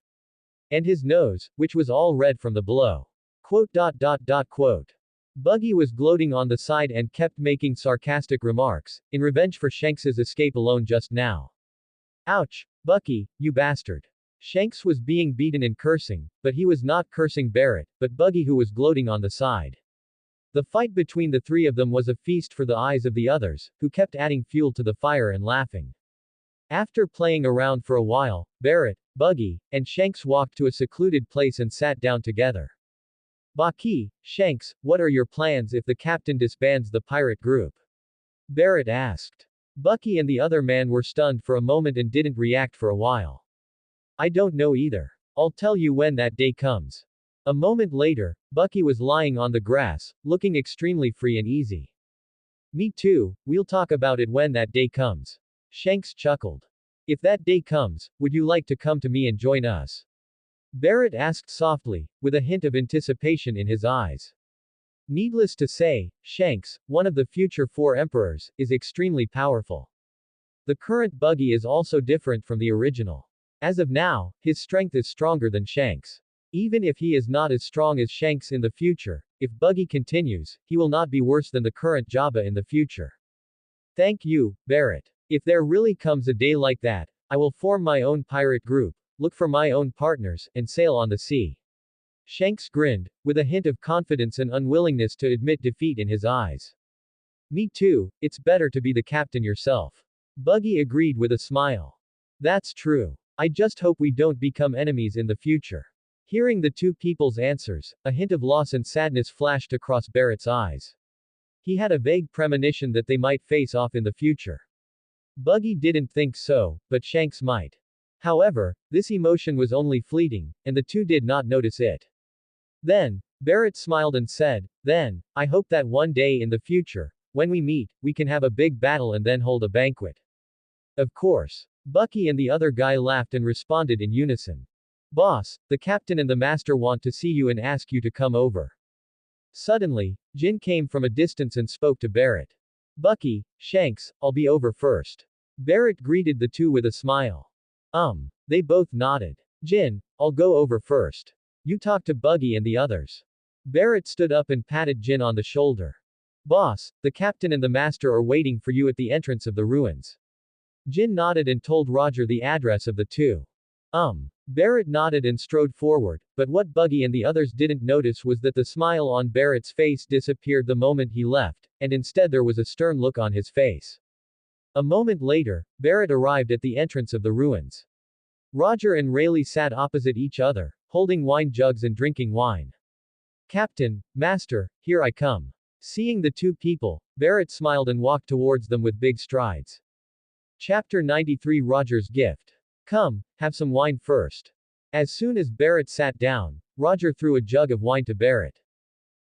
And his nose, which was all red from the blow. Quote. Buggy was gloating on the side and kept making sarcastic remarks, in revenge for Shanks's escape alone just now. Ouch, Bucky, you bastard. Shanks was being beaten and cursing, but he was not cursing Barrett, but Buggy who was gloating on the side. The fight between the three of them was a feast for the eyes of the others, who kept adding fuel to the fire and laughing. After playing around for a while, Barrett, Buggy, and Shanks walked to a secluded place and sat down together. Bucky, Shanks, what are your plans if the captain disbands the pirate group? Barrett asked. Bucky and the other man were stunned for a moment and didn't react for a while. I don't know either. I'll tell you when that day comes. A moment later, Bucky was lying on the grass, looking extremely free and easy. Me too, we'll talk about it when that day comes. Shanks chuckled. If that day comes, would you like to come to me and join us? Barrett asked softly, with a hint of anticipation in his eyes. Needless to say, Shanks, one of the future 4 emperors, is extremely powerful. The current Buggy is also different from the original. As of now, his strength is stronger than Shanks. Even if he is not as strong as Shanks in the future, if Buggy continues, he will not be worse than the current Jabba in the future. Thank you, Barrett. If there really comes a day like that, I will form my own pirate group, look for my own partners, and sail on the sea. Shanks grinned, with a hint of confidence and unwillingness to admit defeat in his eyes. Me too, it's better to be the captain yourself. Buggy agreed with a smile. That's true. I just hope we don't become enemies in the future. Hearing the two people's answers, a hint of loss and sadness flashed across Barrett's eyes. He had a vague premonition that they might face off in the future. Buggy didn't think so, but Shanks might. However, this emotion was only fleeting, and the two did not notice it. Then, Barrett smiled and said, then, I hope that one day in the future, when we meet, we can have a big battle and then hold a banquet. Of course. Bucky and the other guy laughed and responded in unison. Boss, the captain and the master want to see you and ask you to come over. Suddenly, Jin came from a distance and spoke to Barrett. Bucky, Shanks, I'll be over first. Barrett greeted the two with a smile. They both nodded. Jin, I'll go over first. You talk to Buggy and the others. Barrett stood up and patted Jin on the shoulder. Boss, the captain and the master are waiting for you at the entrance of the ruins. Jin nodded and told Roger the address of the two. Barrett nodded and strode forward, but what Buggy and the others didn't notice was that the smile on Barrett's face disappeared the moment he left, and instead there was a stern look on his face. A moment later, Barrett arrived at the entrance of the ruins. Roger and Rayleigh sat opposite each other, holding wine jugs and drinking wine. Captain, Master, here I come. Seeing the two people, Barrett smiled and walked towards them with big strides. Chapter 93 Roger's Gift. Come, have some wine first. As soon as Barrett sat down, Roger threw a jug of wine to Barrett.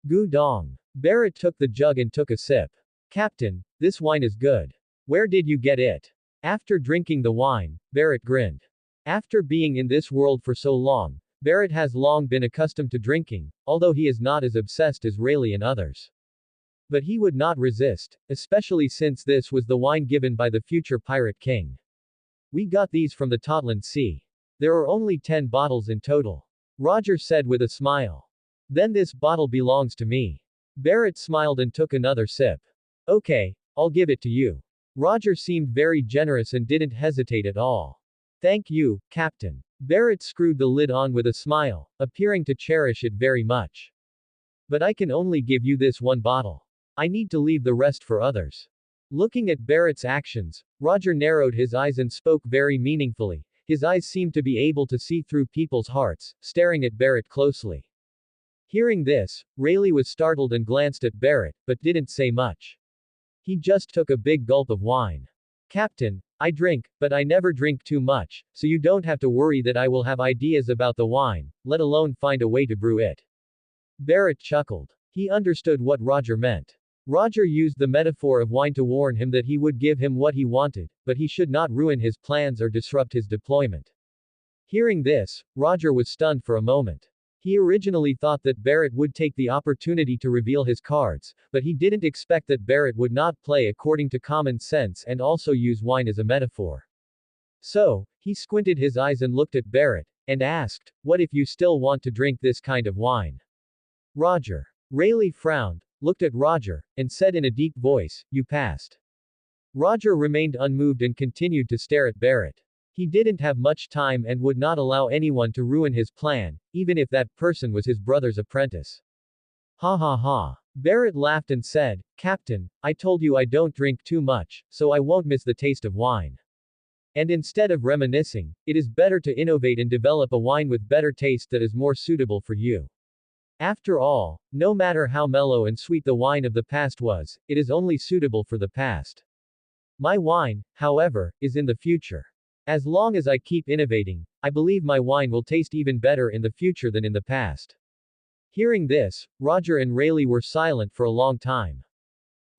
Gu dong. Barrett took the jug and took a sip. Captain, this wine is good. Where did you get it? After drinking the wine, Barrett grinned. After being in this world for so long, Barrett has long been accustomed to drinking, although he is not as obsessed as Rayleigh and others. But he would not resist, especially since this was the wine given by the future Pirate King. We got these from the Totland Sea. There are only 10 bottles in total. Roger said with a smile. Then this bottle belongs to me. Barrett smiled and took another sip. Okay, I'll give it to you. Roger seemed very generous and didn't hesitate at all. Thank you, Captain. Barrett screwed the lid on with a smile, appearing to cherish it very much. But I can only give you this one bottle. I need to leave the rest for others. Looking at Barrett's actions, Roger narrowed his eyes and spoke very meaningfully. His eyes seemed to be able to see through people's hearts, staring at Barrett closely. Hearing this, Rayleigh was startled and glanced at Barrett, but didn't say much. He just took a big gulp of wine. Captain, I drink, but I never drink too much, so you don't have to worry that I will have ideas about the wine, let alone find a way to brew it. Barrett chuckled. He understood what Roger meant. Roger used the metaphor of wine to warn him that he would give him what he wanted, but he should not ruin his plans or disrupt his deployment. Hearing this, Roger was stunned for a moment. He originally thought that Barrett would take the opportunity to reveal his cards, but he didn't expect that Barrett would not play according to common sense and also use wine as a metaphor. So, he squinted his eyes and looked at Barrett, and asked, "What if you still want to drink this kind of wine?" Roger. Rayleigh frowned, looked at Roger, and said in a deep voice, "You passed." Roger remained unmoved and continued to stare at Barrett. He didn't have much time and would not allow anyone to ruin his plan, even if that person was his brother's apprentice. Ha ha ha. Barrett laughed and said, "Captain, I told you I don't drink too much, so I won't miss the taste of wine. And instead of reminiscing, it is better to innovate and develop a wine with better taste that is more suitable for you. After all, no matter how mellow and sweet the wine of the past was, it is only suitable for the past. My wine, however, is in the future. As long as I keep innovating, I believe my wine will taste even better in the future than in the past." Hearing this, Roger and Rayleigh were silent for a long time.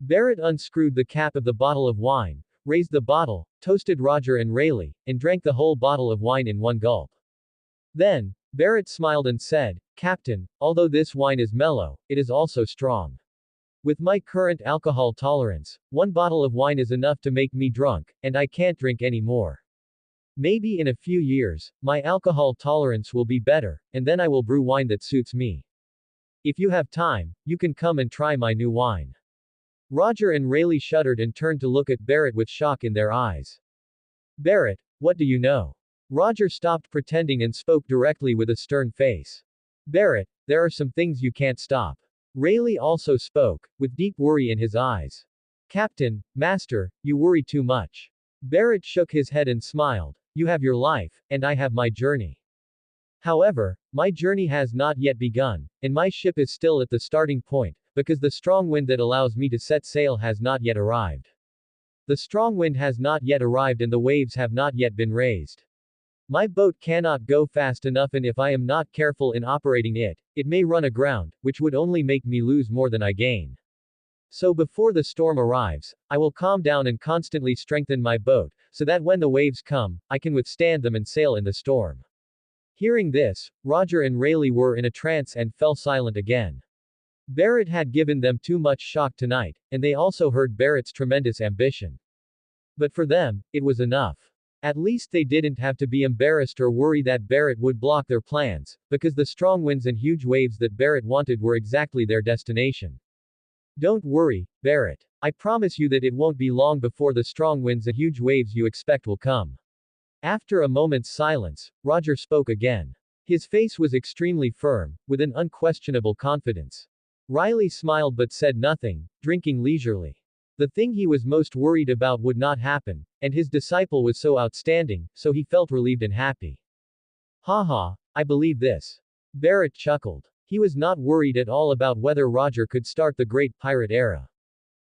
Barrett unscrewed the cap of the bottle of wine, raised the bottle, toasted Roger and Rayleigh, and drank the whole bottle of wine in one gulp. Then, Barrett smiled and said, "Captain, although this wine is mellow, it is also strong. With my current alcohol tolerance, one bottle of wine is enough to make me drunk, and I can't drink any more. Maybe in a few years, my alcohol tolerance will be better, and then I will brew wine that suits me. If you have time, you can come and try my new wine." Roger and Rayleigh shuddered and turned to look at Barrett with shock in their eyes. "Barrett, what do you know?" Roger stopped pretending and spoke directly with a stern face. "Barrett, there are some things you can't stop." Rayleigh also spoke, with deep worry in his eyes. "Captain, Master, you worry too much." Barrett shook his head and smiled. "You have your life, and I have my journey. However, my journey has not yet begun, and my ship is still at the starting point, because the strong wind that allows me to set sail has not yet arrived. The strong wind has not yet arrived and the waves have not yet been raised. My boat cannot go fast enough, and if I am not careful in operating it, it may run aground, which would only make me lose more than I gain. So before the storm arrives, I will calm down and constantly strengthen my boat, so that when the waves come, I can withstand them and sail in the storm." Hearing this, Roger and Rayleigh were in a trance and fell silent again. Barrett had given them too much shock tonight, and they also heard Barrett's tremendous ambition. But for them, it was enough. At least they didn't have to be embarrassed or worry that Barrett would block their plans, because the strong winds and huge waves that Barrett wanted were exactly their destination. Don't worry, Barrett. I promise you that it won't be long before the strong winds and huge waves you expect will come. After a moment's silence, Roger spoke again. His face was extremely firm, with an unquestionable confidence. Riley smiled but said nothing, drinking leisurely. The thing he was most worried about would not happen, and his disciple was so outstanding, so he felt relieved and happy. Haha, I believe this. Barrett chuckled. He was not worried at all about whether Roger could start the great pirate era.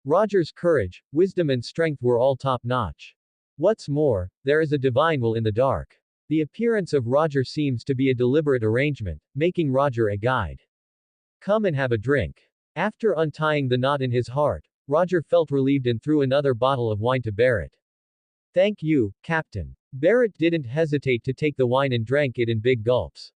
Roger's courage, wisdom and strength were all top-notch. What's more, there is a divine will in the dark. The appearance of Roger seems to be a deliberate arrangement, making Roger a guide. Come and have a drink. After untying the knot in his heart, Roger felt relieved and threw another bottle of wine to Barrett. Thank you, Captain. Barrett didn't hesitate to take the wine and drank it in big gulps.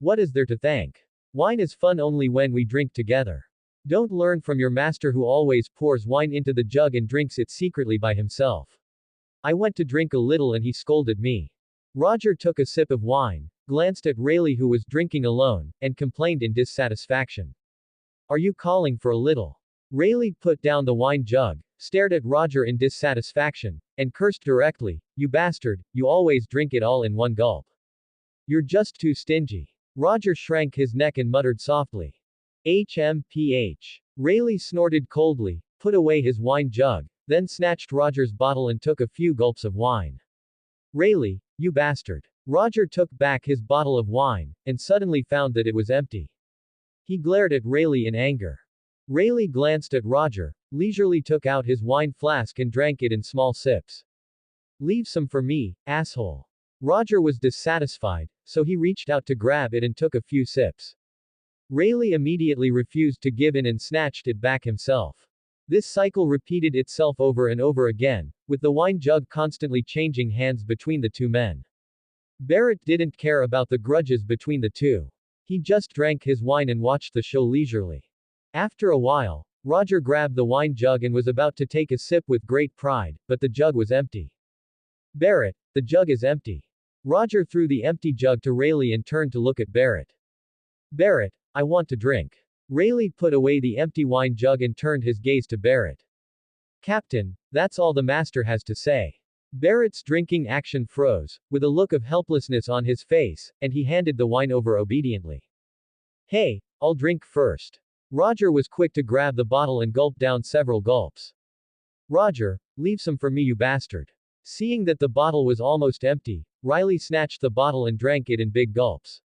What is there to thank? Wine is fun only when we drink together. Don't learn from your master who always pours wine into the jug and drinks it secretly by himself. I went to drink a little and he scolded me. Roger took a sip of wine, glanced at Rayleigh who was drinking alone, and complained in dissatisfaction. Are you calling for a little? Rayleigh put down the wine jug, stared at Roger in dissatisfaction, and cursed directly, You bastard, you always drink it all in one gulp. You're just too stingy. Roger shrank his neck and muttered softly. HMPH. Rayleigh snorted coldly, put away his wine jug, then snatched Roger's bottle and took a few gulps of wine. Rayleigh, you bastard. Roger took back his bottle of wine, and suddenly found that it was empty. He glared at Rayleigh in anger. Rayleigh glanced at Roger, leisurely took out his wine flask and drank it in small sips. Leave some for me, asshole. Roger was dissatisfied, so he reached out to grab it and took a few sips. Rayleigh immediately refused to give in and snatched it back himself. This cycle repeated itself over and over again, with the wine jug constantly changing hands between the two men. Barrett didn't care about the grudges between the two. He just drank his wine and watched the show leisurely. After a while, Roger grabbed the wine jug and was about to take a sip with great pride, but the jug was empty. Barrett, the jug is empty. Roger threw the empty jug to Rayleigh and turned to look at Barrett. Barrett, I want to drink. Rayleigh put away the empty wine jug and turned his gaze to Barrett. Captain, that's all the master has to say. Barrett's drinking action froze, with a look of helplessness on his face, and he handed the wine over obediently. Hey, I'll drink first. Roger was quick to grab the bottle and gulp down several gulps. Roger, leave some for me, you bastard. Seeing that the bottle was almost empty, Riley snatched the bottle and drank it in big gulps.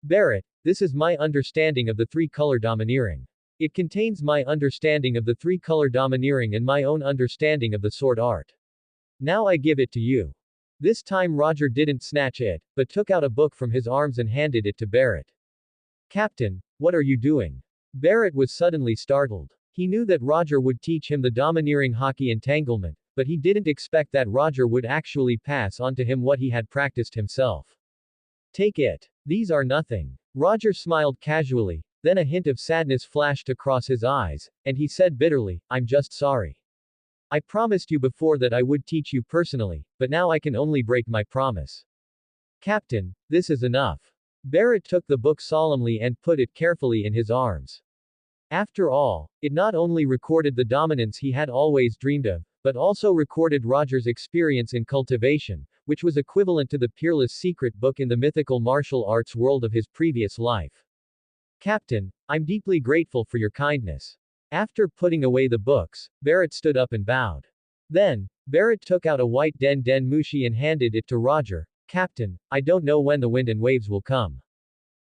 Barrett, this is my understanding of the three-color domineering. It contains my understanding of the three-color domineering and my own understanding of the sword art. Now I give it to you. This time Roger didn't snatch it, but took out a book from his arms and handed it to Barrett. Captain, what are you doing? Barrett was suddenly startled. He knew that Roger would teach him the domineering hockey entanglement, but he didn't expect that Roger would actually pass on to him what he had practiced himself. Take it. These are nothing. Roger smiled casually, then a hint of sadness flashed across his eyes, and he said bitterly, I'm just sorry. I promised you before that I would teach you personally, but now I can only break my promise. Captain, this is enough. Barrett took the book solemnly and put it carefully in his arms. After all, it not only recorded the dominance he had always dreamed of, but also recorded Roger's experience in cultivation, which was equivalent to the peerless secret book in the mythical martial arts world of his previous life. Captain, I'm deeply grateful for your kindness. After putting away the books, Barrett stood up and bowed. Then, Barrett took out a white den mushi and handed it to Roger. Captain, I don't know when the wind and waves will come.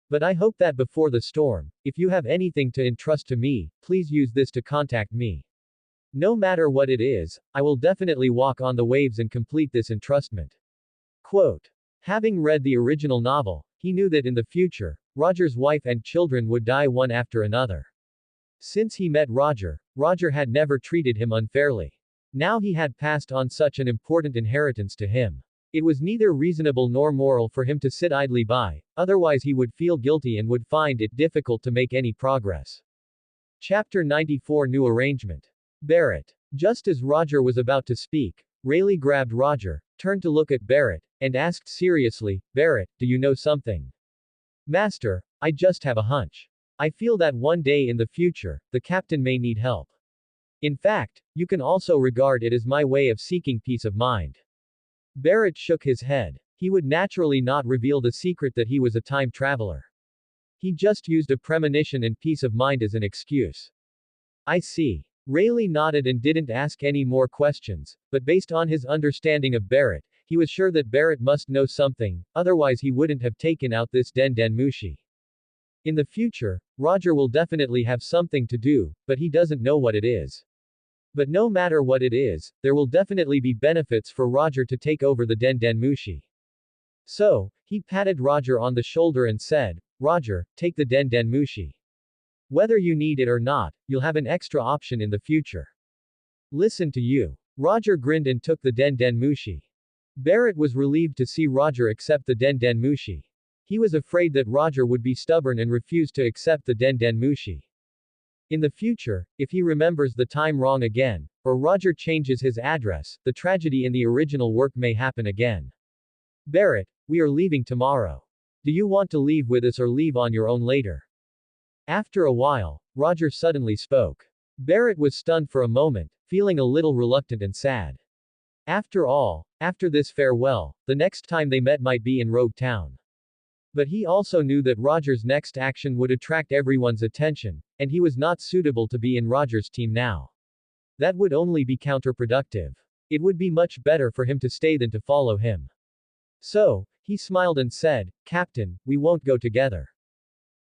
But I hope that before the storm, if you have anything to entrust to me, please use this to contact me. No matter what it is, I will definitely walk on the waves and complete this entrustment. Quote. Having read the original novel, he knew that in the future, Roger's wife and children would die one after another. Since he met Roger, Roger had never treated him unfairly. Now he had passed on such an important inheritance to him. It was neither reasonable nor moral for him to sit idly by, otherwise he would feel guilty and would find it difficult to make any progress. Chapter 94 New Arrangement. Barrett. Just as Roger was about to speak, Rayleigh grabbed Roger, turned to look at Barrett, and asked seriously, Barrett, do you know something? Master, I just have a hunch. I feel that one day in the future, the captain may need help. In fact, you can also regard it as my way of seeking peace of mind. Barrett shook his head. He would naturally not reveal the secret that he was a time traveler. He just used a premonition and peace of mind as an excuse. I see. Rayleigh nodded and didn't ask any more questions, but based on his understanding of Barrett, he was sure that Barrett must know something, otherwise he wouldn't have taken out this Mushi. In the future, Roger will definitely have something to do, but he doesn't know what it is. But no matter what it is, there will definitely be benefits for Roger to take over the Mushi. So, he patted Roger on the shoulder and said, Roger, take the Mushi. Whether you need it or not, you'll have an extra option in the future. Listen to you. Roger grinned and took the Mushi. Barrett was relieved to see Roger accept the Mushi. He was afraid that Roger would be stubborn and refuse to accept the Mushi. In the future, if he remembers the time wrong again, or Roger changes his address, the tragedy in the original work may happen again. Barrett, we are leaving tomorrow. Do you want to leave with us or leave on your own later? After a while, Roger suddenly spoke. Barrett was stunned for a moment, feeling a little reluctant and sad. After all, after this farewell, the next time they met might be in Rogue Town. But he also knew that Roger's next action would attract everyone's attention, and he was not suitable to be in Roger's team now. That would only be counterproductive. It would be much better for him to stay than to follow him. So, he smiled and said, Captain, we won't go together.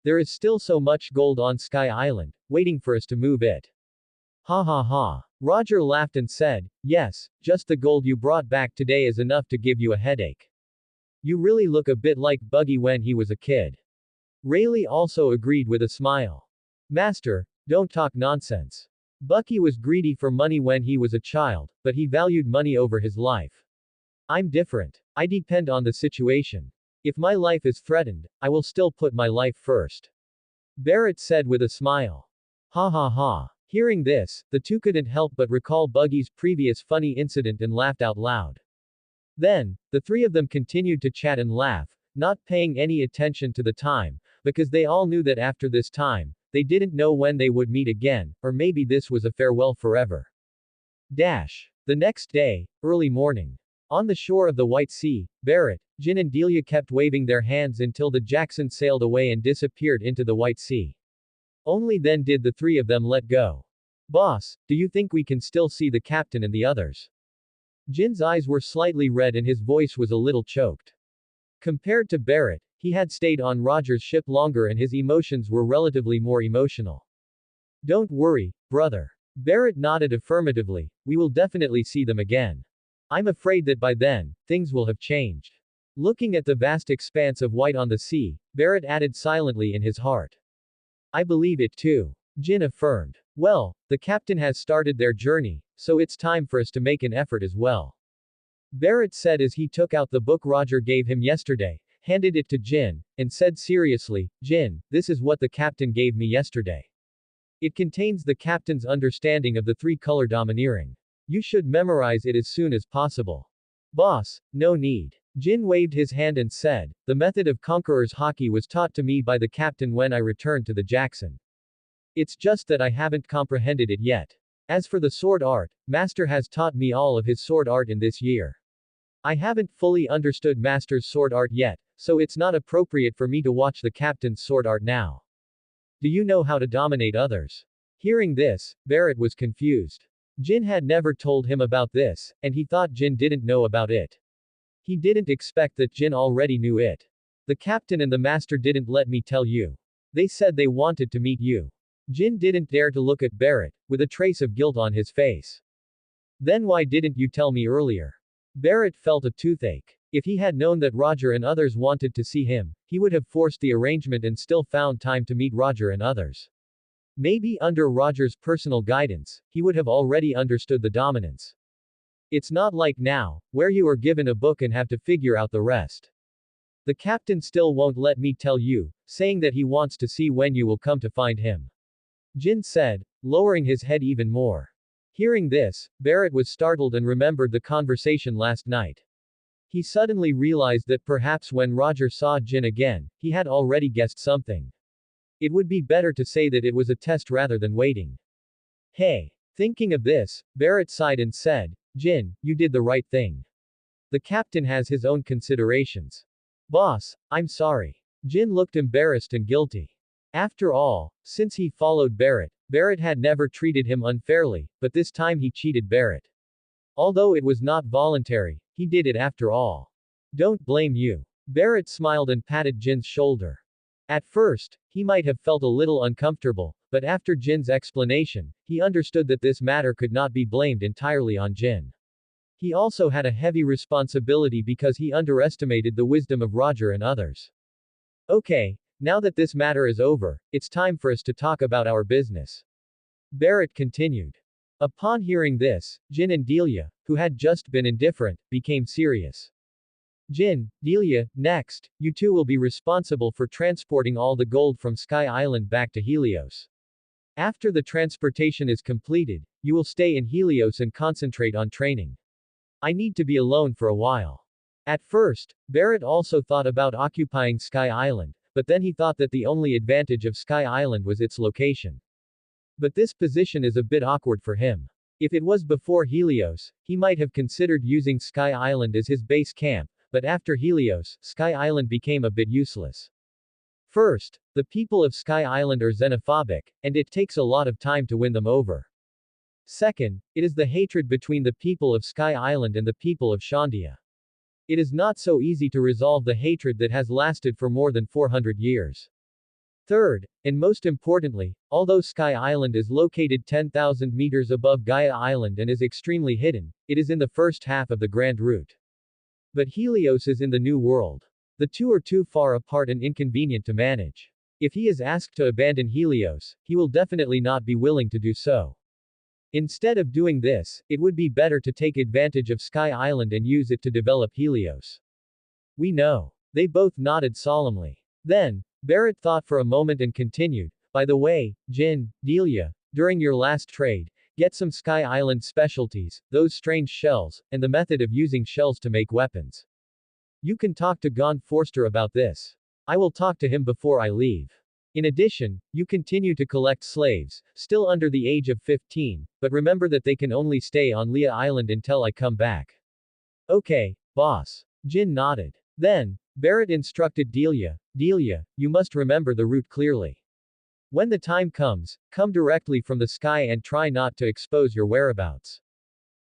There is still so much gold on Sky Island, waiting for us to move it. Ha ha ha. Roger laughed and said, yes, just the gold you brought back today is enough to give you a headache. You really look a bit like Buggy when he was a kid. Rayleigh also agreed with a smile. Master, don't talk nonsense. Bucky was greedy for money when he was a child, but he valued money over his life. I'm different. I depend on the situation. If my life is threatened, I will still put my life first. Barrett said with a smile. Ha ha ha. Hearing this, the two couldn't help but recall Buggy's previous funny incident and laughed out loud. Then, the three of them continued to chat and laugh, not paying any attention to the time, because they all knew that after this time, they didn't know when they would meet again, or maybe this was a farewell forever. Dash. The next day, early morning. On the shore of the White Sea, Barrett, Jin and Delia kept waving their hands until the Jackson sailed away and disappeared into the White Sea. Only then did the three of them let go. Boss, do you think we can still see the captain and the others? Jin's eyes were slightly red and his voice was a little choked. Compared to Barrett, he had stayed on Roger's ship longer and his emotions were relatively more emotional. Don't worry, brother. Barrett nodded affirmatively, we will definitely see them again. I'm afraid that by then, things will have changed. Looking at the vast expanse of white on the sea, Barrett added silently in his heart. I believe it too. Jin affirmed. Well, the captain has started their journey, so it's time for us to make an effort as well. Barrett said as he took out the book Roger gave him yesterday, handed it to Jin, and said seriously, Jin, this is what the captain gave me yesterday. It contains the captain's understanding of the three-color domineering. You should memorize it as soon as possible. Boss, no need. Jin waved his hand and said, the method of conqueror's hockey was taught to me by the captain when I returned to the Jackson. It's just that I haven't comprehended it yet. As for the sword art, Master has taught me all of his sword art in this year. I haven't fully understood Master's sword art yet, so it's not appropriate for me to watch the captain's sword art now. Do you know how to dominate others? Hearing this, Barrett was confused. Jin had never told him about this, and he thought Jin didn't know about it. He didn't expect that Jin already knew it. The captain and the master didn't let me tell you. They said they wanted to meet you. Jin didn't dare to look at Barrett, with a trace of guilt on his face. Then why didn't you tell me earlier? Barrett felt a toothache. If he had known that Roger and others wanted to see him, he would have forced the arrangement and still found time to meet Roger and others. Maybe under Roger's personal guidance, he would have already understood the dominance. It's not like now, where you are given a book and have to figure out the rest. The captain still won't let me tell you, saying that he wants to see when you will come to find him. Jin said, lowering his head even more. Hearing this, Barrett was startled and remembered the conversation last night. He suddenly realized that perhaps when Roger saw Jin again, he had already guessed something. It would be better to say that it was a test rather than waiting. Hey. Thinking of this, Barrett sighed and said, Jin, you did the right thing. The captain has his own considerations. Boss, I'm sorry. Jin looked embarrassed and guilty. After all, since he followed Barrett, Barrett had never treated him unfairly, but this time he cheated Barrett. Although it was not voluntary, he did it after all. Don't blame you. Barrett smiled and patted Jin's shoulder. At first, he might have felt a little uncomfortable, but after Jin's explanation, he understood that this matter could not be blamed entirely on Jin. He also had a heavy responsibility because he underestimated the wisdom of Roger and others. Okay, now that this matter is over, it's time for us to talk about our business. Barrett continued. Upon hearing this, Jin and Delia, who had just been indifferent, became serious. Jin, Delia, next, you two will be responsible for transporting all the gold from Sky Island back to Helios. After the transportation is completed, you will stay in Helios and concentrate on training. I need to be alone for a while. At first, Barrett also thought about occupying Sky Island, but then he thought that the only advantage of Sky Island was its location. But this position is a bit awkward for him. If it was before Helios, he might have considered using Sky Island as his base camp, but after Helios, Sky Island became a bit useless. First, the people of Sky Island are xenophobic, and it takes a lot of time to win them over. Second, it is the hatred between the people of Sky Island and the people of Shandia. It is not so easy to resolve the hatred that has lasted for more than 400 years. Third, and most importantly, although Sky Island is located 10,000 meters above Gaia Island and is extremely hidden, it is in the first half of the Grand Route. But Helios is in the New World. The two are too far apart and inconvenient to manage. If he is asked to abandon Helios, he will definitely not be willing to do so. Instead of doing this, it would be better to take advantage of Sky Island and use it to develop Helios. We know. They both nodded solemnly. Then, Barrett thought for a moment and continued, by the way, Jin, Delia, during your last trade, get some Sky Island specialties, those strange shells, and the method of using shells to make weapons. You can talk to Gon Forster about this. I will talk to him before I leave. In addition, you continue to collect slaves, still under the age of 15, but remember that they can only stay on Leah Island until I come back. Okay, boss. Jin nodded. Then, Barrett instructed Delia, you must remember the route clearly. When the time comes, come directly from the sky and try not to expose your whereabouts.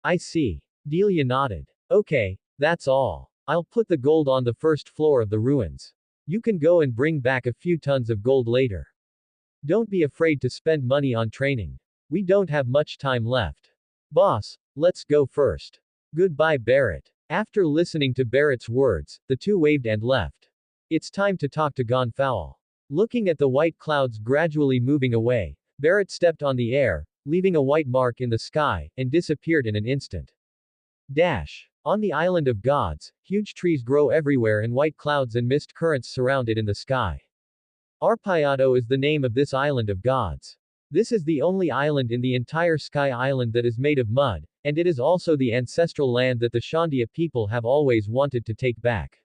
I see. Delia nodded. Okay, that's all. I'll put the gold on the first floor of the ruins. You can go and bring back a few tons of gold later. Don't be afraid to spend money on training. We don't have much time left. Boss, let's go first. Goodbye, Barrett. After listening to Barrett's words, the two waved and left. It's time to talk to Gonfowl. Looking at the white clouds gradually moving away, Barrett stepped on the air, leaving a white mark in the sky, and disappeared in an instant. Dash. On the island of gods, huge trees grow everywhere and white clouds and mist currents surround it in the sky. Arpayato is the name of this island of gods. This is the only island in the entire Sky Island that is made of mud, and it is also the ancestral land that the Shandia people have always wanted to take back.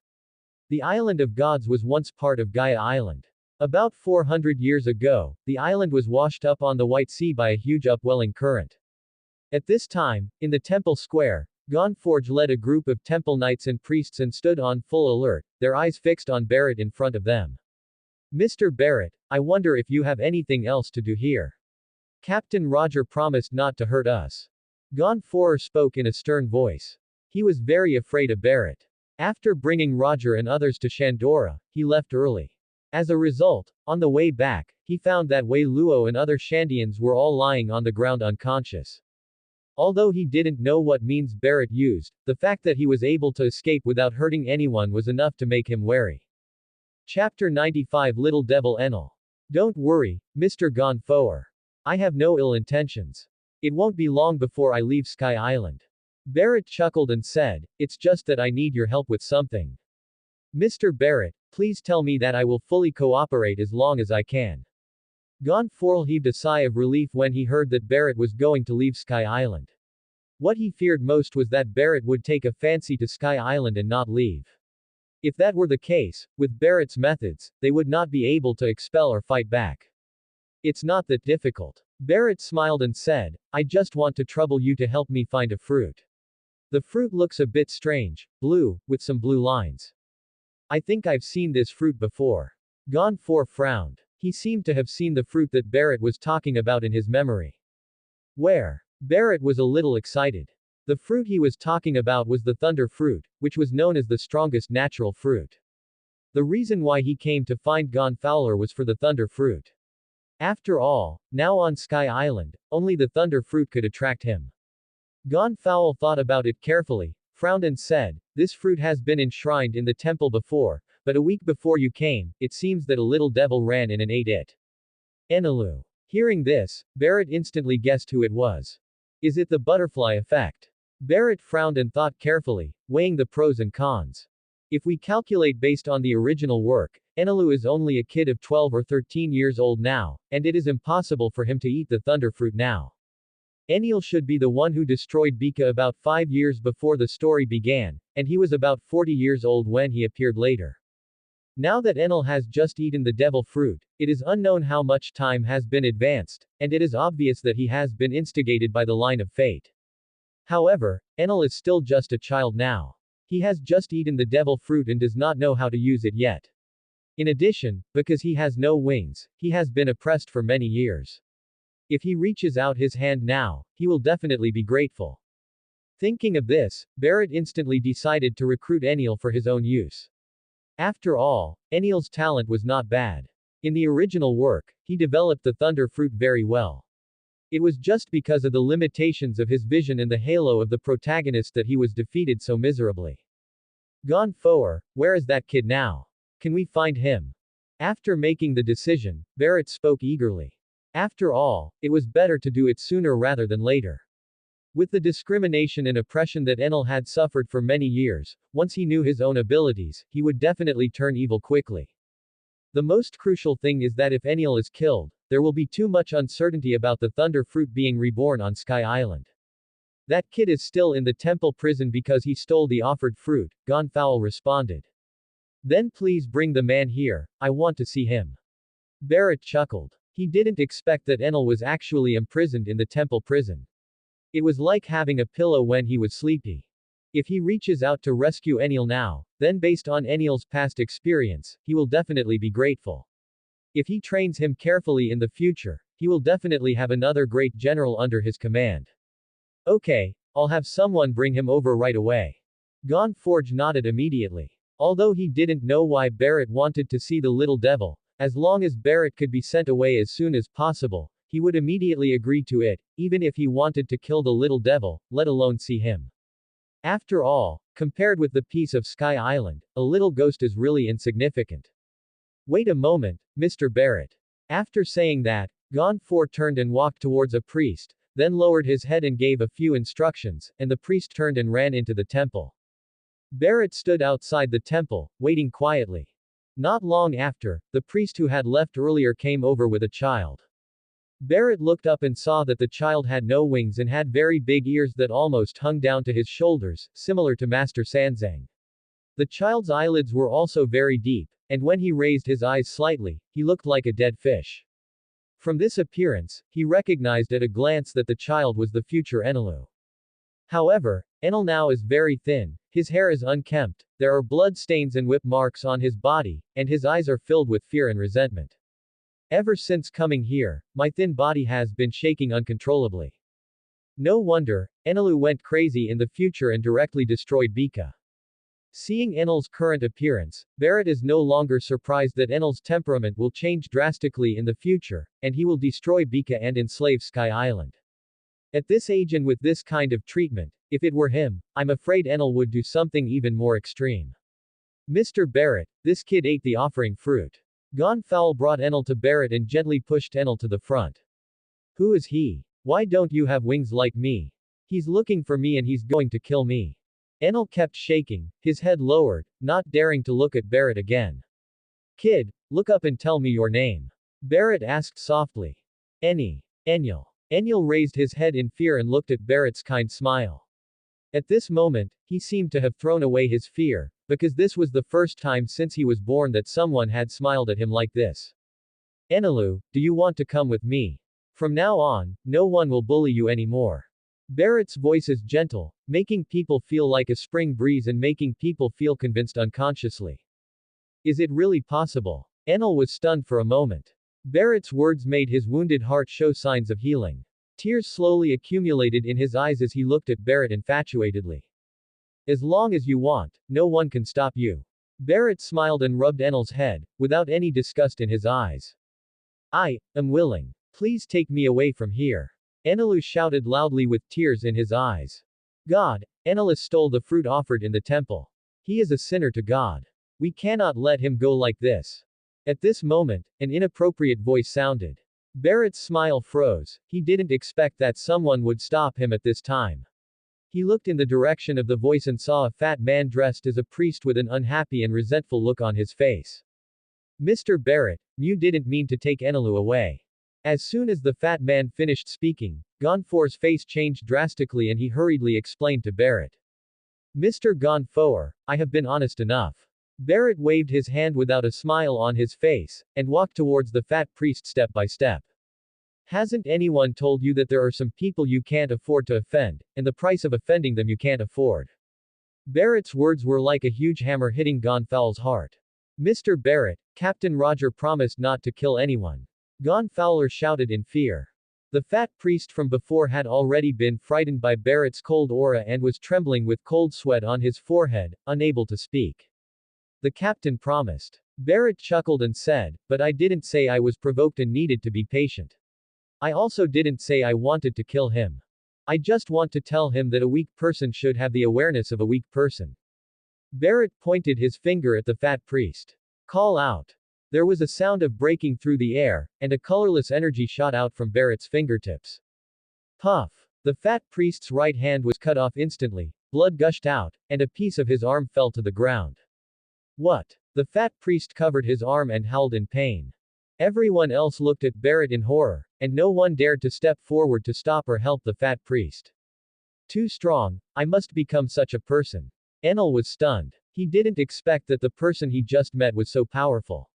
The island of gods was once part of Gaia Island. About 400 years ago, the island was washed up on the White Sea by a huge upwelling current. At this time, in the temple square, Gonforge led a group of temple knights and priests and stood on full alert, their eyes fixed on Barrett in front of them. Mr. Barrett, I wonder if you have anything else to do here. Captain Roger promised not to hurt us. Gonforer spoke in a stern voice. He was very afraid of Barrett. After bringing Roger and others to Shandora, he left early. As a result, on the way back, he found that Wei Luo and other Shandians were all lying on the ground unconscious. Although he didn't know what means Barrett used, the fact that he was able to escape without hurting anyone was enough to make him wary. Chapter 95 Little Devil Enel. Don't worry, Mr. Gonfoer. I have no ill intentions. It won't be long before I leave Sky Island. Barrett chuckled and said, it's just that I need your help with something. Mr. Barrett, please tell me that I will fully cooperate as long as I can. Gonforl heaved a sigh of relief when he heard that Barrett was going to leave Sky Island. What he feared most was that Barrett would take a fancy to Sky Island and not leave. If that were the case, with Barrett's methods, they would not be able to expel or fight back. It's not that difficult. Barrett smiled and said, I just want to trouble you to help me find a fruit. The fruit looks a bit strange, blue, with some blue lines. I think I've seen this fruit before. Gonfor frowned. He seemed to have seen the fruit that Barrett was talking about in his memory. Where? Barrett was a little excited. The fruit he was talking about was the thunder fruit, which was known as the strongest natural fruit. The reason why he came to find Gonfowler was for the thunder fruit. After all, now on Sky Island, only the thunder fruit could attract him. Gonfowl thought about it carefully, frowned and said, this fruit has been enshrined in the temple before, but a week before you came, it seems that a little devil ran in and ate it. Enelu. Hearing this, Barrett instantly guessed who it was. Is it the butterfly effect? Barrett frowned and thought carefully, weighing the pros and cons. If we calculate based on the original work, Enelu is only a kid of 12 or 13 years old now, and it is impossible for him to eat the thunder fruit now. Enel should be the one who destroyed Bika about 5 years before the story began, and he was about 40 years old when he appeared later. Now that Enel has just eaten the devil fruit, it is unknown how much time has been advanced, and it is obvious that he has been instigated by the line of fate. However, Enel is still just a child now. He has just eaten the devil fruit and does not know how to use it yet. In addition, because he has no wings, he has been oppressed for many years. If he reaches out his hand now, he will definitely be grateful. Thinking of this, Barrett instantly decided to recruit Enel for his own use. After all, Enel's talent was not bad. In the original work, he developed the thunder fruit very well. It was just because of the limitations of his vision and the halo of the protagonist that he was defeated so miserably. Gonfoer, where is that kid now? Can we find him? After making the decision, Barrett spoke eagerly. After all, it was better to do it sooner rather than later. With the discrimination and oppression that Enel had suffered for many years, once he knew his own abilities, he would definitely turn evil quickly. The most crucial thing is that if Enel is killed, there will be too much uncertainty about the thunder fruit being reborn on Sky Island. That kid is still in the temple prison because he stole the offered fruit, Gonfowl responded. Then please bring the man here, I want to see him. Barrett chuckled. He didn't expect that Enel was actually imprisoned in the temple prison. It was like having a pillow when he was sleepy. If he reaches out to rescue Enel now, then based on Enel's past experience, he will definitely be grateful. If he trains him carefully in the future, he will definitely have another great general under his command. Okay, I'll have someone bring him over right away. Gonforge nodded immediately. Although he didn't know why Barrett wanted to see the little devil, as long as Barrett could be sent away as soon as possible, he would immediately agree to it, even if he wanted to kill the little devil, let alone see him. After all, compared with the peace of Sky Island, a little ghost is really insignificant. Wait a moment, Mr. Barrett. After saying that, Gonfor turned and walked towards a priest, then lowered his head and gave a few instructions, and the priest turned and ran into the temple. Barrett stood outside the temple, waiting quietly. Not long after, the priest who had left earlier came over with a child. Barrett looked up and saw that the child had no wings and had very big ears that almost hung down to his shoulders, similar to Master Sanzang. The child's eyelids were also very deep, and when he raised his eyes slightly, he looked like a dead fish. From this appearance, he recognized at a glance that the child was the future Enelu. However, Enel now is very thin, his hair is unkempt, there are blood stains and whip marks on his body, and his eyes are filled with fear and resentment. Ever since coming here, my thin body has been shaking uncontrollably. No wonder, Enelu went crazy in the future and directly destroyed Bika. Seeing Enel's current appearance, Barrett is no longer surprised that Enel's temperament will change drastically in the future, and he will destroy Bika and enslave Sky Island. At this age and with this kind of treatment, if it were him, I'm afraid Enel would do something even more extreme. Mr. Barrett, this kid ate the offering fruit. Gonfowl brought Enel to Barrett and gently pushed Enel to the front. Who is he? Why don't you have wings like me? He's looking for me and he's going to kill me. Enel kept shaking, his head lowered, not daring to look at Barrett again. Kid, look up and tell me your name. Barrett asked softly. Any. Enel. Enel raised his head in fear and looked at Barrett's kind smile. At this moment, he seemed to have thrown away his fear, because this was the first time since he was born that someone had smiled at him like this. Enelu, do you want to come with me? From now on, no one will bully you anymore. Barrett's voice is gentle, making people feel like a spring breeze and making people feel convinced unconsciously. Is it really possible? Enel was stunned for a moment. Barrett's words made his wounded heart show signs of healing. Tears slowly accumulated in his eyes as he looked at Barrett infatuatedly. As long as you want, no one can stop you. Barrett smiled and rubbed Enel's head, without any disgust in his eyes. I am willing. Please take me away from here. Enelu shouted loudly with tears in his eyes. God, Enelus stole the fruit offered in the temple. He is a sinner to God. We cannot let him go like this. At this moment, an inappropriate voice sounded. Barrett's smile froze. He didn't expect that someone would stop him at this time. He looked in the direction of the voice and saw a fat man dressed as a priest with an unhappy and resentful look on his face. Mr. Barrett, you didn't mean to take Enelu away. As soon as the fat man finished speaking, Gonfor's face changed drastically and he hurriedly explained to Barrett. Mr. Gonfor, I have been honest enough. Barrett waved his hand without a smile on his face, and walked towards the fat priest step by step. Hasn't anyone told you that there are some people you can't afford to offend, and the price of offending them you can't afford? Barrett's words were like a huge hammer hitting Gonfowl's heart. Mr. Barrett, Captain Roger promised not to kill anyone. Gonfowler shouted in fear. The fat priest from before had already been frightened by Barrett's cold aura and was trembling with cold sweat on his forehead, unable to speak. The captain promised. Barrett chuckled and said, but I didn't say I was provoked and needed to be patient. I also didn't say I wanted to kill him. I just want to tell him that a weak person should have the awareness of a weak person. Barrett pointed his finger at the fat priest. Call out. There was a sound of breaking through the air, and a colorless energy shot out from Barrett's fingertips. Puff. The fat priest's right hand was cut off instantly, blood gushed out, and a piece of his arm fell to the ground. What? The fat priest covered his arm and howled in pain. Everyone else looked at Barrett in horror, and no one dared to step forward to stop or help the fat priest. Too strong, I must become such a person. Enel was stunned. He didn't expect that the person he just met was so powerful.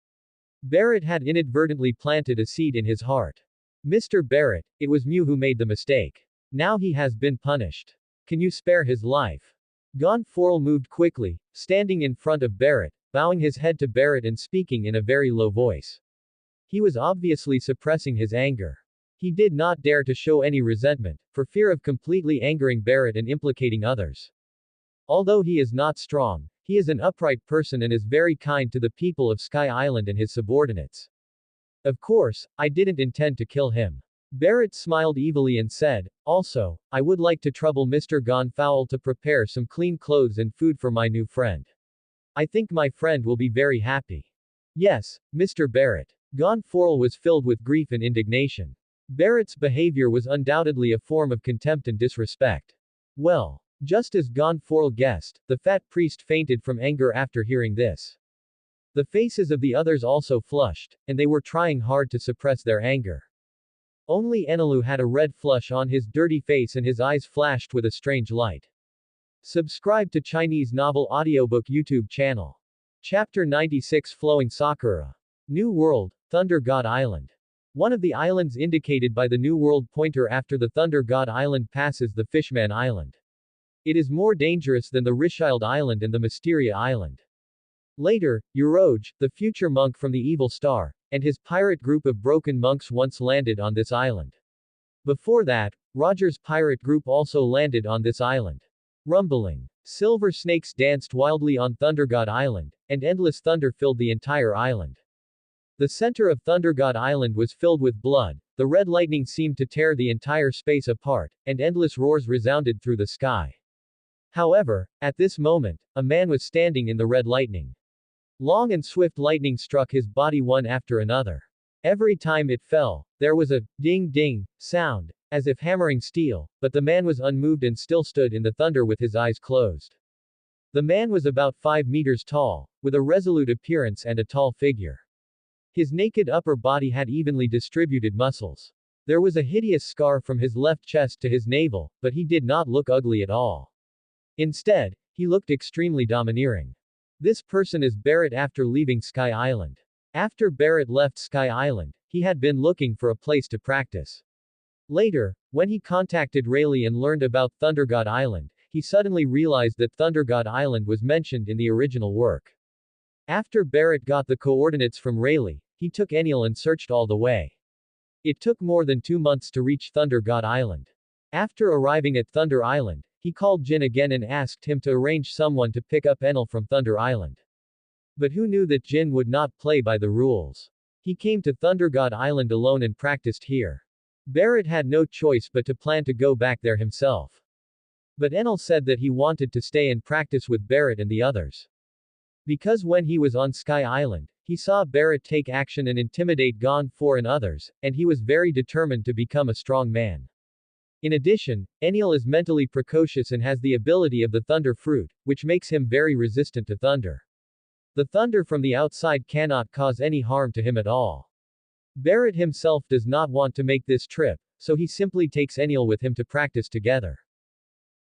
Barrett had inadvertently planted a seed in his heart. Mr. Barrett, it was you who made the mistake. Now he has been punished. Can you spare his life? Gonforl moved quickly, standing in front of Barrett, bowing his head to Barrett and speaking in a very low voice. He was obviously suppressing his anger. He did not dare to show any resentment, for fear of completely angering Barrett and implicating others. Although he is not strong, he is an upright person and is very kind to the people of Sky Island and his subordinates. Of course, I didn't intend to kill him. Barrett smiled evilly and said, also, I would like to trouble Mr. Gonfowl to prepare some clean clothes and food for my new friend. I think my friend will be very happy. Yes, Mr. Barrett. Gonforl was filled with grief and indignation. Barrett's behavior was undoubtedly a form of contempt and disrespect. Well, just as Gonforl guessed, the fat priest fainted from anger after hearing this. The faces of the others also flushed, and they were trying hard to suppress their anger. Only Enelu had a red flush on his dirty face and his eyes flashed with a strange light. Subscribe to Chinese Novel Audiobook YouTube channel. Chapter 96 Flowing Sakura. New World, Thunder God Island. One of the islands indicated by the New World pointer after the Thunder God Island passes the Fishman Island. It is more dangerous than the Rishild Island and the Mysteria Island. Later, Uroj, the future monk from the Evil Star, and his pirate group of broken monks once landed on this island. Before that, Roger's pirate group also landed on this island. Rumbling. Silver snakes danced wildly on Thunder God Island, and endless thunder filled the entire island. The center of Thunder God Island was filled with blood, the red lightning seemed to tear the entire space apart, and endless roars resounded through the sky. However, at this moment, a man was standing in the red lightning. Long and swift lightning struck his body one after another. Every time it fell, there was a ding-ding sound, as if hammering steel, but the man was unmoved and still stood in the thunder with his eyes closed. The man was about 5 meters tall, with a resolute appearance and a tall figure. His naked upper body had evenly distributed muscles. There was a hideous scar from his left chest to his navel, but he did not look ugly at all. Instead, he looked extremely domineering. This person is Barrett after leaving Sky Island. After Barrett left Sky Island, he had been looking for a place to practice. Later, when he contacted Rayleigh and learned about Thunder God Island, he suddenly realized that Thunder God Island was mentioned in the original work. After Barrett got the coordinates from Rayleigh, he took Enil and searched all the way. It took more than 2 months to reach Thunder God Island. After arriving at Thunder Island, he called Jin again and asked him to arrange someone to pick up Enil from Thunder Island. But who knew that Jin would not play by the rules? He came to Thunder God Island alone and practiced here. Barrett had no choice but to plan to go back there himself. But Enil said that he wanted to stay and practice with Barrett and the others. Because when he was on Sky Island, he saw Barrett take action and intimidate Gon 4 and others, and he was very determined to become a strong man. In addition, Enil is mentally precocious and has the ability of the Thunder Fruit, which makes him very resistant to thunder. The thunder from the outside cannot cause any harm to him at all. Barrett himself does not want to make this trip, so he simply takes Enil with him to practice together.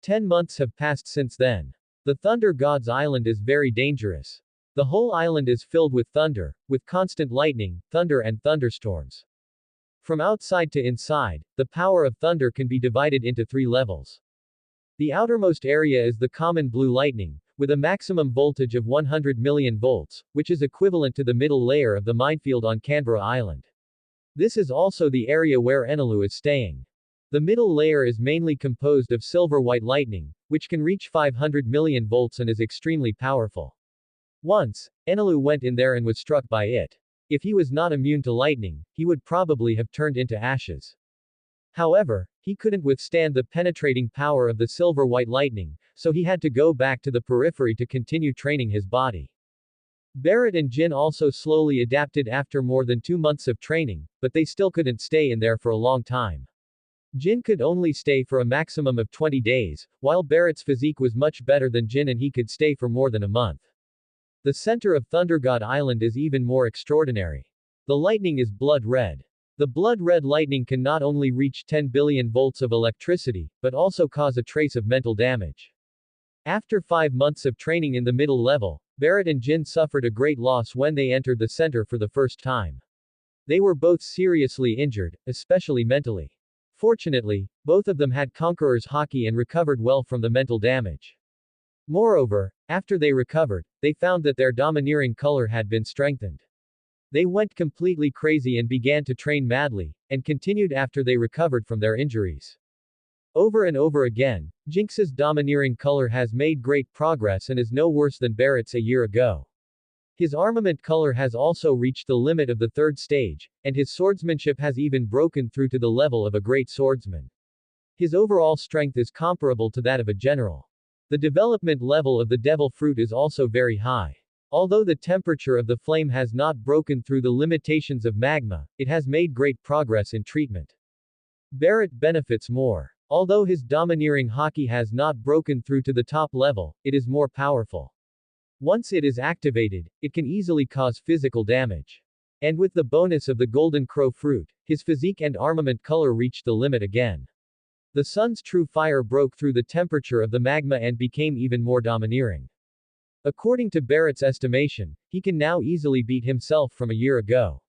10 months have passed since then. The Thunder God's Island is very dangerous. The whole island is filled with thunder, with constant lightning, thunder and thunderstorms. From outside to inside, the power of thunder can be divided into 3 levels. The outermost area is the common blue lightning, with a maximum voltage of 100 million volts, which is equivalent to the middle layer of the minefield on Canberra Island. This is also the area where Enilu is staying. The middle layer is mainly composed of silver-white lightning, which can reach 500 million volts and is extremely powerful. Once, Enilu went in there and was struck by it. If he was not immune to lightning, he would probably have turned into ashes. However, he couldn't withstand the penetrating power of the silver-white lightning, so he had to go back to the periphery to continue training his body. Barrett and Jin also slowly adapted after more than 2 months of training, but they still couldn't stay in there for a long time. Jin could only stay for a maximum of 20 days, while Barrett's physique was much better than Jin and he could stay for more than a month. The center of Thunder God Island is even more extraordinary. The lightning is blood red. The blood red lightning can not only reach 10 billion volts of electricity, but also cause a trace of mental damage. After 5 months of training in the middle level, Barrett and Jin suffered a great loss when they entered the center for the first time. They were both seriously injured, especially mentally. Fortunately, both of them had Conqueror's Haki and recovered well from the mental damage. Moreover, after they recovered, they found that their domineering color had been strengthened. They went completely crazy and began to train madly, and continued after they recovered from their injuries. Over and over again, Jinx's domineering color has made great progress and is no worse than Barrett's a year ago. His armament color has also reached the limit of the 3rd stage, and his swordsmanship has even broken through to the level of a great swordsman. His overall strength is comparable to that of a general. The development level of the devil fruit is also very high. Although the temperature of the flame has not broken through the limitations of magma, it has made great progress in treatment. Barrett benefits more. Although his domineering Haki has not broken through to the top level, it is more powerful. Once it is activated, it can easily cause physical damage. And with the bonus of the Golden Crow fruit, his physique and armament color reached the limit again. The sun's true fire broke through the temperature of the magma and became even more domineering. According to Barrett's estimation, he can now easily beat himself from a year ago.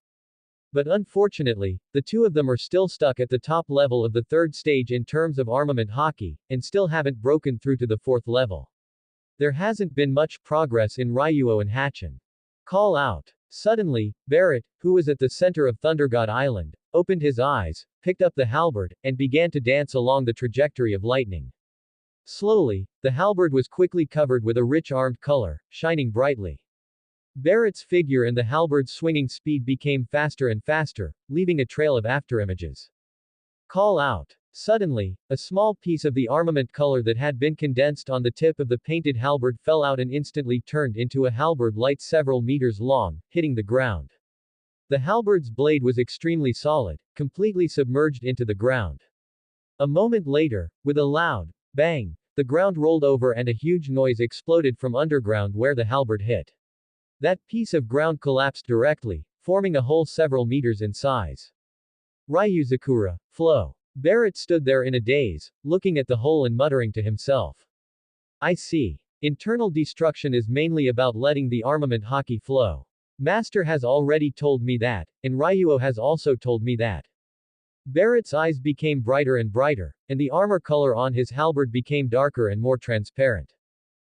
But unfortunately, the two of them are still stuck at the top level of the 3rd stage in terms of armament Haki, and still haven't broken through to the 4th level. There hasn't been much progress in Ryuo and Hachin. Call out. Suddenly, Barrett, who was at the center of Thunder God Island, opened his eyes, picked up the halberd, and began to dance along the trajectory of lightning. Slowly, the halberd was quickly covered with a rich armed color, shining brightly. Barrett's figure and the halberd's swinging speed became faster and faster, leaving a trail of afterimages. Call out. Suddenly, a small piece of the armament color that had been condensed on the tip of the painted halberd fell out and instantly turned into a halberd light several meters long, hitting the ground. The halberd's blade was extremely solid, completely submerged into the ground. A moment later, with a loud bang, the ground rolled over and a huge noise exploded from underground where the halberd hit. That piece of ground collapsed directly, forming a hole several meters in size. Ryuzakura, flow. Barrett stood there in a daze, looking at the hole and muttering to himself. I see. Internal destruction is mainly about letting the armament haki flow. Master has already told me that, and Ryuo has also told me that. Barrett's eyes became brighter and brighter, and the armor color on his halberd became darker and more transparent.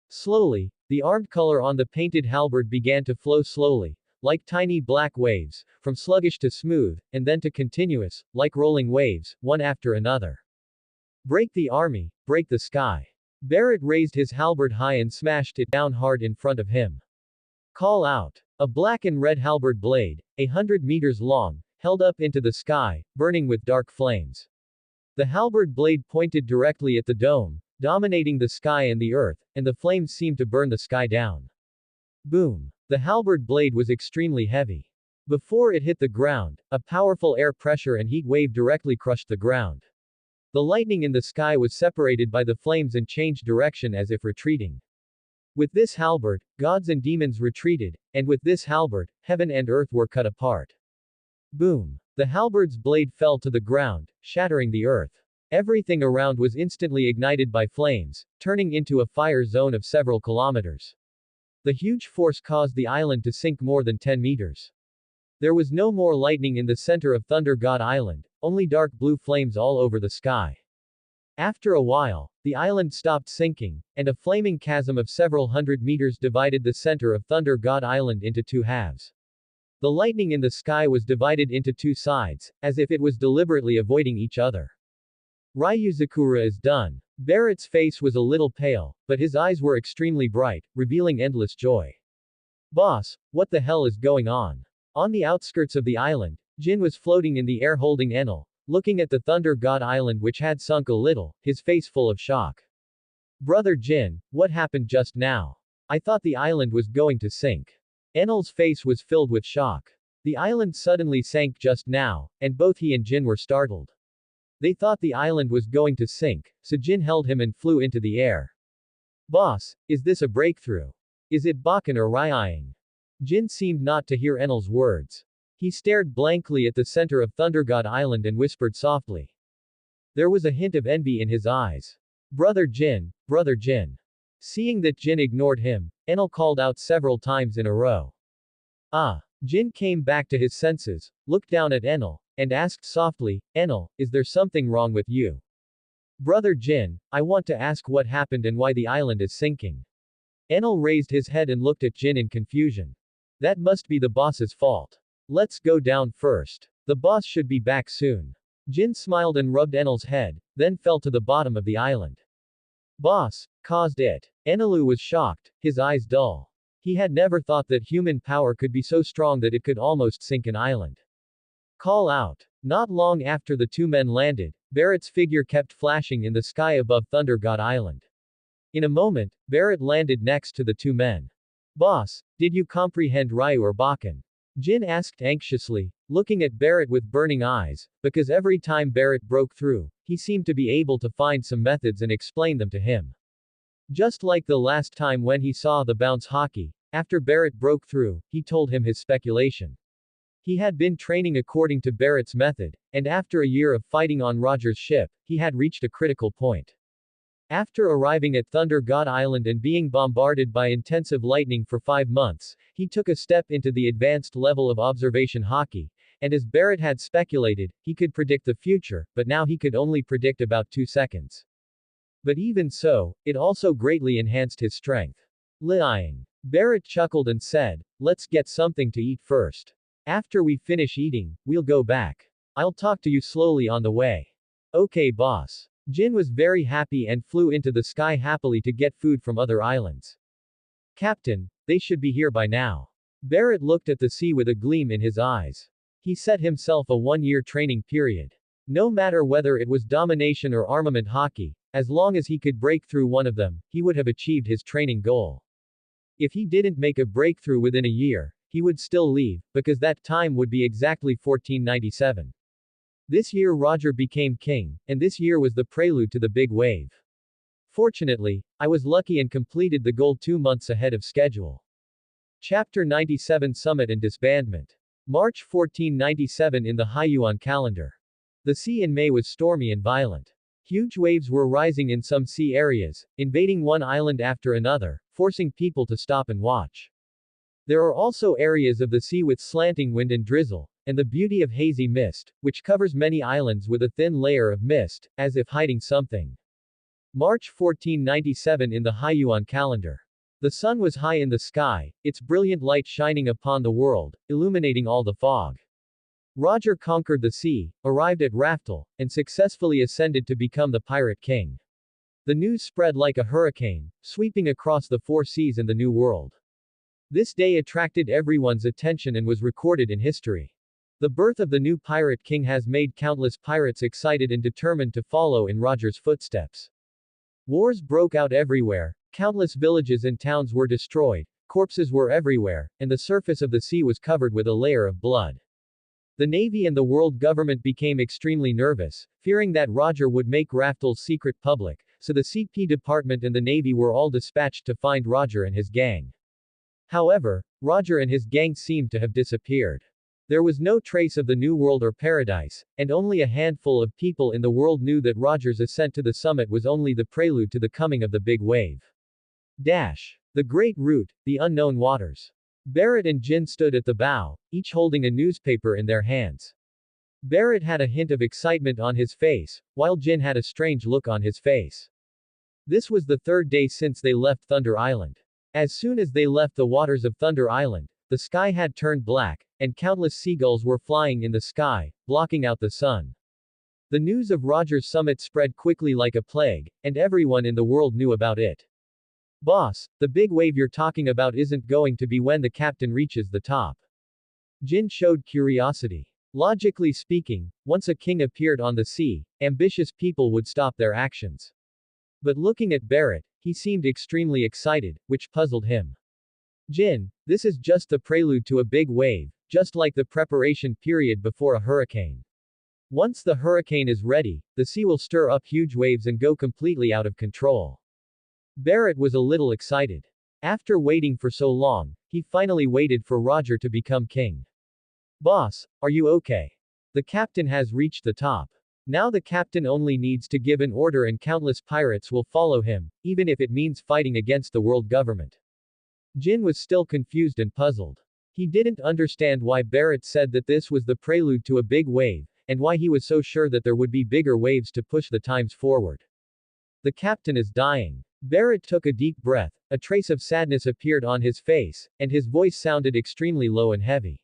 Slowly, the armed color on the painted halberd began to flow slowly, like tiny black waves, from sluggish to smooth, and then to continuous, like rolling waves, one after another. Break the army, break the sky. Barrett raised his halberd high and smashed it down hard in front of him. Call out. A black and red halberd blade, 100 meters long, held up into the sky, burning with dark flames. The halberd blade pointed directly at the dome, dominating the sky and the earth, and the flames seemed to burn the sky down. Boom. The halberd blade was extremely heavy. Before it hit the ground, a powerful air pressure and heat wave directly crushed the ground. The lightning in the sky was separated by the flames and changed direction as if retreating. With this halberd, gods and demons retreated, and with this halberd, heaven and earth were cut apart. Boom. The halberd's blade fell to the ground, shattering the earth. Everything around was instantly ignited by flames, turning into a fire zone of several kilometers. The huge force caused the island to sink more than 10 meters. There was no more lightning in the center of Thunder God Island, only dark blue flames all over the sky. After a while, the island stopped sinking, and a flaming chasm of several hundred meters divided the center of Thunder God Island into two halves. The lightning in the sky was divided into two sides, as if it was deliberately avoiding each other. Ryuzakura is done. Barrett's face was a little pale, but his eyes were extremely bright, revealing endless joy. Boss, what the hell is going on? On the outskirts of the island, Jin was floating in the air holding Enel, looking at the Thunder God Island which had sunk a little, his face full of shock. Brother Jin, what happened just now? I thought the island was going to sink. Enel's face was filled with shock. The island suddenly sank just now, and both he and Jin were startled. They thought the island was going to sink, so Jin held him and flew into the air. Boss, is this a breakthrough? Is it Bakken or Rying? Jin seemed not to hear Enel's words. He stared blankly at the center of Thunder God Island and whispered softly. There was a hint of envy in his eyes. Brother Jin, Brother Jin. Seeing that Jin ignored him, Enel called out several times in a row. Ah. Jin came back to his senses, looked down at Enel, and asked softly, Enel, is there something wrong with you? Brother Jin, I want to ask what happened and why the island is sinking. Enel raised his head and looked at Jin in confusion. That must be the boss's fault. Let's go down first. The boss should be back soon. Jin smiled and rubbed Enel's head, then fell to the bottom of the island. Boss, caused it. Enelu was shocked, his eyes dull. He had never thought that human power could be so strong that it could almost sink an island. Call out. Not long after the two men landed, Barrett's figure kept flashing in the sky above Thunder God Island. In a moment, Barrett landed next to the two men. Boss, did you comprehend Ryu or Bakken? Jin asked anxiously, looking at Barrett with burning eyes, because every time Barrett broke through, he seemed to be able to find some methods and explain them to him. Just like the last time when he saw the bounce hockey, after Barrett broke through, he told him his speculation. He had been training according to Barrett's method, and after a year of fighting on Roger's ship, he had reached a critical point. After arriving at Thunder God Island and being bombarded by intensive lightning for 5 months, he took a step into the advanced level of observation hockey, and as Barrett had speculated, he could predict the future, but now he could only predict about 2 seconds. But even so, it also greatly enhanced his strength. Lying. Barrett chuckled and said, let's get something to eat first. After we finish eating, we'll go back. I'll talk to you slowly on the way. Okay boss. Jin was very happy and flew into the sky happily to get food from other islands. Captain, they should be here by now. Barrett looked at the sea with a gleam in his eyes. He set himself a 1-year training period. No matter whether it was domination or armament hockey, as long as he could break through one of them, he would have achieved his training goal. If he didn't make a breakthrough within a year, he would still leave, because that time would be exactly 1497. This year Roger became king, and this year was the prelude to the big wave. Fortunately, I was lucky and completed the goal 2 months ahead of schedule. Chapter 97 Summit and Disbandment. March 1497 in the Haiyuan calendar. The sea in May was stormy and violent. Huge waves were rising in some sea areas, invading one island after another, forcing people to stop and watch. There are also areas of the sea with slanting wind and drizzle, and the beauty of hazy mist, which covers many islands with a thin layer of mist, as if hiding something. March 1497 in the Haiyuan calendar. The sun was high in the sky, its brilliant light shining upon the world, illuminating all the fog. Roger conquered the sea, arrived at Raftel, and successfully ascended to become the pirate king. The news spread like a hurricane, sweeping across the four seas and the New World. This day attracted everyone's attention and was recorded in history. The birth of the new pirate king has made countless pirates excited and determined to follow in Roger's footsteps. Wars broke out everywhere, countless villages and towns were destroyed, corpses were everywhere, and the surface of the sea was covered with a layer of blood. The Navy and the world government became extremely nervous, fearing that Roger would make Raftel's secret public, so the CP department and the Navy were all dispatched to find Roger and his gang. However, Roger and his gang seemed to have disappeared. There was no trace of the New World or Paradise, and only a handful of people in the world knew that Roger's ascent to the summit was only the prelude to the coming of the big wave. The Great Route, the Unknown Waters. Barrett and Jin stood at the bow, each holding a newspaper in their hands. Barrett had a hint of excitement on his face, while Jin had a strange look on his face. This was the third day since they left Thunder Island. As soon as they left the waters of Thunder Island, the sky had turned black, and countless seagulls were flying in the sky, blocking out the sun. The news of Roger's summit spread quickly like a plague, and everyone in the world knew about it. Boss, the big wave you're talking about isn't going to be when the captain reaches the top. Jin showed curiosity. Logically speaking, once a king appeared on the sea, ambitious people would stop their actions. But looking at Barrett, he seemed extremely excited, which puzzled him. Jin, this is just the prelude to a big wave, just like the preparation period before a hurricane. Once the hurricane is ready, the sea will stir up huge waves and go completely out of control. Barrett was a little excited. After waiting for so long, he finally waited for Roger to become king. Boss, are you okay? The captain has reached the top. Now the captain only needs to give an order and countless pirates will follow him, even if it means fighting against the world government. Jin was still confused and puzzled. He didn't understand why Barrett said that this was the prelude to a big wave, and why he was so sure that there would be bigger waves to push the times forward. The captain is dying. Barrett took a deep breath, a trace of sadness appeared on his face, and his voice sounded extremely low and heavy.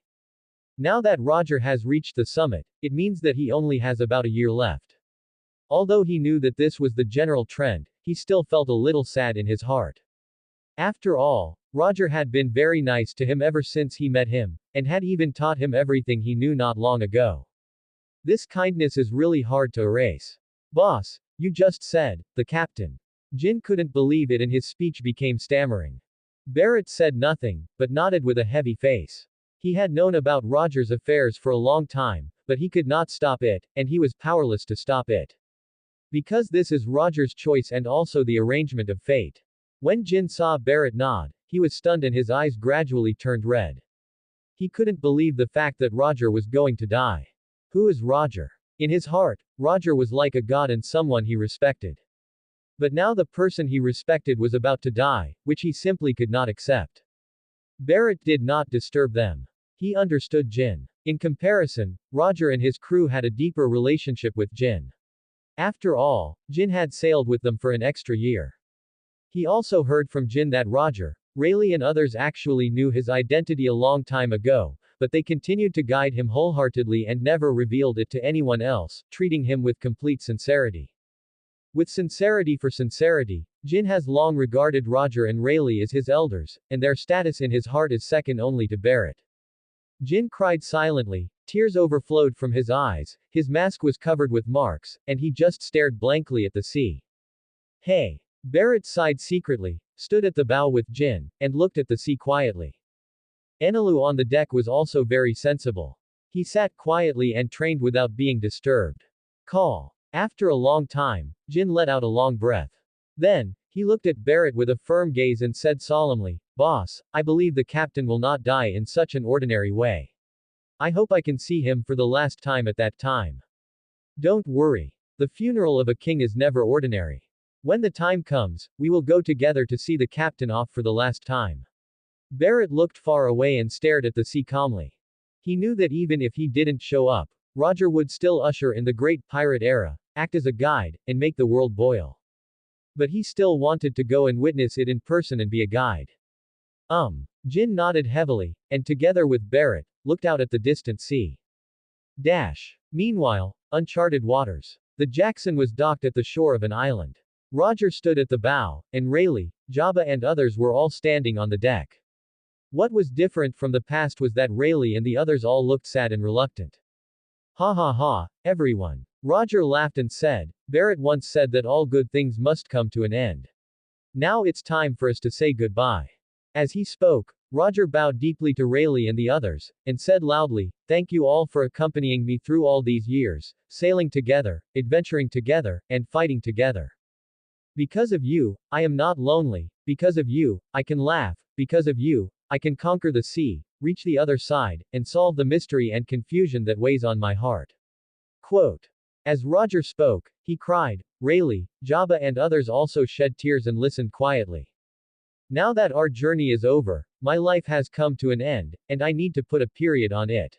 Now that Roger has reached the summit, it means that he only has about a year left. Although he knew that this was the general trend, he still felt a little sad in his heart. After all, Roger had been very nice to him ever since he met him, and had even taught him everything he knew not long ago. This kindness is really hard to erase. Boss, you just said, the captain. Jin couldn't believe it and his speech became stammering. Barrett said nothing, but nodded with a heavy face. He had known about Roger's affairs for a long time, but he could not stop it, and he was powerless to stop it. Because this is Roger's choice and also the arrangement of fate. When Jin saw Barrett nod, he was stunned and his eyes gradually turned red. He couldn't believe the fact that Roger was going to die. Who is Roger? In his heart, Roger was like a god and someone he respected. But now the person he respected was about to die, which he simply could not accept. Barrett did not disturb them. He understood Jin. In comparison, Roger and his crew had a deeper relationship with Jin. After all, Jin had sailed with them for an extra year. He also heard from Jin that Roger, Rayleigh and others actually knew his identity a long time ago, but they continued to guide him wholeheartedly and never revealed it to anyone else, treating him with complete sincerity. With sincerity for sincerity, Jin has long regarded Roger and Rayleigh as his elders, and their status in his heart is second only to Barrett. Jin cried silently, tears overflowed from his eyes, his mask was covered with marks, and he just stared blankly at the sea. Hey! Barrett sighed secretly, stood at the bow with Jin, and looked at the sea quietly. Enelu on the deck was also very sensible. He sat quietly and trained without being disturbed. Call. After a long time, Jin let out a long breath. Then, he looked at Barrett with a firm gaze and said solemnly, Boss, I believe the captain will not die in such an ordinary way. I hope I can see him for the last time at that time. Don't worry. The funeral of a king is never ordinary. When the time comes, we will go together to see the captain off for the last time. Barrett looked far away and stared at the sea calmly. He knew that even if he didn't show up, Roger would still usher in the great pirate era, act as a guide, and make the world boil. But he still wanted to go and witness it in person and be a guide. Jin nodded heavily, and together with Barrett, looked out at the distant sea. Meanwhile, uncharted waters. The Jackson was docked at the shore of an island. Roger stood at the bow, and Rayleigh, Jabba and others were all standing on the deck. What was different from the past was that Rayleigh and the others all looked sad and reluctant. Ha ha ha, everyone. Roger laughed and said, Barrett once said that all good things must come to an end. Now it's time for us to say goodbye. As he spoke, Roger bowed deeply to Rayleigh and the others, and said loudly, thank you all for accompanying me through all these years, sailing together, adventuring together, and fighting together. Because of you, I am not lonely, because of you, I can laugh, because of you, I can conquer the sea, reach the other side, and solve the mystery and confusion that weighs on my heart. Quote. As Roger spoke, he cried, Rayleigh, Jabba and others also shed tears and listened quietly. Now that our journey is over, my life has come to an end, and I need to put a period on it.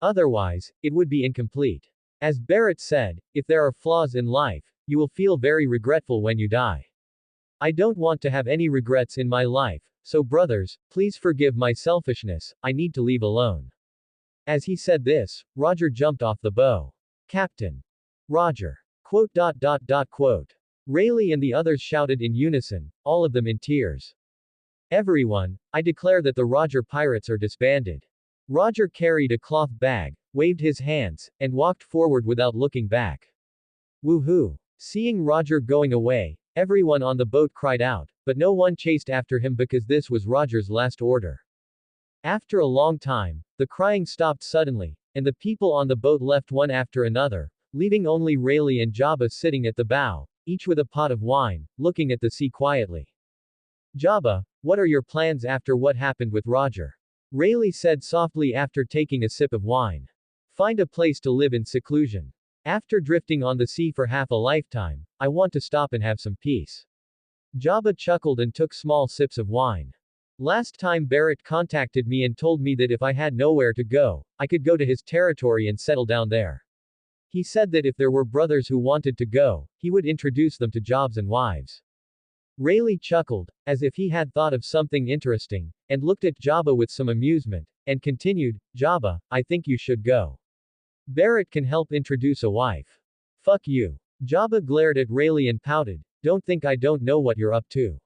Otherwise, it would be incomplete. As Barrett said, if there are flaws in life, you will feel very regretful when you die. I don't want to have any regrets in my life, so brothers, please forgive my selfishness, I need to leave alone. As he said this, Roger jumped off the bow. Captain. Roger. Quote. Rayleigh and the others shouted in unison, all of them in tears. Everyone, I declare that the Roger pirates are disbanded. Roger carried a cloth bag, waved his hands, and walked forward without looking back. Woohoo! Seeing Roger going away, everyone on the boat cried out, but no one chased after him because this was Roger's last order. After a long time, the crying stopped suddenly, and the people on the boat left one after another, leaving only Rayleigh and Jabba sitting at the bow, each with a pot of wine, looking at the sea quietly. Jabba, what are your plans after what happened with Roger? Rayleigh said softly after taking a sip of wine. Find a place to live in seclusion. After drifting on the sea for half a lifetime, I want to stop and have some peace. Jabba chuckled and took small sips of wine. Last time Barrett contacted me and told me that if I had nowhere to go, I could go to his territory and settle down there. He said that if there were brothers who wanted to go, he would introduce them to jobs and wives. Rayleigh chuckled, as if he had thought of something interesting, and looked at Jabba with some amusement, and continued, Jabba, I think you should go. Barrett can help introduce a wife. Fuck you. Jabba glared at Rayleigh and pouted, don't think I don't know what you're up to.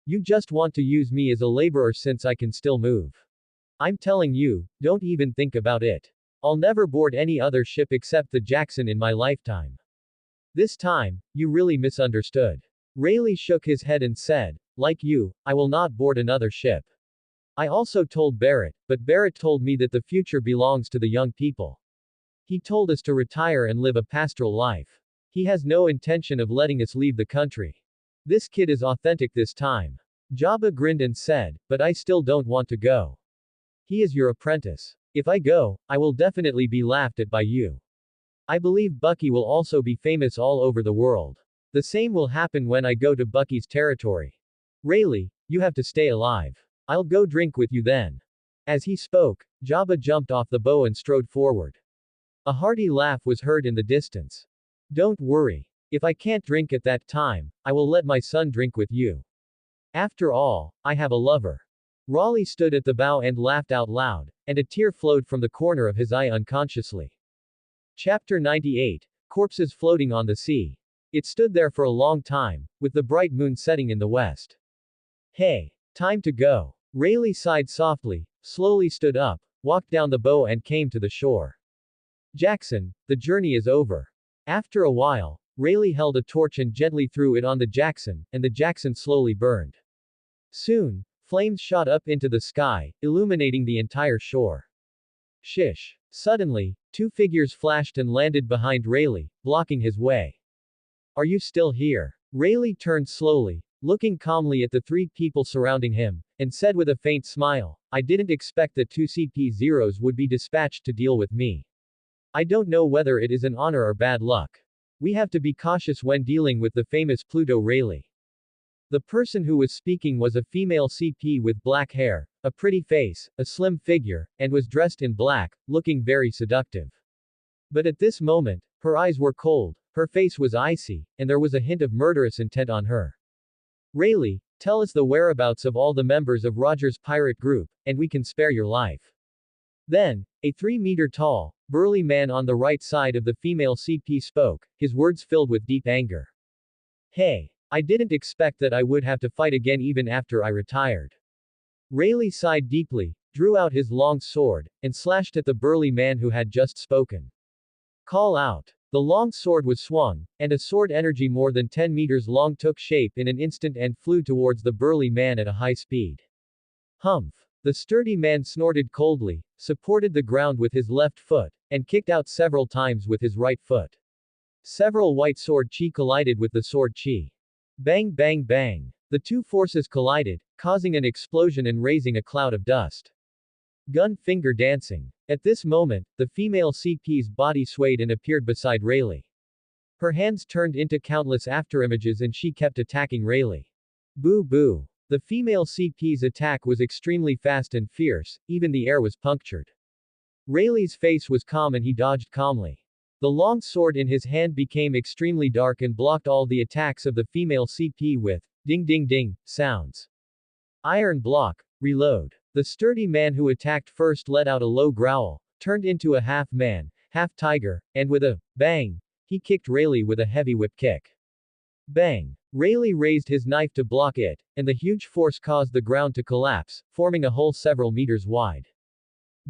You just want to use me as a laborer since I can still move. I'm telling you, don't even think about it. I'll never board any other ship except the Jackson in my lifetime. This time, you really misunderstood. Rayleigh shook his head and said, like you, I will not board another ship. I also told Barrett, but Barrett told me that the future belongs to the young people. He told us to retire and live a pastoral life. He has no intention of letting us leave the country. This kid is authentic this time. Jabba grinned and said, but I still don't want to go. He is your apprentice. If I go, I will definitely be laughed at by you. I believe Bucky will also be famous all over the world. The same will happen when I go to Bucky's territory. Rayleigh, you have to stay alive. I'll go drink with you then. As he spoke, Jabba jumped off the bow and strode forward. A hearty laugh was heard in the distance. Don't worry. If I can't drink at that time, I will let my son drink with you. After all, I have a lover. Raleigh stood at the bow and laughed out loud, and a tear flowed from the corner of his eye unconsciously. Chapter 98. Corpses floating on the sea. It stood there for a long time, with the bright moon setting in the west. Hey, time to go. Rayleigh sighed softly, slowly stood up, walked down the bow and came to the shore. Jackson, the journey is over. After a while, Rayleigh held a torch and gently threw it on the Jackson, and the Jackson slowly burned. Soon, flames shot up into the sky, illuminating the entire shore. Shish. Suddenly, two figures flashed and landed behind Rayleigh, blocking his way. Are you still here? Rayleigh turned slowly, looking calmly at the three people surrounding him, and said with a faint smile, I didn't expect that 2 CP0s would be dispatched to deal with me. I don't know whether it is an honor or bad luck. We have to be cautious when dealing with the famous Pluto Rayleigh. The person who was speaking was a female CP with black hair, a pretty face, a slim figure, and was dressed in black, looking very seductive. But at this moment, her eyes were cold, her face was icy, and there was a hint of murderous intent on her. Rayleigh, tell us the whereabouts of all the members of Roger's pirate group, and we can spare your life. Then, a 3-meter tall, burly man on the right side of the female CP spoke, his words filled with deep anger. Hey, I didn't expect that I would have to fight again even after I retired. Rayleigh sighed deeply, drew out his long sword, and slashed at the burly man who had just spoken. Call out. The long sword was swung, and a sword energy more than 10 meters long took shape in an instant and flew towards the burly man at a high speed. Humph. The sturdy man snorted coldly, supported the ground with his left foot, and kicked out several times with his right foot. Several white sword chi collided with the sword chi. Bang bang bang. The two forces collided, causing an explosion and raising a cloud of dust. Gun finger dancing. At this moment, the female CP's body swayed and appeared beside Rayleigh. Her hands turned into countless afterimages and she kept attacking Rayleigh. Boo boo. The female CP's attack was extremely fast and fierce, even the air was punctured. Rayleigh's face was calm and he dodged calmly. The long sword in his hand became extremely dark and blocked all the attacks of the female CP with ding ding ding sounds. Iron block, reload. The sturdy man who attacked first let out a low growl, turned into a half man, half tiger, and with a bang, he kicked Rayleigh with a heavy whip kick. Bang. Rayleigh raised his knife to block it, and the huge force caused the ground to collapse, forming a hole several meters wide.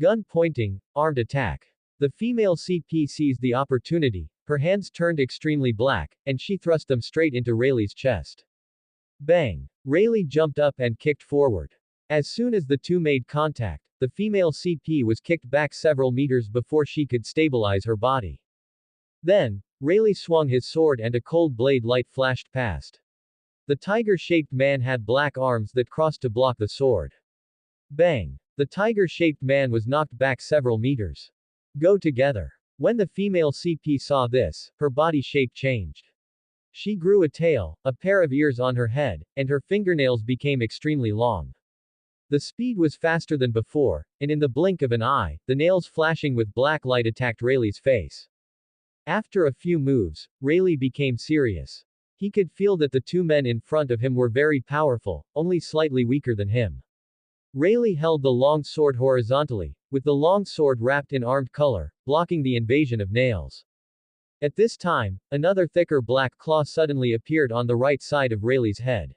Gun pointing, armed attack. The female CP seized the opportunity, her hands turned extremely black, and she thrust them straight into Rayleigh's chest. Bang. Rayleigh jumped up and kicked forward. As soon as the two made contact, the female CP was kicked back several meters before she could stabilize her body. Then, Rayleigh swung his sword and a cold blade light flashed past. The tiger-shaped man had black arms that crossed to block the sword. Bang! The tiger-shaped man was knocked back several meters. Go together. When the female CP saw this, her body shape changed. She grew a tail, a pair of ears on her head, and her fingernails became extremely long. The speed was faster than before, and in the blink of an eye, the nails flashing with black light attacked Rayleigh's face. After a few moves, Rayleigh became serious. He could feel that the two men in front of him were very powerful, only slightly weaker than him. Rayleigh held the long sword horizontally, with the long sword wrapped in armed color, blocking the invasion of nails. At this time, another thicker black claw suddenly appeared on the right side of Rayleigh's head.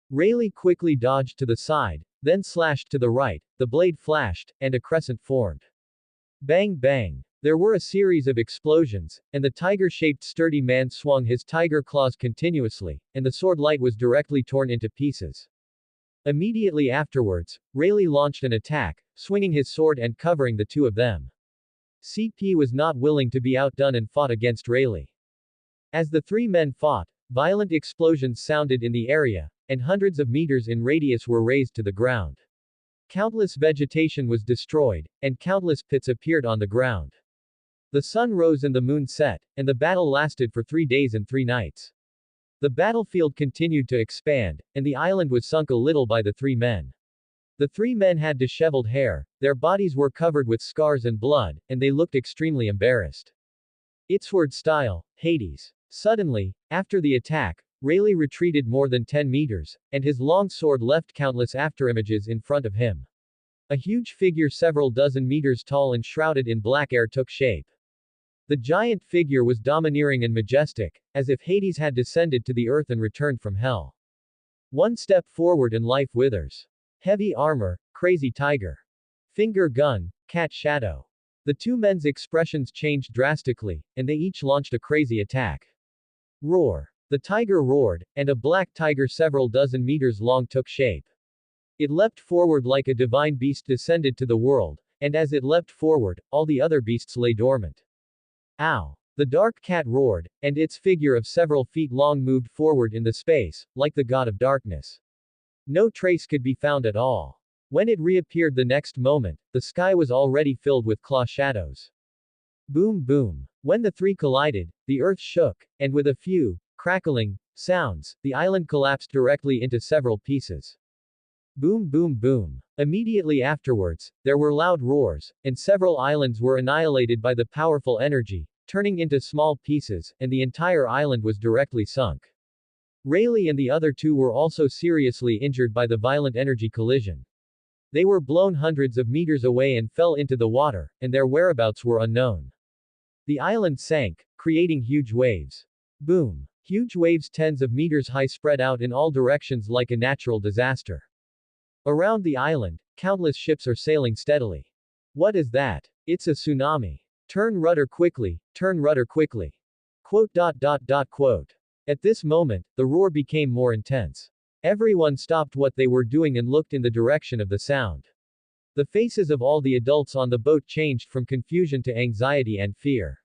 Rayleigh quickly dodged to the side, then slashed to the right, the blade flashed, and a crescent formed. Bang bang. There were a series of explosions, and the tiger-shaped sturdy man swung his tiger claws continuously, and the sword light was directly torn into pieces. Immediately afterwards, Rayleigh launched an attack, swinging his sword and covering the two of them. CP was not willing to be outdone and fought against Rayleigh. As the three men fought, violent explosions sounded in the area, and hundreds of meters in radius were razed to the ground. Countless vegetation was destroyed, and countless pits appeared on the ground. The sun rose and the moon set, and the battle lasted for 3 days and 3 nights. The battlefield continued to expand, and the island was sunk a little by the three men. The three men had disheveled hair, their bodies were covered with scars and blood, and they looked extremely embarrassed. Its word style, Hades. Suddenly, after the attack, Rayleigh retreated more than 10 meters, and his long sword left countless afterimages in front of him. A huge figure several dozen meters tall and shrouded in black air took shape. The giant figure was domineering and majestic, as if Hades had descended to the earth and returned from hell. One step forward and life withers. Heavy armor, crazy tiger. Finger gun, cat shadow. The two men's expressions changed drastically, and they each launched a crazy attack. Roar. The tiger roared, and a black tiger several dozen meters long took shape. It leapt forward like a divine beast descended to the world, and as it leapt forward, all the other beasts lay dormant. Ow! The dark cat roared, and its figure of several feet long moved forward in the space, like the god of darkness. No trace could be found at all. When it reappeared the next moment, the sky was already filled with claw shadows. Boom boom. When the three collided, the earth shook, and with a few crackling sounds, the island collapsed directly into several pieces. Boom boom boom. Immediately afterwards, there were loud roars, and several islands were annihilated by the powerful energy, turning into small pieces, and the entire island was directly sunk. Rayleigh and the other two were also seriously injured by the violent energy collision. They were blown hundreds of meters away and fell into the water, and their whereabouts were unknown. The island sank, creating huge waves. Boom. Huge waves tens of meters high spread out in all directions like a natural disaster. Around the island, countless ships are sailing steadily. What is that? It's a tsunami. Turn rudder quickly, turn rudder quickly. Quote. At this moment, the roar became more intense. Everyone stopped what they were doing and looked in the direction of the sound. The faces of all the adults on the boat changed from confusion to anxiety and fear.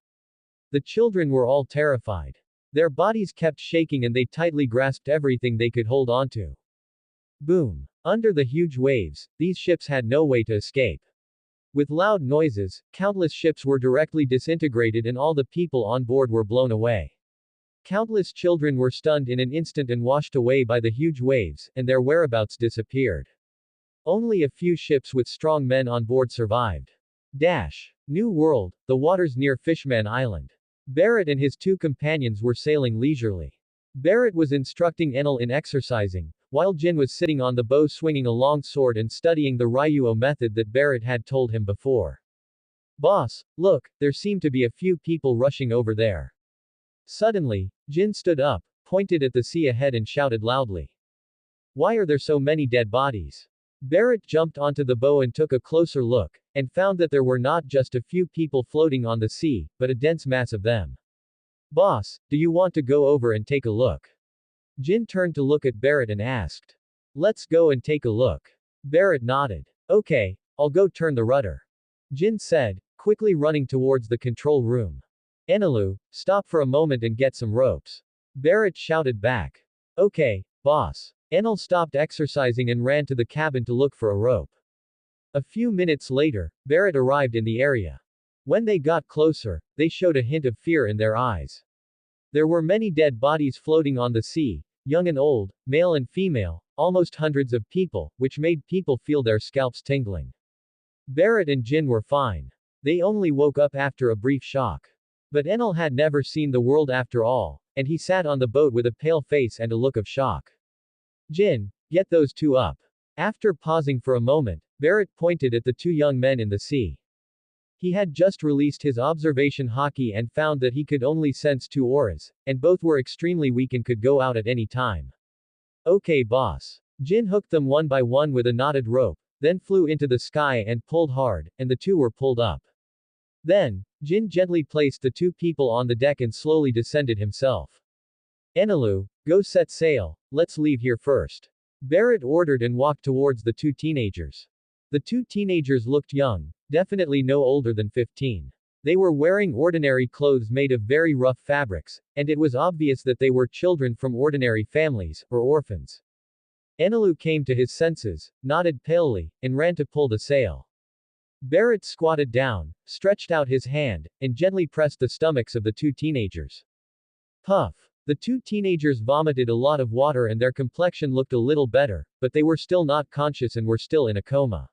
The children were all terrified. Their bodies kept shaking and they tightly grasped everything they could hold onto. Boom. Under the huge waves, these ships had no way to escape. With loud noises, countless ships were directly disintegrated and all the people on board were blown away. Countless children were stunned in an instant and washed away by the huge waves, and their whereabouts disappeared. Only a few ships with strong men on board survived. New World, the waters near Fishman Island. Barrett and his two companions were sailing leisurely. Barrett was instructing Enel in exercising, while Jin was sitting on the bow swinging a long sword and studying the Ryuo method that Barrett had told him before. Boss, look, there seem to be a few people rushing over there. Suddenly, Jin stood up, pointed at the sea ahead and shouted loudly. Why are there so many dead bodies? Barrett jumped onto the bow and took a closer look, and found that there were not just a few people floating on the sea, but a dense mass of them. Boss, do you want to go over and take a look? Jin turned to look at Barrett and asked. Let's go and take a look. Barrett nodded. Okay, I'll go turn the rudder. Jin said, quickly running towards the control room. Enelu, stop for a moment and get some ropes. Barrett shouted back. Okay, boss. Enel stopped exercising and ran to the cabin to look for a rope. A few minutes later, Barrett arrived in the area. When they got closer, they showed a hint of fear in their eyes. There were many dead bodies floating on the sea, young and old, male and female, almost hundreds of people, which made people feel their scalps tingling. Barrett and Jin were fine. They only woke up after a brief shock. But Enel had never seen the world after all, and he sat on the boat with a pale face and a look of shock. Jin, get those two up. After pausing for a moment, Barrett pointed at the two young men in the sea. He had just released his observation hockey and found that he could only sense two auras, and both were extremely weak and could go out at any time. Okay boss. Jin hooked them one by one with a knotted rope, then flew into the sky and pulled hard, and the two were pulled up. Then, Jin gently placed the two people on the deck and slowly descended himself. Enelu, go set sail, let's leave here first. Barrett ordered and walked towards the two teenagers. The two teenagers looked young, definitely no older than 15. They were wearing ordinary clothes made of very rough fabrics, and it was obvious that they were children from ordinary families, or orphans. Enelu came to his senses, nodded palely, and ran to pull the sail. Barrett squatted down, stretched out his hand, and gently pressed the stomachs of the two teenagers. Puff. The two teenagers vomited a lot of water and their complexion looked a little better, but they were still not conscious and were still in a coma.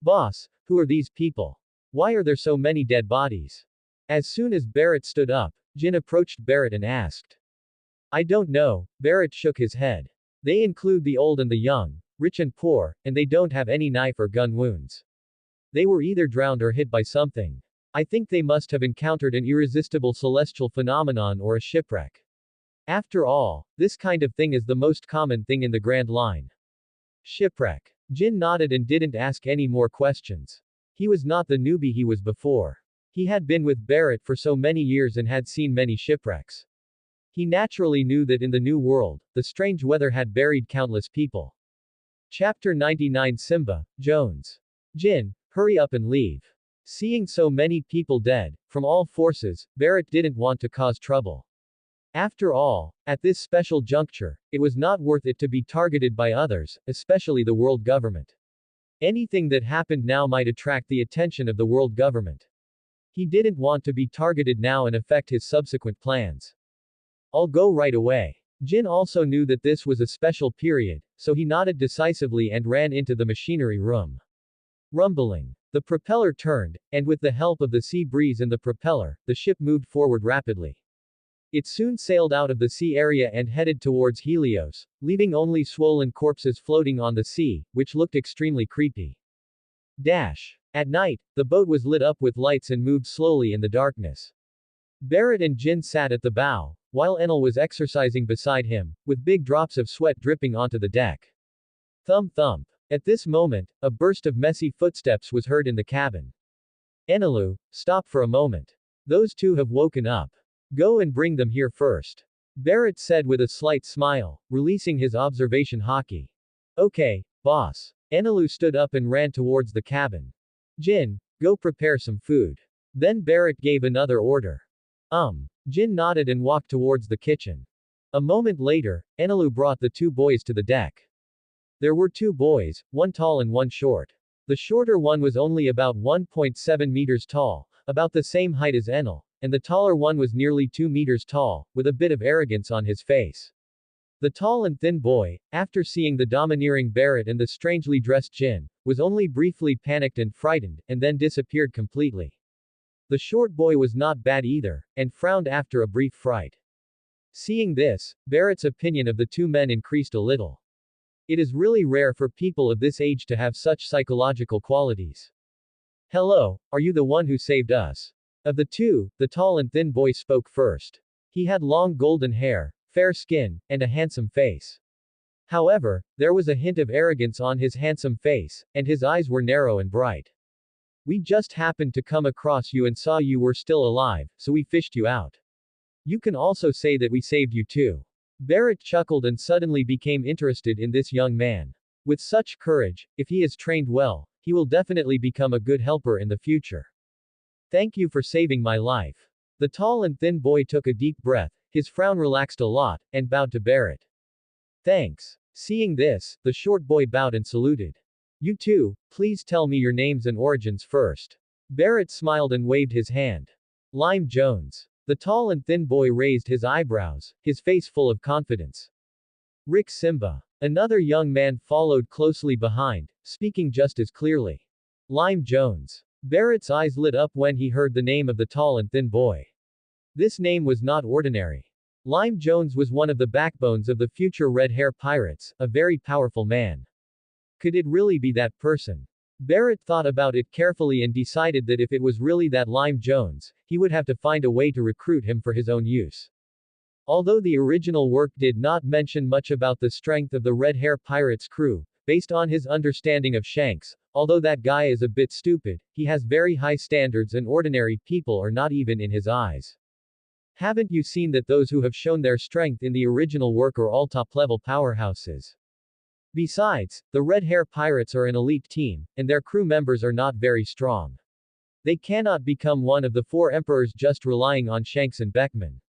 Boss, who are these people? Why are there so many dead bodies? As soon as Barrett stood up, Jin approached Barrett and asked. I don't know, Barrett shook his head. They include the old and the young, rich and poor, and they don't have any knife or gun wounds. They were either drowned or hit by something. I think they must have encountered an irresistible celestial phenomenon or a shipwreck. After all, this kind of thing is the most common thing in the Grand Line. Shipwreck. Jin nodded and didn't ask any more questions. He was not the newbie he was before. He had been with Barrett for so many years and had seen many shipwrecks. He naturally knew that in the New World, the strange weather had buried countless people. Chapter 99 Simba, Jones. Jin, hurry up and leave. Seeing so many people dead, from all forces, Barrett didn't want to cause trouble. After all, at this special juncture, it was not worth it to be targeted by others, especially the world government. Anything that happened now might attract the attention of the world government. He didn't want to be targeted now and affect his subsequent plans. I'll go right away. Jin also knew that this was a special period, so he nodded decisively and ran into the machinery room. Rumbling. The propeller turned, and with the help of the sea breeze and the propeller, the ship moved forward rapidly. It soon sailed out of the sea area and headed towards Helios, leaving only swollen corpses floating on the sea, which looked extremely creepy. Dash. At night, the boat was lit up with lights and moved slowly in the darkness. Barrett and Jin sat at the bow, while Enel was exercising beside him, with big drops of sweat dripping onto the deck. Thump thump. At this moment, a burst of messy footsteps was heard in the cabin. Enelu, stop for a moment. Those two have woken up. Go and bring them here first. Barrett said with a slight smile, releasing his observation hockey. Okay, boss. Enelu stood up and ran towards the cabin. Jin, go prepare some food. Then Barrett gave another order. Jin nodded and walked towards the kitchen. A moment later, Enelu brought the two boys to the deck. There were two boys, one tall and one short. The shorter one was only about 1.7 meters tall, about the same height as Enel, and the taller one was nearly 2 meters tall, with a bit of arrogance on his face. The tall and thin boy, after seeing the domineering Barrett and the strangely dressed Jin, was only briefly panicked and frightened, and then disappeared completely. The short boy was not bad either, and frowned after a brief fright. Seeing this, Barrett's opinion of the two men increased a little. It is really rare for people of this age to have such psychological qualities. Hello, are you the one who saved us? Of the two, the tall and thin boy spoke first. He had long golden hair, fair skin, and a handsome face. However, there was a hint of arrogance on his handsome face, and his eyes were narrow and bright. We just happened to come across you and saw you were still alive, so we fished you out. You can also say that we saved you too. Barrett chuckled and suddenly became interested in this young man. With such courage, if he is trained well, he will definitely become a good helper in the future. Thank you for saving my life. The tall and thin boy took a deep breath, his frown relaxed a lot, and bowed to Barrett. Thanks. Seeing this, the short boy bowed and saluted. You two, please tell me your names and origins first. Barrett smiled and waved his hand. Lime Jones. The tall and thin boy raised his eyebrows, his face full of confidence. Rick Simba. Another young man followed closely behind, speaking just as clearly. Lime Jones. Barrett's eyes lit up when he heard the name of the tall and thin boy. This name was not ordinary. Lime Jones was one of the backbones of the future Red Hair Pirates, a very powerful man. Could it really be that person? Barrett thought about it carefully and decided that if it was really that Lime Jones, he would have to find a way to recruit him for his own use. Although the original work did not mention much about the strength of the Red Hair Pirates crew, based on his understanding of Shanks, although that guy is a bit stupid, he has very high standards and ordinary people are not even in his eyes. Haven't you seen that those who have shown their strength in the original work are all top-level powerhouses? Besides, the Red Hair Pirates are an elite team, and their crew members are not very strong. They cannot become one of the four emperors just relying on Shanks and Beckman.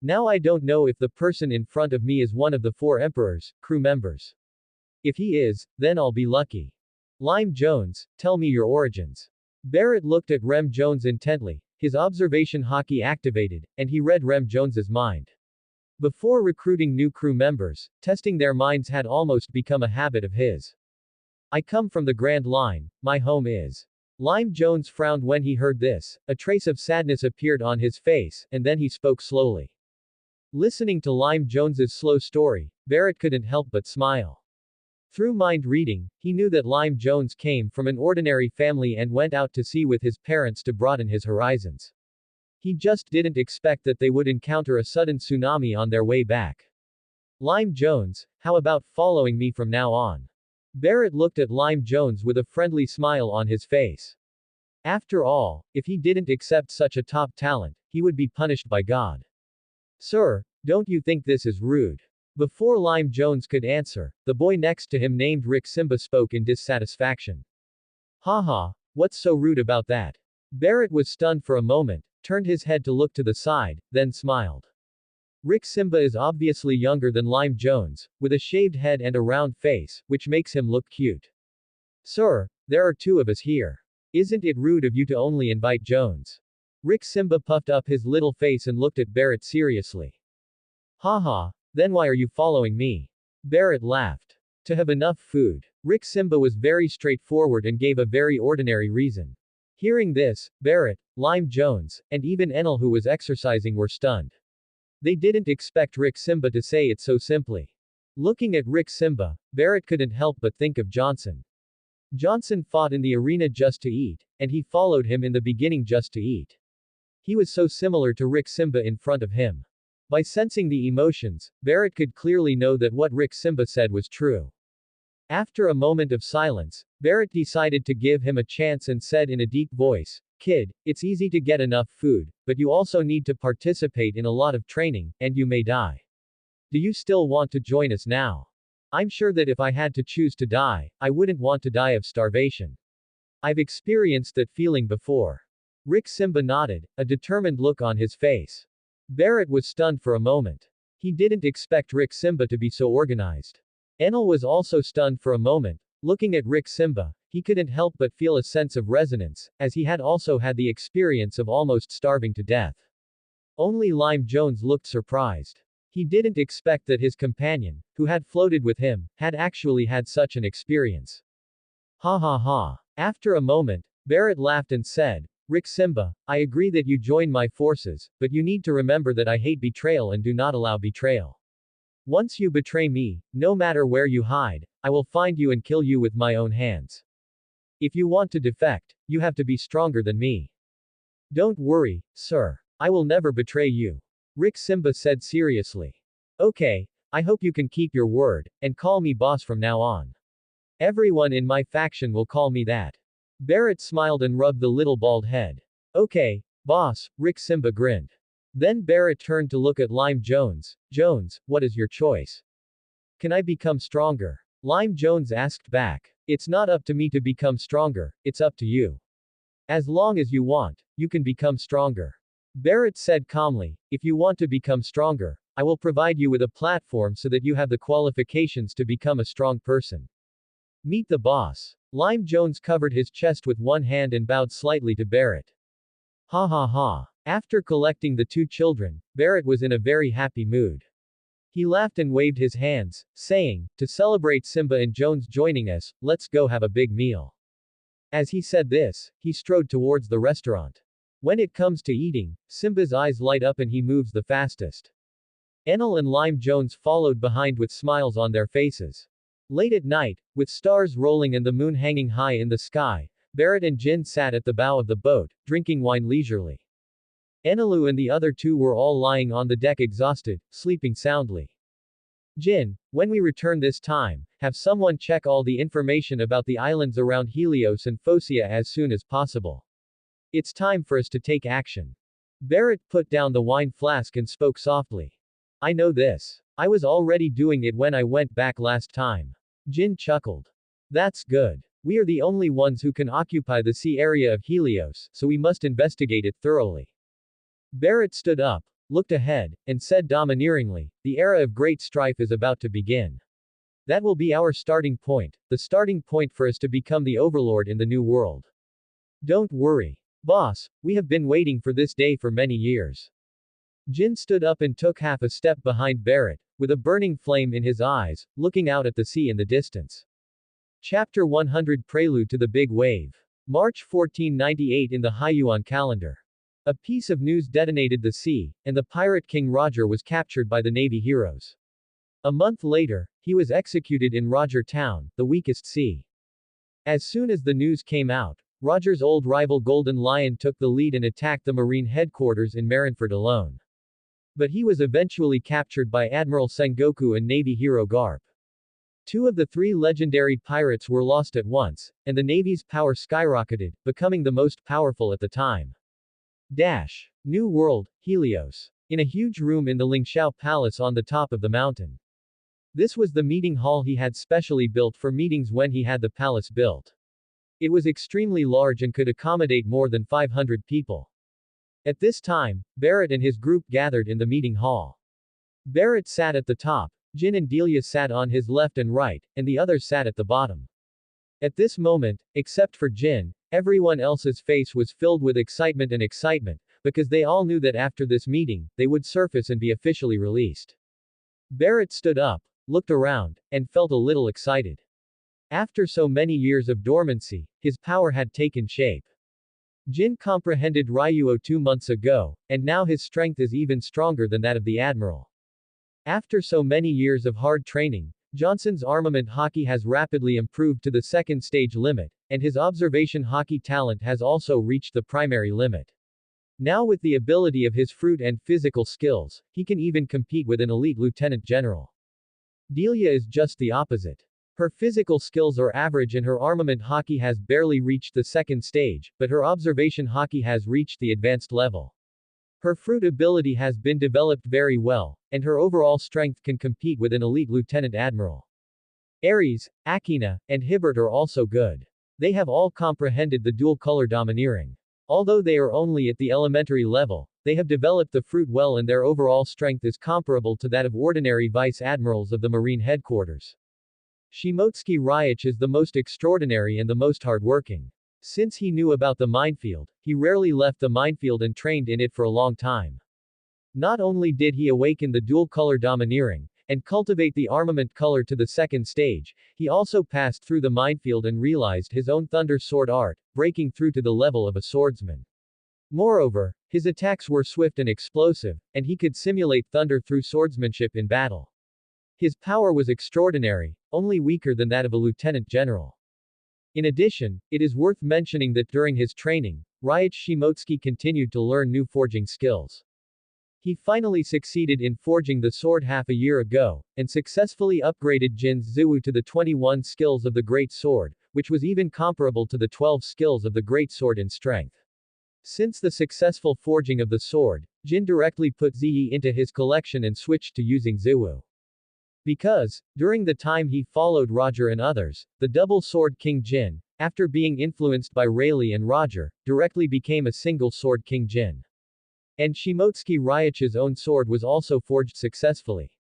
Now I don't know if the person in front of me is one of the four emperors, crew members. If he is, then I'll be lucky. Lime Jones, tell me your origins. Barrett looked at Rem Jones intently, his observation hockey activated, and he read Rem Jones's mind. Before recruiting new crew members, testing their minds had almost become a habit of his. I come from the Grand Line, my home is. Lime Jones frowned when he heard this, a trace of sadness appeared on his face, and then he spoke slowly. Listening to Lime Jones's slow story, Barrett couldn't help but smile. Through mind reading, he knew that Lime Jones came from an ordinary family and went out to sea with his parents to broaden his horizons. He just didn't expect that they would encounter a sudden tsunami on their way back. Lime Jones, how about following me from now on? Barrett looked at Lime Jones with a friendly smile on his face. After all, if he didn't accept such a top talent, he would be punished by God. Sir, don't you think this is rude? Before Lime Jones could answer, the boy next to him named Rick Simba spoke in dissatisfaction. Haha, what's so rude about that? Barrett was stunned for a moment, turned his head to look to the side, then smiled. Rick Simba is obviously younger than Lime Jones, with a shaved head and a round face, which makes him look cute. Sir, there are two of us here. Isn't it rude of you to only invite Jones? Rick Simba puffed up his little face and looked at Barrett seriously. Haha, then why are you following me? Barrett laughed. To have enough food. Rick Simba was very straightforward and gave a very ordinary reason. Hearing this, Barrett, Lime Jones, and even Enel who was exercising were stunned. They didn't expect Rick Simba to say it so simply. Looking at Rick Simba, Barrett couldn't help but think of Johnson. Johnson fought in the arena just to eat, and he followed him in the beginning just to eat. He was so similar to Rick Simba in front of him. By sensing the emotions, Barrett could clearly know that what Rick Simba said was true. After a moment of silence, Barrett decided to give him a chance and said in a deep voice, "Kid, it's easy to get enough food, but you also need to participate in a lot of training, and you may die. Do you still want to join us now? I'm sure that if I had to choose to die, I wouldn't want to die of starvation. I've experienced that feeling before." Rick Simba nodded, a determined look on his face. Barrett was stunned for a moment. He didn't expect Rick Simba to be so organized. Enel was also stunned for a moment. Looking at Rick Simba, he couldn't help but feel a sense of resonance, as he had also had the experience of almost starving to death. Only Lime Jones looked surprised. He didn't expect that his companion, who had floated with him, had actually had such an experience. Ha ha ha. After a moment, Barrett laughed and said, "Rick Simba, I agree that you join my forces, but you need to remember that I hate betrayal and do not allow betrayal. Once you betray me, no matter where you hide, I will find you and kill you with my own hands. If you want to defect, you have to be stronger than me. Don't worry, sir. I will never betray you." Rick Simba said seriously. "Okay, I hope you can keep your word, and call me boss from now on. Everyone in my faction will call me that." Barrett smiled and rubbed the little bald head. "Okay, boss," Rick Simba grinned. Then Barrett turned to look at Lime Jones. "Jones, what is your choice? Can I become stronger?" Lime Jones asked back. "It's not up to me to become stronger, it's up to you. As long as you want, you can become stronger." Barrett said calmly, "If you want to become stronger, I will provide you with a platform so that you have the qualifications to become a strong person. Meet the boss." Lime Jones covered his chest with one hand and bowed slightly to Barrett. Ha ha ha. After collecting the two children, Barrett was in a very happy mood. He laughed and waved his hands, saying, "To celebrate Simba and Jones joining us, let's go have a big meal." As he said this, he strode towards the restaurant. When it comes to eating, Simba's eyes light up and he moves the fastest. Enel and Lime Jones followed behind with smiles on their faces. Late at night, with stars rolling and the moon hanging high in the sky, Barrett and Jin sat at the bow of the boat, drinking wine leisurely. Enelu and the other two were all lying on the deck exhausted, sleeping soundly. "Jin, when we return this time, have someone check all the information about the islands around Helios and Phocia as soon as possible. It's time for us to take action." Barrett put down the wine flask and spoke softly. "I know this. I was already doing it when I went back last time." Jin chuckled. "That's good. We are the only ones who can occupy the sea area of Helios, so we must investigate it thoroughly." Barrett stood up, looked ahead, and said domineeringly, "The era of great strife is about to begin. That will be our starting point, the starting point for us to become the overlord in the new world. Don't worry. Boss, we have been waiting for this day for many years." Jin stood up and took half a step behind Barrett, with a burning flame in his eyes, looking out at the sea in the distance. Chapter 100 Prelude to the Big Wave. March 1498 in the Haiyuan calendar. A piece of news detonated the sea, and the pirate King Roger was captured by the Navy heroes. A month later, he was executed in Roger Town, the weakest sea. As soon as the news came out, Roger's old rival Golden Lion took the lead and attacked the Marine headquarters in Marineford alone. But he was eventually captured by Admiral Sengoku and Navy hero Garp. Two of the three legendary pirates were lost at once, and the Navy's power skyrocketed, becoming the most powerful at the time. New World, Helios. In a huge room in the Lingxiao Palace on the top of the mountain. This was the meeting hall he had specially built for meetings when he had the palace built. It was extremely large and could accommodate more than 500 people. At this time, Barrett and his group gathered in the meeting hall. Barrett sat at the top, Jin and Delia sat on his left and right, and the others sat at the bottom. At this moment, except for Jin, everyone else's face was filled with excitement, because they all knew that after this meeting, they would surface and be officially released. Barrett stood up, looked around, and felt a little excited. After so many years of dormancy, his power had taken shape. Jin comprehended Ryuo 2 months ago, and now his strength is even stronger than that of the Admiral. After so many years of hard training, Johnson's armament hockey has rapidly improved to the second stage limit, and his observation hockey talent has also reached the primary limit. Now with the ability of his fruit and physical skills, he can even compete with an elite lieutenant general. Delia is just the opposite. Her physical skills are average and her armament hockey has barely reached the second stage, but her observation hockey has reached the advanced level. Her fruit ability has been developed very well, and her overall strength can compete with an elite lieutenant admiral. Ares, Akina, and Hibbert are also good. They have all comprehended the dual-color domineering. Although they are only at the elementary level, they have developed the fruit well and their overall strength is comparable to that of ordinary vice-admirals of the Marine headquarters. Shimotsky Ryach is the most extraordinary and the most hardworking. Since he knew about the minefield, he rarely left the minefield and trained in it for a long time. Not only did he awaken the dual-color domineering, and cultivate the armament color to the second stage, he also passed through the minefield and realized his own thunder sword art, breaking through to the level of a swordsman. Moreover, his attacks were swift and explosive, and he could simulate thunder through swordsmanship in battle. His power was extraordinary, only weaker than that of a lieutenant general. In addition, it is worth mentioning that during his training, Ryach Shimotsky continued to learn new forging skills. He finally succeeded in forging the sword half a year ago, and successfully upgraded Jin's Zhui to the 21 skills of the Great Sword, which was even comparable to the 12 skills of the Great Sword in strength. Since the successful forging of the sword, Jin directly put Zhui into his collection and switched to using Zhui. Because, during the time he followed Roger and others, the double sword King Jin, after being influenced by Rayleigh and Roger, directly became a single sword King Jin. And Shimotsky Ryach's own sword was also forged successfully.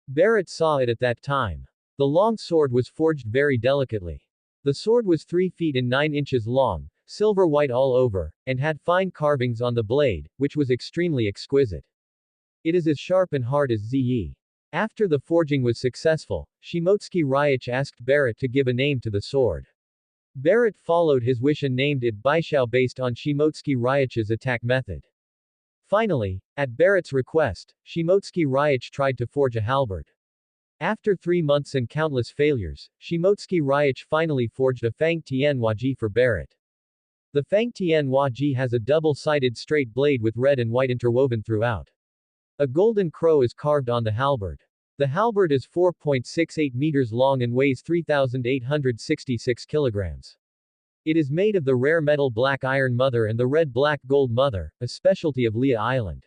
Barrett saw it at that time. The long sword was forged very delicately. The sword was 3 feet and 9 inches long, silver white all over, and had fine carvings on the blade, which was extremely exquisite. It is as sharp and hard as Zhui. After the forging was successful, Shimotsky Ryach asked Barrett to give a name to the sword. Barrett followed his wish and named it Baishao based on Shimotsky Ryach's attack method. Finally, at Barrett's request, Shimotsky Ryach tried to forge a halberd. After 3 months and countless failures, Shimotsky Ryach finally forged a Fang Tian Huaji for Barrett. The Fang Tian Huaji has a double-sided straight blade with red and white interwoven throughout. A golden crow is carved on the halberd. The halberd is 4.68 meters long and weighs 3,866 kilograms. It is made of the rare metal black iron mother and the red black gold mother, a specialty of Lia Island.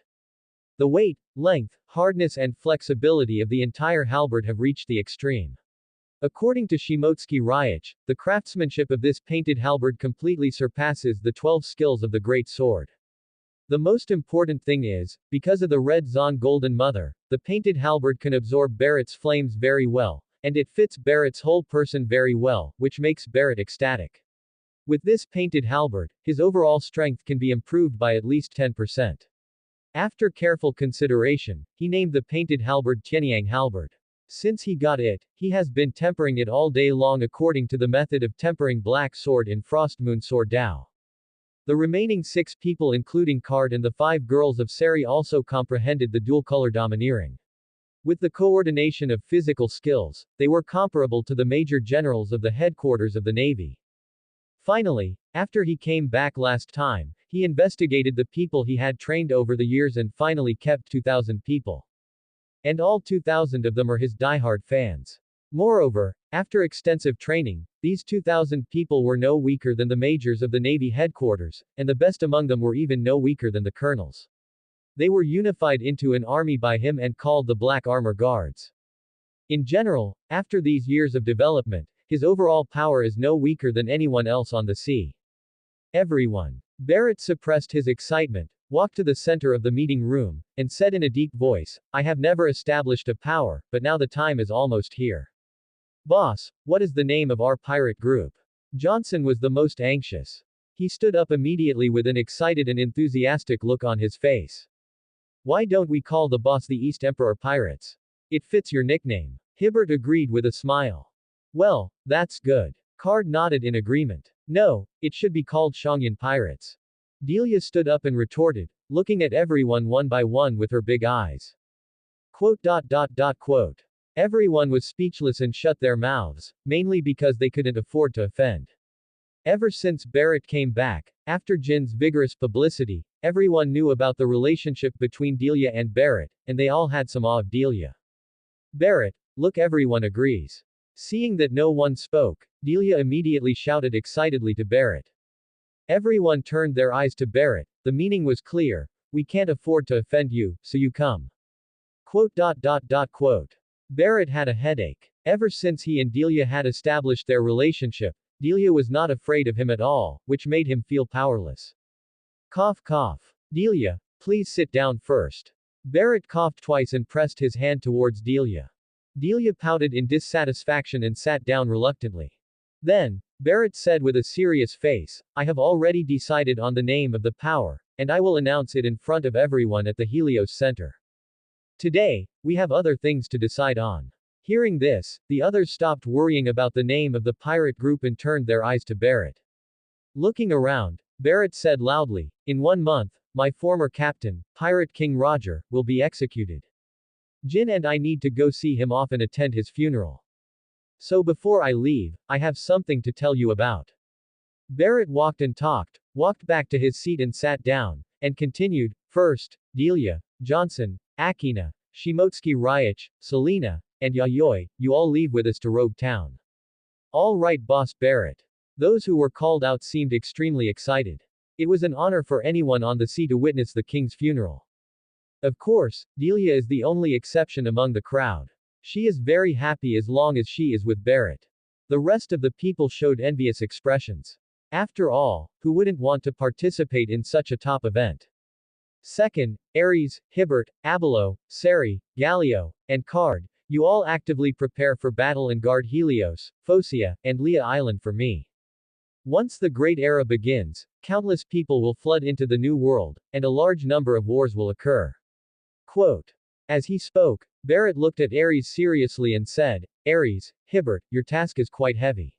The weight, length, hardness and flexibility of the entire halberd have reached the extreme. According to Shimotsky Ryach, the craftsmanship of this painted halberd completely surpasses the 12 skills of the Great Sword. The most important thing is, because of the red Zon golden mother, the painted halberd can absorb Barrett's flames very well, and it fits Barrett's whole person very well, which makes Barrett ecstatic. With this painted halberd, his overall strength can be improved by at least 10%. After careful consideration, he named the painted halberd Tianyang halberd. Since he got it, he has been tempering it all day long according to the method of tempering black sword in Frostmoon Sword Dao. The remaining 6 people including Card and the 5 girls of Sari also comprehended the dual-color domineering. With the coordination of physical skills, they were comparable to the major generals of the headquarters of the Navy. Finally, after he came back last time, he investigated the people he had trained over the years and finally kept 2,000 people. And all 2,000 of them are his diehard fans. Moreover, after extensive training, these 2,000 people were no weaker than the majors of the Navy headquarters, and the best among them were even no weaker than the colonels. They were unified into an army by him and called the Black Armor Guards. In general, after these years of development, his overall power is no weaker than anyone else on the sea. Everyone. Barrett suppressed his excitement, walked to the center of the meeting room, and said in a deep voice, "I have never established a power, but now the time is almost here. Boss, what is the name of our pirate group?" Johnson was the most anxious. He stood up immediately with an excited and enthusiastic look on his face. Why don't we call the boss the East Emperor Pirates? It fits your nickname. Hibbert agreed with a smile. Well, that's good. Card nodded in agreement. No, it should be called Shangyan Pirates. Delia stood up and retorted, looking at everyone one by one with her big eyes. Quote. Everyone was speechless and shut their mouths, mainly because they couldn't afford to offend. Ever since Barrett came back, after Jin's vigorous publicity, everyone knew about the relationship between Delia and Barrett, and they all had some awe of Delia. Barrett, look, everyone agrees. Seeing that no one spoke, Delia immediately shouted excitedly to Barrett. Everyone turned their eyes to Barrett, the meaning was clear, we can't afford to offend you, so you come. Quote. Barrett had a headache. Ever since he and Delia had established their relationship, Delia was not afraid of him at all, which made him feel powerless. Cough. Delia, please sit down first. Barrett coughed twice and pressed his hand towards Delia. Delia pouted in dissatisfaction and sat down reluctantly. Then, Barrett said with a serious face, I have already decided on the name of the power, and I will announce it in front of everyone at the Helios Center. Today, we have other things to decide on. Hearing this, the others stopped worrying about the name of the pirate group and turned their eyes to Barrett. Looking around, Barrett said loudly, in 1 month, my former captain, Pirate King Roger, will be executed. Jin and I need to go see him off and attend his funeral. So before I leave, I have something to tell you about. Barrett walked back to his seat and sat down, and continued, first, Delia, Johnson, Akina, Shimotsuki Ryich, Selena, and Yayoi, you all leave with us to Rogue Town. All right, boss Barrett. Those who were called out seemed extremely excited. It was an honor for anyone on the sea to witness the king's funeral. Of course, Delia is the only exception among the crowd. She is very happy as long as she is with Barrett. The rest of the people showed envious expressions. After all, who wouldn't want to participate in such a top event? Second, Ares, Hibbert, Abelo, Sari, Gallio, and Card, you all actively prepare for battle and guard Helios, Phocia, and Lea Island for me. Once the Great Era begins, countless people will flood into the New World, and a large number of wars will occur. Quote. As he spoke, Barrett looked at Ares seriously and said, Ares, Hibbert, your task is quite heavy.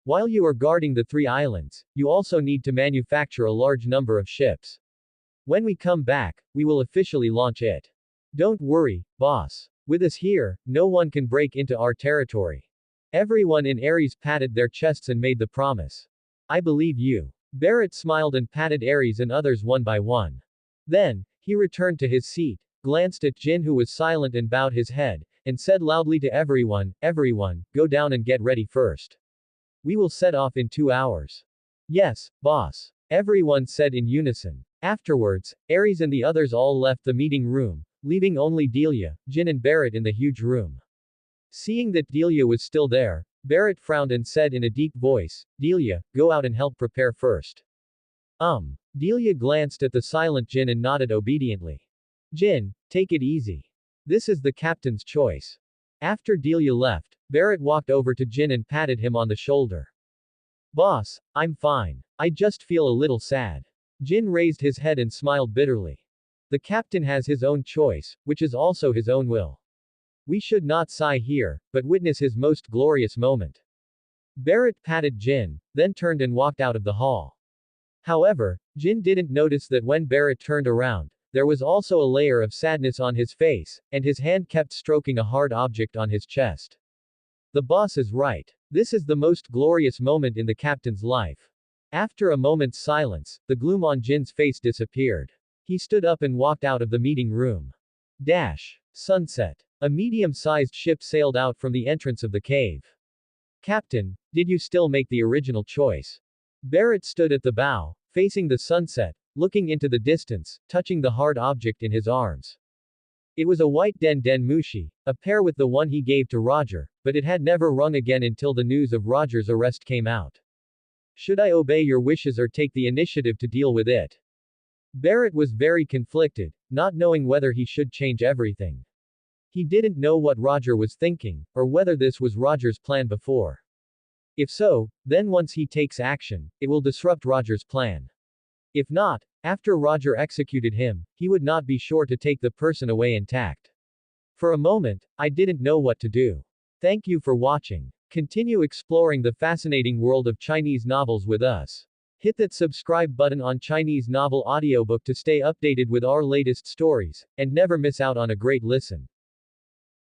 While you are guarding the 3 islands, you also need to manufacture a large number of ships. When we come back, we will officially launch it. Don't worry, boss. With us here, no one can break into our territory. Everyone in Ares patted their chests and made the promise. I believe you. Barrett smiled and patted Ares and others one by one. Then, he returned to his seat, glanced at Jin who was silent and bowed his head, and said loudly to everyone, go down and get ready first. We will set off in 2 hours. Yes, boss. Everyone said in unison. Afterwards, Ares and the others all left the meeting room, leaving only Delia, Jin and Barrett in the huge room. Seeing that Delia was still there, Barrett frowned and said in a deep voice, Delia, go out and help prepare first. Delia glanced at the silent Jin and nodded obediently. Jin, take it easy. This is the captain's choice. After Delia left, Barrett walked over to Jin and patted him on the shoulder. Boss, I'm fine. I just feel a little sad. Jin raised his head and smiled bitterly. The captain has his own choice, which is also his own will. We should not sigh here, but witness his most glorious moment. Barrett patted Jin, then turned and walked out of the hall. However, Jin didn't notice that when Barrett turned around, there was also a layer of sadness on his face, and his hand kept stroking a hard object on his chest. The boss is right. This is the most glorious moment in the captain's life. After a moment's silence, the gloom on Jin's face disappeared. He stood up and walked out of the meeting room. Sunset. A medium-sized ship sailed out from the entrance of the cave. Captain, did you still make the original choice? Barrett stood at the bow, facing the sunset, looking into the distance, touching the hard object in his arms. It was a white Den Mushi, a pair with the one he gave to Roger, but it had never rung again until the news of Roger's arrest came out. Should I obey your wishes or take the initiative to deal with it? Barrett was very conflicted, not knowing whether he should change everything. He didn't know what Roger was thinking, or whether this was Roger's plan before. If so, then once he takes action, it will disrupt Roger's plan. If not, after Roger executed him, he would not be sure to take the person away intact. For a moment, I didn't know what to do. Thank you for watching. Continue exploring the fascinating world of Chinese novels with us. Hit that subscribe button on Chinese Novel Audiobook to stay updated with our latest stories, and never miss out on a great listen.